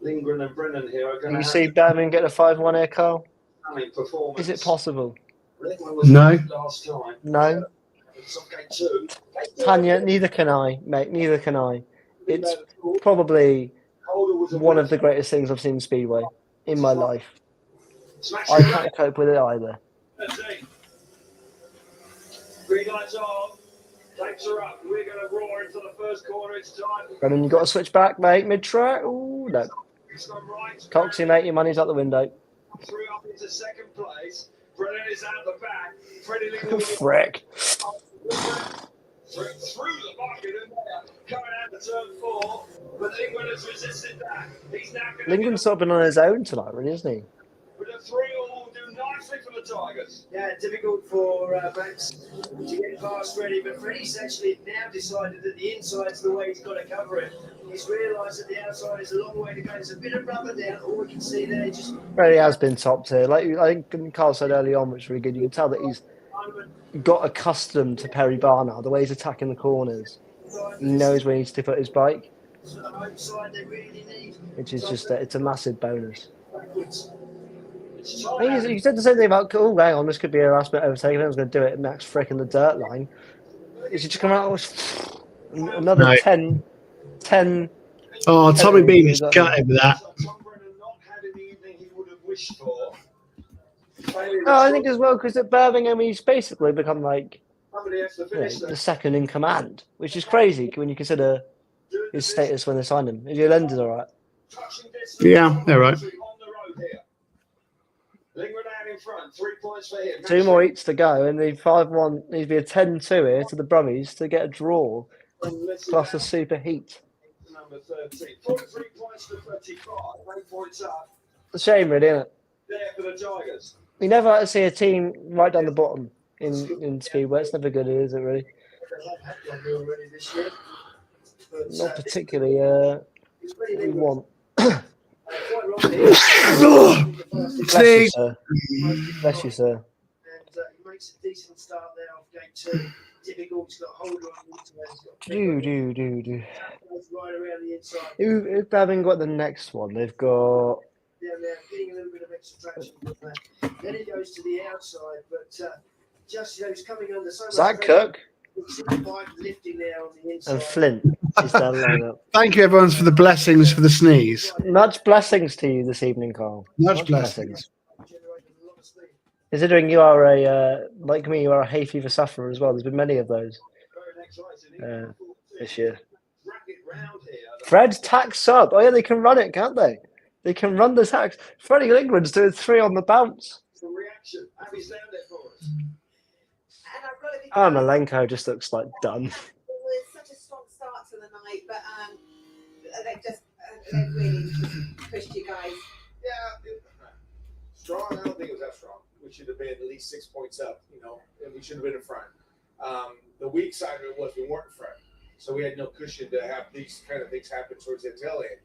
Lindgren and Brennan here are going to You see Birmingham get a 5-1 here, Carl? performance. Is it possible? No. Last time. No. Tanya, neither can I, mate. Neither can I. It's probably one of the greatest things I've seen in Speedway in my life. I can't cope with it either. Green lights on. Lights are up. We're going to roar into the first corner. It's time. Brennan, you got to switch back, mate. Mid-track. Ooh, no. Coxie, mate, your money's out the window. Through up into second place. Brennan is out the back. Freddie Lindgren. Frick. Through the bucket in there. Coming out to turn 4. But Lindgren has resisted that. He's now going to Lindgren's sort of been on his own tonight, really, isn't he? with a 3-all do nicely for the Tigers. Yeah, difficult for Max to get past Freddie, but Freddie's actually now decided that the inside's the way he's got to cover it. He's realised that the outside is a long way to go. There's a bit of rubber down. All we can see there, just Freddie has been top tier. Like I think Carl said early on, which was really good. You can tell that he's got accustomed to Perry Barr now, the way he's attacking the corners. He knows where he needs to put his bike, to the home side they really need. which is just it's a massive bonus. Backwards. I think he said the same thing about, oh, hang on, this could be a last minute overtake. I was going to do it, and Max fricking the dirt line. He should just come out with another No. 10. Oh, Tommy Bean is gutted with that. Tom Brennan not having the evening he would have wished for. No, I think as well, because at Birmingham, he's basically become like Somebody has to finish the second in command, which is crazy when you consider his status when they signed him. Is your lenses all right? Yeah, they're right. On the road here. Lindgren out in front, 3 points for him. 2 more heats to go, and the 5-1 needs to be a 10-2 here to the Brummies to get a draw, plus a super heat. Number 13, 43 points to 35, 8 points up. It's a shame, really, isn't it? There for the Tigers. You never like to see a team right down the bottom in Speedway. It's never good, is it, really? They have had one already this year. But, Not particularly what we want. quite wrong here. Bless you, sir. Bless you, sir. And he makes a decent start there off gate 2. Difficult, he's got a holder on the inside. Do. Goes right around the inside. Who haven't got the next one? They've got. Down there, getting a little bit of extra traction from that. Then he goes to the outside, but just he's coming under so much Zach pressure. Cook You can see the bike lifting there on the inside. and Flint is down the lineup. Thank you, everyone, for the blessings for the sneeze. Much blessings to you this evening, Carl. Much blessings. Considering you are like me, you are a hay fever sufferer as well. There's been many of those this year. Fred's tax sub. Oh yeah, they can run it, can't they? They can run the tax. Freddie Lindgren's doing 3 on the bounce. Reaction. Abby's down there for us. And I've got to be Malenko just looks like done. It was such a strong start to the night, but they've really just pushed you guys. Yeah, strong. I don't think it was that strong. We should have been at least 6 points up, and we should have been in front. The weak side of it was we weren't fresh, so we had no cushion to have these kind of things happen towards the tail end.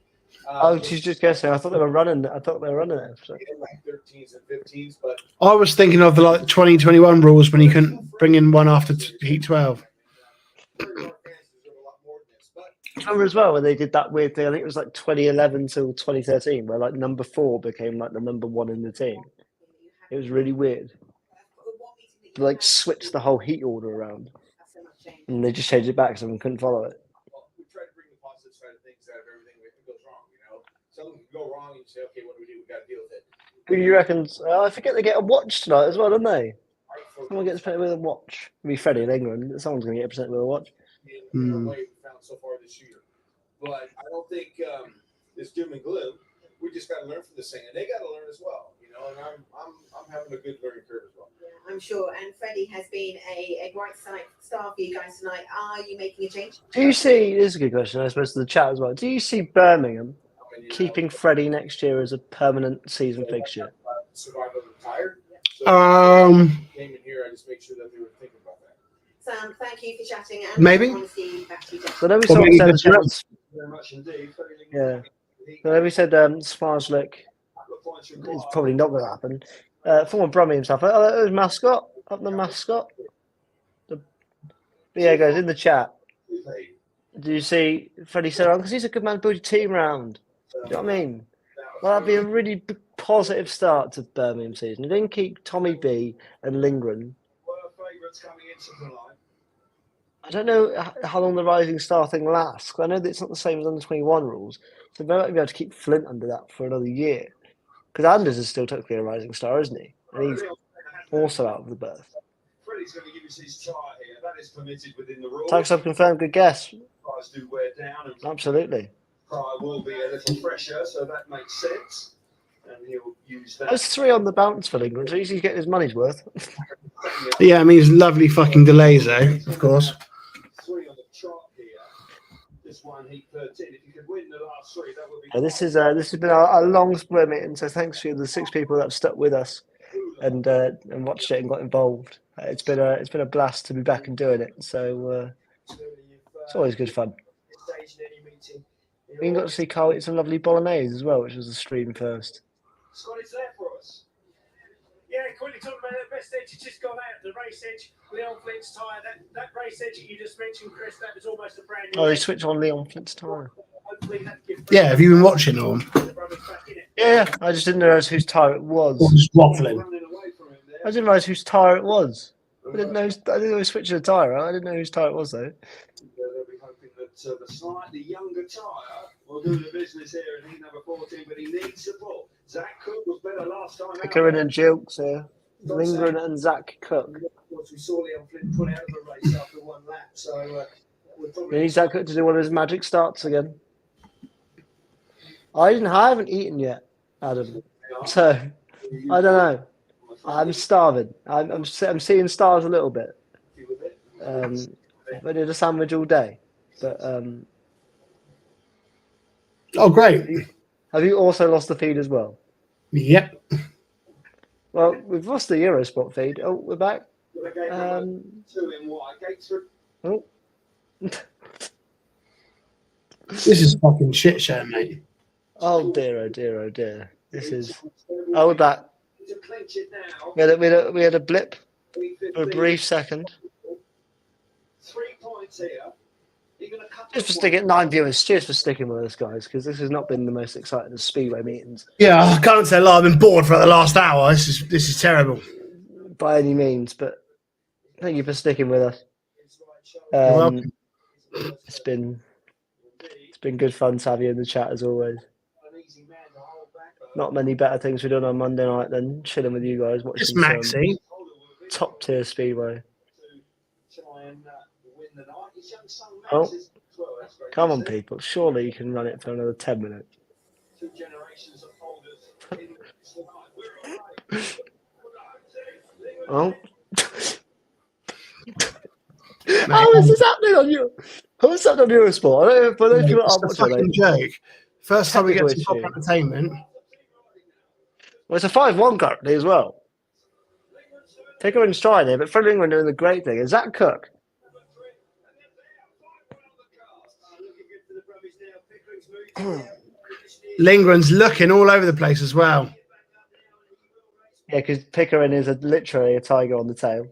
Oh, she's just guessing. I thought they were running. I thought they were running it. So. Like 13s and 15s, but I was thinking of the like 2021 rules when you couldn't bring in one after heat 12. Remember as well when they did that weird thing? I think it was like 2011 till 2013, where like number 4 became like the number 1 in the team. It was really weird. They like switched the whole heat order around, and they just changed it back so we couldn't follow it. We try to bring the positive side of things out of everything that goes wrong. You know, something can go wrong, and you say, okay, what do? We got to deal with it. Who do you reckon? I forget they get a watch tonight as well, don't they? Someone gets presented with a watch. It'll be Freddie in England. Someone's going to get presented with a watch. In a way we found so far this year, but I don't think it's doom and gloom. We just got to learn from this thing, and they got to learn as well. You know, and I'm having a good learning curve as well. Yeah, I'm sure. And Freddie has been a bright star for you guys tonight. Are you making a change? Do you see? This is a good question, I suppose, to the chat as well. Do you see Birmingham keeping Freddie next year as a permanent season fixture? Survival retired. So came in here. I just make sure that they were thinking about that. Sam, thank you for chatting. And Maybe. honestly, back to you, Jack. So then we said Very much indeed. yeah. So then we said Smarslick is probably not going to happen. Former Brummie himself. Oh, there's mascot. Up the mascot. But yeah, guys, in the chat. Do you see Freddie said, because he's a good man to build your team round. Do you know what I mean? Well, that'd be a really positive start to Birmingham season. He didn't keep Tommy B and Lindgren. I don't know how long the Rising Star thing lasts. I know that it's not the same as under 21 rules. So they might be able to keep Flint under that for another year. Because Anders is still technically a Rising Star, isn't he? And he's also out of the berth. Freddie's going to give us his chart here. That is permitted within the rules. Tax up confirmed. Good guess. Price do wear down. And Absolutely. Prior will be a little fresher, so that makes sense. And he'll use that. There's 3 on the bounce for Lindgren, so he's getting his money's worth. Yeah, I mean, it's lovely fucking delays, though, of course. 3 on the chart here. This one, heat 13. If you could win the last 3, that would be. This has been a long split meeting, so thanks to the 6 people that have stuck with us and watched it and got involved. It's been a blast to be back and doing it. So it's always good fun. We got to see Carl eat some lovely bolognese as well, which was the stream first. Scotty's there for us. Yeah, quickly talking about the best edge. It's just gone out. The race edge, Leon Flint's tyre. That race edge that you just mentioned, Chris, that was almost a brand new. Oh, they switched on Leon Flint's tyre. Yeah, have you been watching all? Yeah, I just didn't realise whose tyre it was. Just waffling. I didn't realise whose tyre it was. I didn't know he was switching the tyre. I didn't know whose tyre it was though. They'll be hoping that the slightly younger tyre will do the business here in heat number 14, but he needs support. Zach Cook was better last time out. Pickering and Jilks here. Lindgren and Zach Cook. We saw Leon Flint put out of the race after one lap, so we'll probably. We need Zach Cook to do one of his magic starts again. I haven't eaten yet, Adam. So I don't know. I'm starving. I'm seeing stars a little bit. I did a sandwich all day, but Oh, great. Have you also lost the feed as well? Yep. Well, we've lost the Eurosport feed. Oh, we're back. Oh. This is fucking shit show, mate. Oh dear, oh dear, oh dear. This is. Oh, we're back. We had a blip for a brief second. 3 points here. Just for sticking 9 viewers. Cheers for sticking with us, guys, because this has not been the most exciting of Speedway meetings. Yeah, I can't say a lot. I've been bored for the last hour. This is terrible. By any means, but thank you for sticking with us. You're welcome. It's been good fun to have you in the chat as always. Not many better things we've done on Monday night than chilling with you guys, watching It's Maxi. Top tier Speedway. Oh, come on, people! Surely you can run it for another 10 minutes. Oh. How is this happening on you? How is that on Eurosport? I don't know if you It's a fucking joke. First time we get to top entertainment. Well, it's a 5-1 currently as well. Pickering's trying here, but Freddie England doing the great thing. Is that Cook? Lindgren's looking all over the place as well. Yeah, because Pickering is literally a tiger on the tail.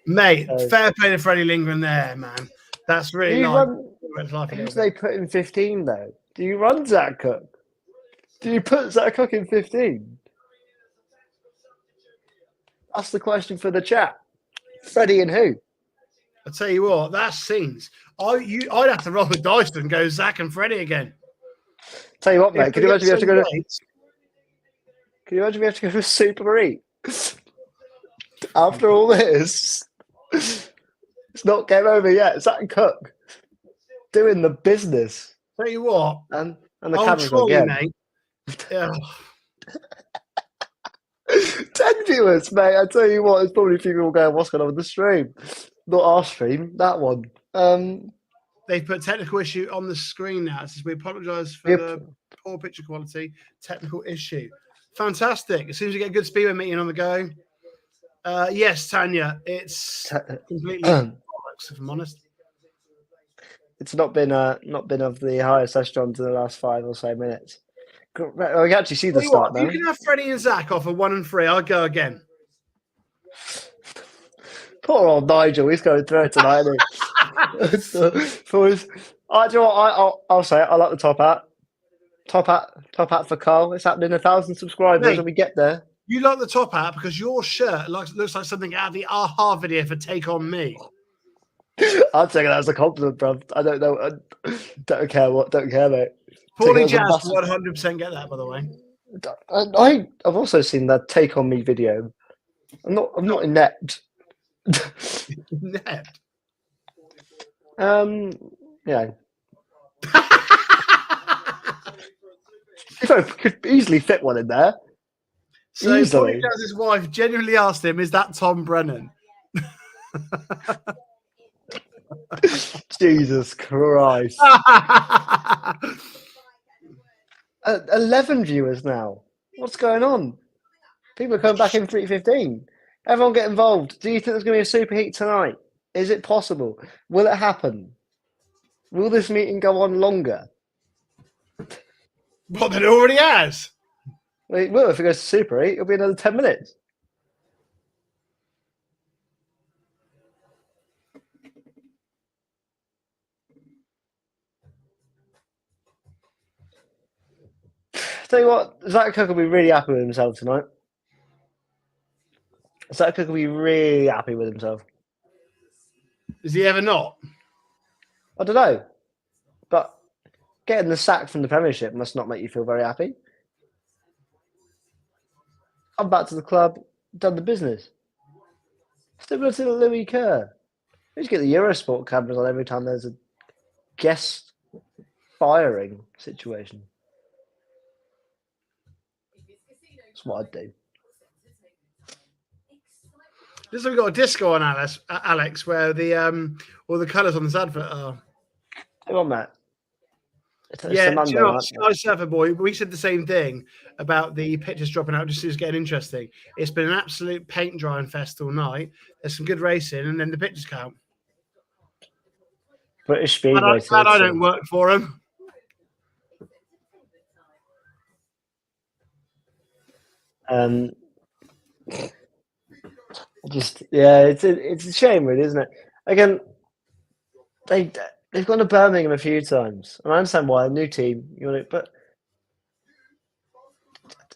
Mate, fair play to Freddie Lindgren there, man. That's really nice. Who do they put in 15 though? Do you run Zach Cook? Do you put Zach Cook in 15? That's the question for the chat. Freddie and who? I'll tell you what, that's scenes. I'd have to roll the dice and go Zach and Freddie again. Tell you what, mate. Can you imagine we have to go to? Can you imagine we have to go to Super Eat after all this? It's not game over yet. Zach Cook doing the business. Tell you what, and the camera's again. Mate. Yeah. 10 viewers, mate. I tell you what, there's probably people going, "What's going on with the stream?" Not our stream, that one. They've put technical issue on the screen now. It says, we apologise for the poor picture quality. Technical issue. Fantastic. As soon as you get a good Speedway meeting on the go. Yes, Tanya, it's completely bollocks, if I'm honest. It's not been of the highest echelon in the last 5 or so minutes. We can actually see the start now. You can have Freddie and Zach off at 1 and 3. I'll go again. Poor old Nigel, he's going through it tonight. I'll say it. I like the top hat. Top hat for Carl. It's happening. 1,000 subscribers when we get there. You like the top hat because your shirt looks like something out of the AHA video for Take On Me. I'll take it as a compliment, bro. I don't know. Don't care, mate. Paulie Jazz 100% get that, by the way. I've also seen that Take On Me video. I'm not inept. Inept. Yeah. You could easily fit one in there. So easily. Paulie Jazz's wife genuinely asked him, "Is that Tom Brennan?" Jesus Christ. 11 viewers now. What's going on? People are coming back in 3:15. Everyone get involved. Do you think there's going to be a super heat tonight? Is it possible? Will it happen? Will this meeting go on longer? Well, then it already has. Well, it will if it goes to super heat. It'll be another 10 minutes. Tell you what, Zach Cook will be really happy with himself tonight. Zach Cook will be really happy with himself. Is he ever not? I don't know. But getting the sack from the Premiership must not make you feel very happy. I'm back to the club, done the business. Similar to Louis Kerr. We just get the Eurosport cameras on every time there's a guest firing situation. That's what I'd do. This we've got a disco on Alex, where the all the colours on this advert are. Hang on, Matt. Yeah, Monday, you know, Sky Surfer Boy, we said the same thing about the pictures dropping out just as it's getting interesting. It's been an absolute paint drying fest all night. There's some good racing, and then the pictures count. British Speedway. Glad I don't work for them. It's a shame, really, isn't it? Again, they've gone to Birmingham a few times, and I understand why, a new team, but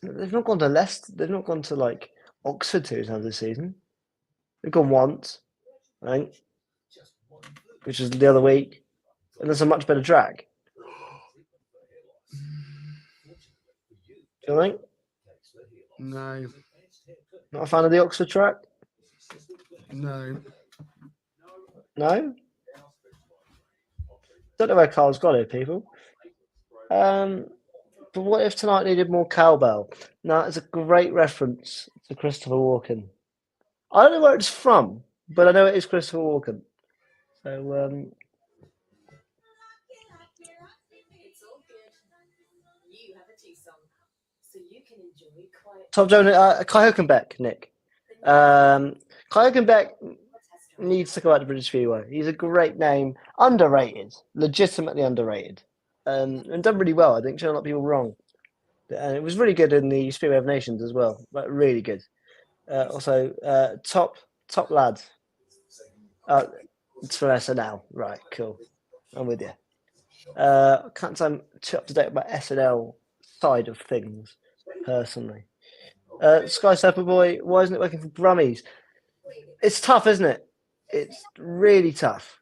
they've not gone to Leicester. They've not gone to like Oxford 2 times this season. They've gone once, right? Which is the other week, and there's a much better track. Do you think? No. Not a fan of the Oxford track? No. No? Don't know where Carl's got it, people. But what if tonight needed more cowbell? No, it's a great reference to Christopher Walken. I don't know where it's from, but I know it is Christopher Walken. So, Top Jones, Kai Hülkenberg, Nick. Kai Hülkenberg needs to go out to British Speedway. He's a great name, underrated, legitimately underrated, and done really well. I think showing a lot of people wrong. And it was really good in the Speedway of Nations as well, like really good. Also, top lad. It's for SNL, right? Cool, I'm with you. Can't say I'm too up to date about SNL side of things personally. Sky Surfer Boy, why isn't it working for Brummies? It's tough, isn't it? It's really tough.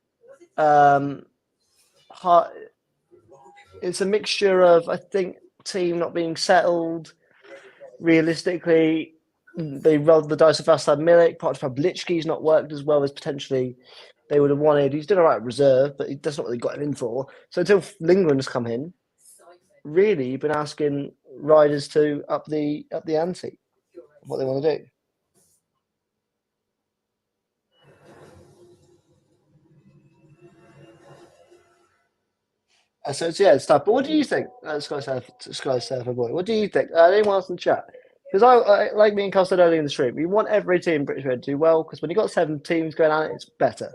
It's a mixture of, I think, team not being settled. Realistically, they rolled the dice with Vasad Milik. Part of Pavlichki's not worked as well as potentially they would have wanted. He's done all right at reserve, but that's not what they got him in for. So until Lindgren's come in, really, you've been asking riders to up the ante, what they want to do. So it's tough. But what do you think, Sky Surfer Boy? What do you think? Anyone else in the chat? Because I like me and Carl said earlier in the stream, we want every team in British Red to do well. Because when you've got 7 teams going at it, it's better.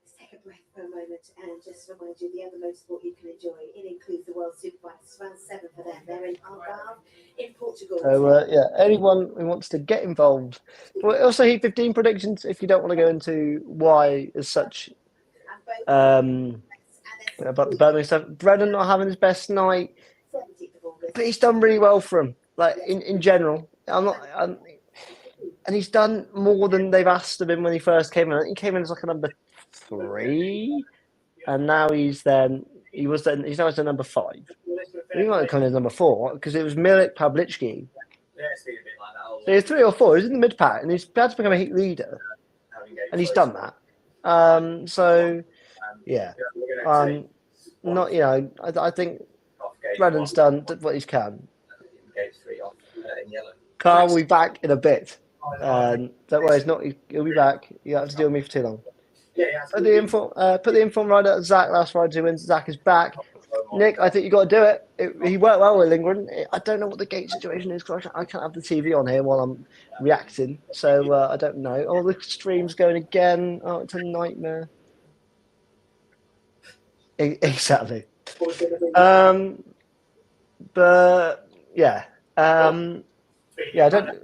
Let's take a breath for a moment and just remind you the other motorsport you can enjoy. It includes the World Superbikes. Round 7 for them. They're in Algarve in Portugal. So anyone who wants to get involved. But also Heat 15 predictions if you don't want to go into why as such. About the Birmingham stuff. Brennan not having his best night, but he's done really well for him. Like in general, and he's done more than they've asked of him when he first came in. I think he came in as like a number 3, and now he's now as a number 5. He might have come in as number 4 because it was Milik, Pavlichki. So he's 3 or 4. He's in the mid pack, and he's about to become a heat leader, and he's done that. I think Brennan's done what he can. Carl will be back in a bit. Don't worry, he'll be back. You have to deal with me for too long. Put the inform rider, Zach, last rider who wins. Zach is back. Nick, I think you got to do it. He worked well with Lindgren. I don't know what the gate situation is because I can't have the TV on here while I'm reacting. So I don't know. Oh, the stream's going again. Oh, it's a nightmare. Exactly. But yeah. I don't.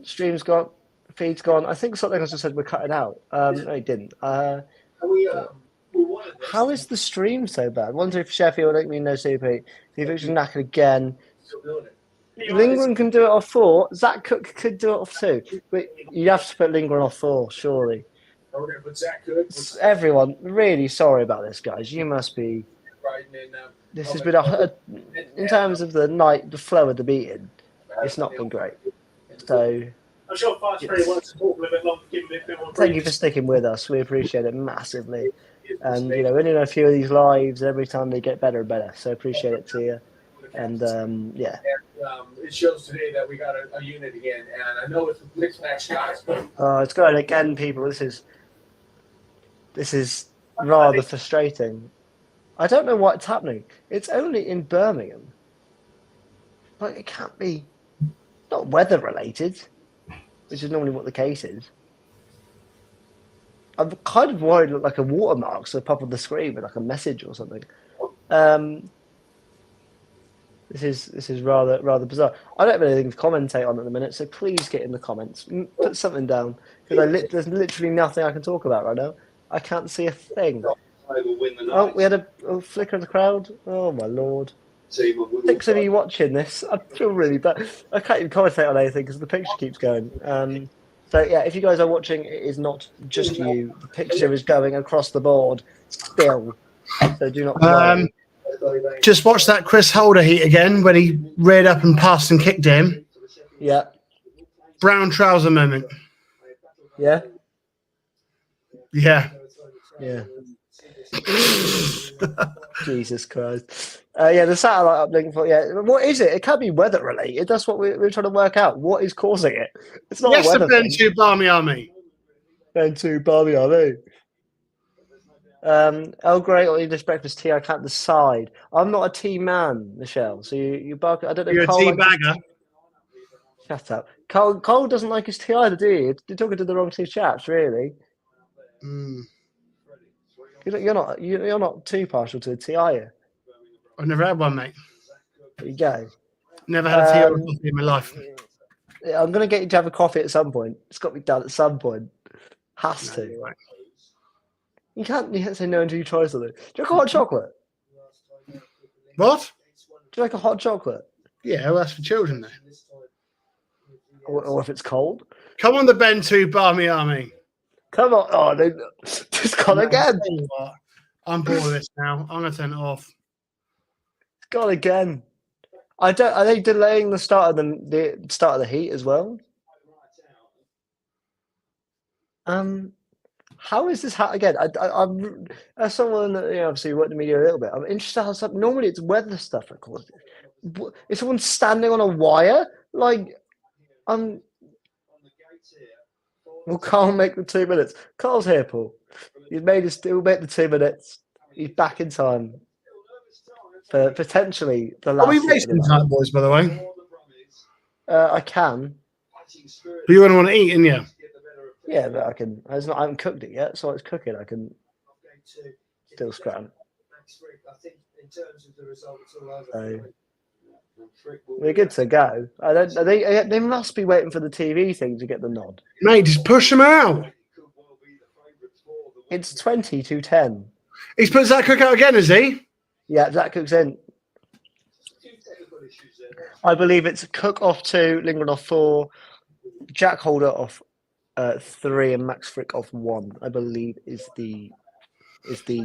Stream's gone. Feed's gone. I think something else just said we're cutting out. No, it didn't. How is the stream so bad? I wonder if Sheffield don't mean no CP. The eviction knackered again. Lindgren can do it off 4. Zach Cook could do it off 2. But you have to put Lindgren off 4, surely. Everyone, really sorry about this, guys. You must be. This has been in terms of the night, the flow of the meeting. It's not been great. So. I'm sure Fast Ferry wants to talk a little bit longer, give a bit more. Thank you for sticking with us. We appreciate it massively. And we only know a few of these lives. Every time they get better and better. So appreciate it to you. And it shows today that we got a unit again, and I know it's mixed match guys. It's going again, people. This is rather frustrating. I don't know what's happening. It's only in Birmingham. Like, it can't be not weather related, which is normally what the case is. I'm kind of worried it looked like a watermark, so pop on the screen with like a message or something. This is rather bizarre. I don't have anything to commentate on at the minute, so please get in the comments. Put something down because there's literally nothing I can talk about right now. I can't see a thing. Oh, we had a flicker of the crowd. Oh my lord! 6 of you watching this. I feel really bad. I can't even commentate on anything because the picture keeps going. So yeah, if you guys are watching, it is not just you. The picture is going across the board still. So do not worry. Just watch that Chris Holder heat again when he reared up and passed and kicked him. Yeah. Brown trouser moment. Yeah. Yeah. Yeah. Jesus Christ. The satellite uplink. What is it? It can't be weather related. That's what we're trying to work out. What is causing it? It's not a weather thing. Ben to Barmy Army. Ben to Barmy Army. Earl Grey or English breakfast tea, I can't decide. I'm not a tea man, Michelle. So you bark. I don't know. You're a Carl tea likes his- bagger. Shut up. Cole doesn't like his tea either, do you? You're talking to the wrong two chaps, really. Mm. You're not too partial to the tea, are you? I've never had one, mate. There you go. Never had a tea or a coffee in my life. Yeah, I'm gonna get you to have a coffee at some point. It's got to be done at some point. Has to. Right. You can't say no until you try something. Do you like a hot chocolate? What? Do you like a hot chocolate? Yeah, well, that's for children, then. Or if it's cold? Come on, the Ben 2 Barmy Army. Come on. Oh, they just gone again. Tell you what, I'm bored of this now. I'm going to turn it off. It's gone again. Are they delaying the start of the start of the heat as well? How is this again? I'm as someone that obviously worked in the media a little bit. I'm interested how normally it's weather stuff. Of course, is someone standing on a wire? Like, Will Carl make the 2 minutes? Carl's here, Paul. He'll make the 2 minutes. He's back in time for potentially the last. Are we racing tonight, boys? By the way, I can. But you want to eat, in you? Yeah, but I can. I haven't cooked it yet, so it's cooking. I can still scram. So we're good to go. They must be waiting for the TV thing to get the nod. Mate, just push them out. It's 20 to 10. He's put Zach Cook out again, is he? Yeah, Zach Cook's in. I believe it's Cook off 2, Lingard off 4, Jack Holder off 3, and Max Frick off 1. I believe is the.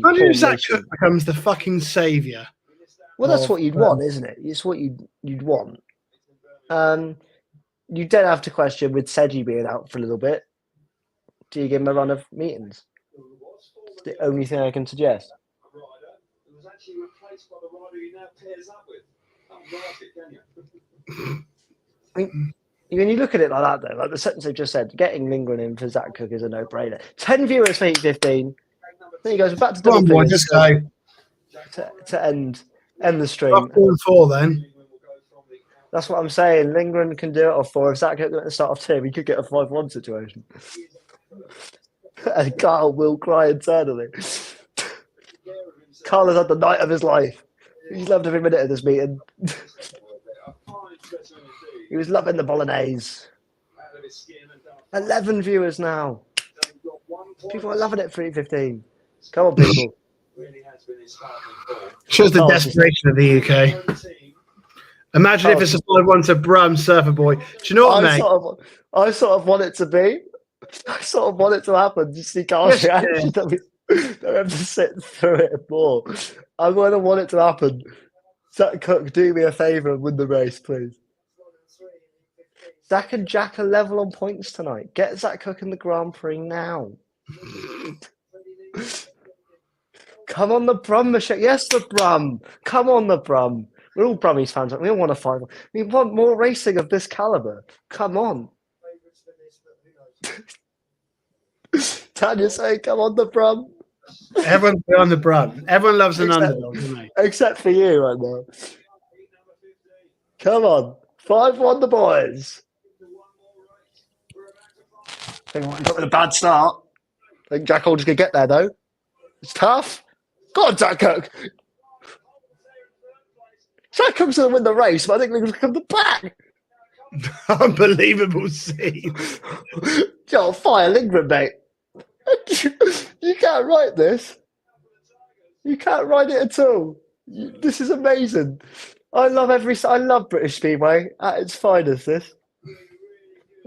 How do Zach Cook becomes the fucking saviour? Well, that's what you'd want, isn't it? It's what you'd want. You don't have to question with Seji being out for a little bit. Do you give him a run of meetings? It's the only thing I can suggest. I mean, when you look at it like that, though, like the sentence I just said, getting Lingard in for Zach Cook is a no-brainer. 10 viewers for Heat 15. There you go. We're back to double figures. Just go. To end the stream. Up 4 then. That's what I'm saying. Lingard can do it off 4. If Zach Cook at the start of 2, we could get a 5-1 situation. And Carl will cry internally. Carl has had the night of his life. He's loved every minute of this meeting. He was loving the bolognese. 11 viewers now. People are loving it for 8:15. Come on, people. Shows the desperation of the UK. Imagine if it's a 5-1 to Brum Surfer Boy. Do you know what, mate? I sort of want it to be. I sort of want it to happen. Just see Carl's reaction. Don't have to sit through it more. I'm going to want it to happen. Zach Cook, do me a favour and win the race, please. Zach and Jack are level on points tonight. Get Zach Cook in the Grand Prix now. Come on, the Brum, Michelle. Yes, the Brum. Come on, the Brum. We're all Brummies fans. We all want to fight. We want more racing of this caliber. Come on. Tanya say, come on, the Brum. Everyone's on the Brum. Everyone loves an underdog, doesn't they? Except for you right now. Come on. 5-1 the boys. I think we got with a bad start. I think Jack Holder's going to get there, though. It's tough. Go on, Zach Cook. Zach Cook's going to win the race, but I think they're going to come to back. Unbelievable scene. Yo, fire Lingard, mate. You can't write this. You can't write it at all. This is amazing. I love British Speedway at its finest. This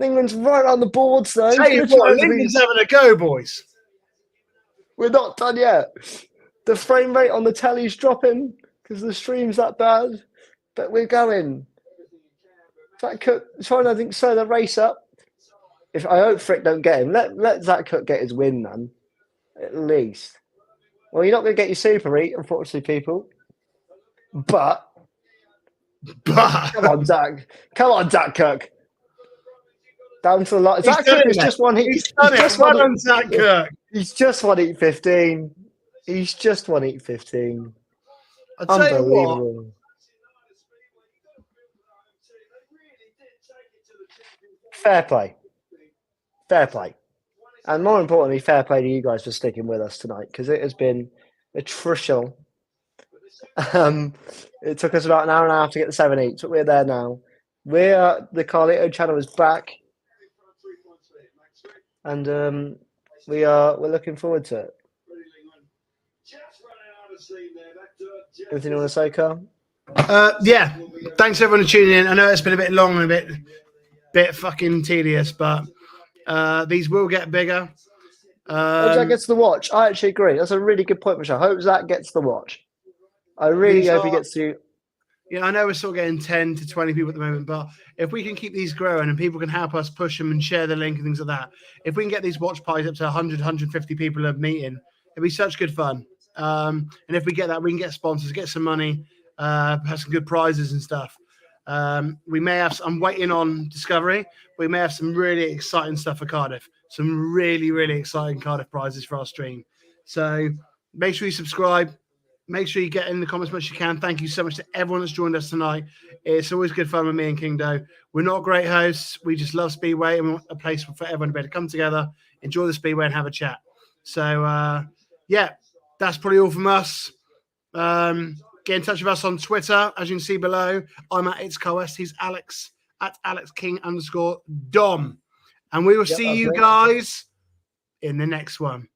England's right on the boards, though. Hey, England's having a go, boys. We're not done yet. The frame rate on the telly's dropping because the stream's that bad, but we're going. Zach Cook trying, I think, slow the race up. If I hope Frick don't get him, let Zach Cook get his win, man. At least. Well, you're not going to get your Super Heat, unfortunately, people. But come on, Zach. Come on, Zach Cook. Down to the line. Zach Cook is just one heat. He's just won Zach Cook. He's just won Heat 15. He's just won 8-15. I'll tell you what. Unbelievable. Fair play. Fair play. And more importantly, fair play to you guys for sticking with us tonight, because it has been attritional. It took us about an hour and a half to get the 7-8, but we're there now. The Carlito channel is back. And we're looking forward to it. Anything you want to say, Carl? Yeah. Thanks everyone for tuning in. I know it's been a bit long and a bit fucking tedious, but these will get bigger. Hope that gets the watch. I actually agree. That's a really good point, Michelle. Hope that gets the watch. I really hope he gets to. Yeah, I know we're still getting 10 to 20 people at the moment, but if we can keep these growing and people can help us push them and share the link and things like that, if we can get these watch parties up to 100, 150 people a meeting, it'd be such good fun. And if we get that, we can get sponsors, get some money, have some good prizes and stuff. We may have. I'm waiting on Discovery. We may have some really exciting stuff for Cardiff. Some really, really exciting Cardiff prizes for our stream. So make sure you subscribe. Make sure you get in the comments as much as you can. Thank you so much to everyone that's joined us tonight. It's always good fun with me and King Doe. We're not great hosts. We just love Speedway, and we want a place for everyone to be able to come together, enjoy the Speedway, and have a chat. So, yeah, that's probably all from us. Get in touch with us on Twitter, as you can see below. I'm at It's Coest. He's Alex at AlexKing_Dom. And we will see you guys in the next one.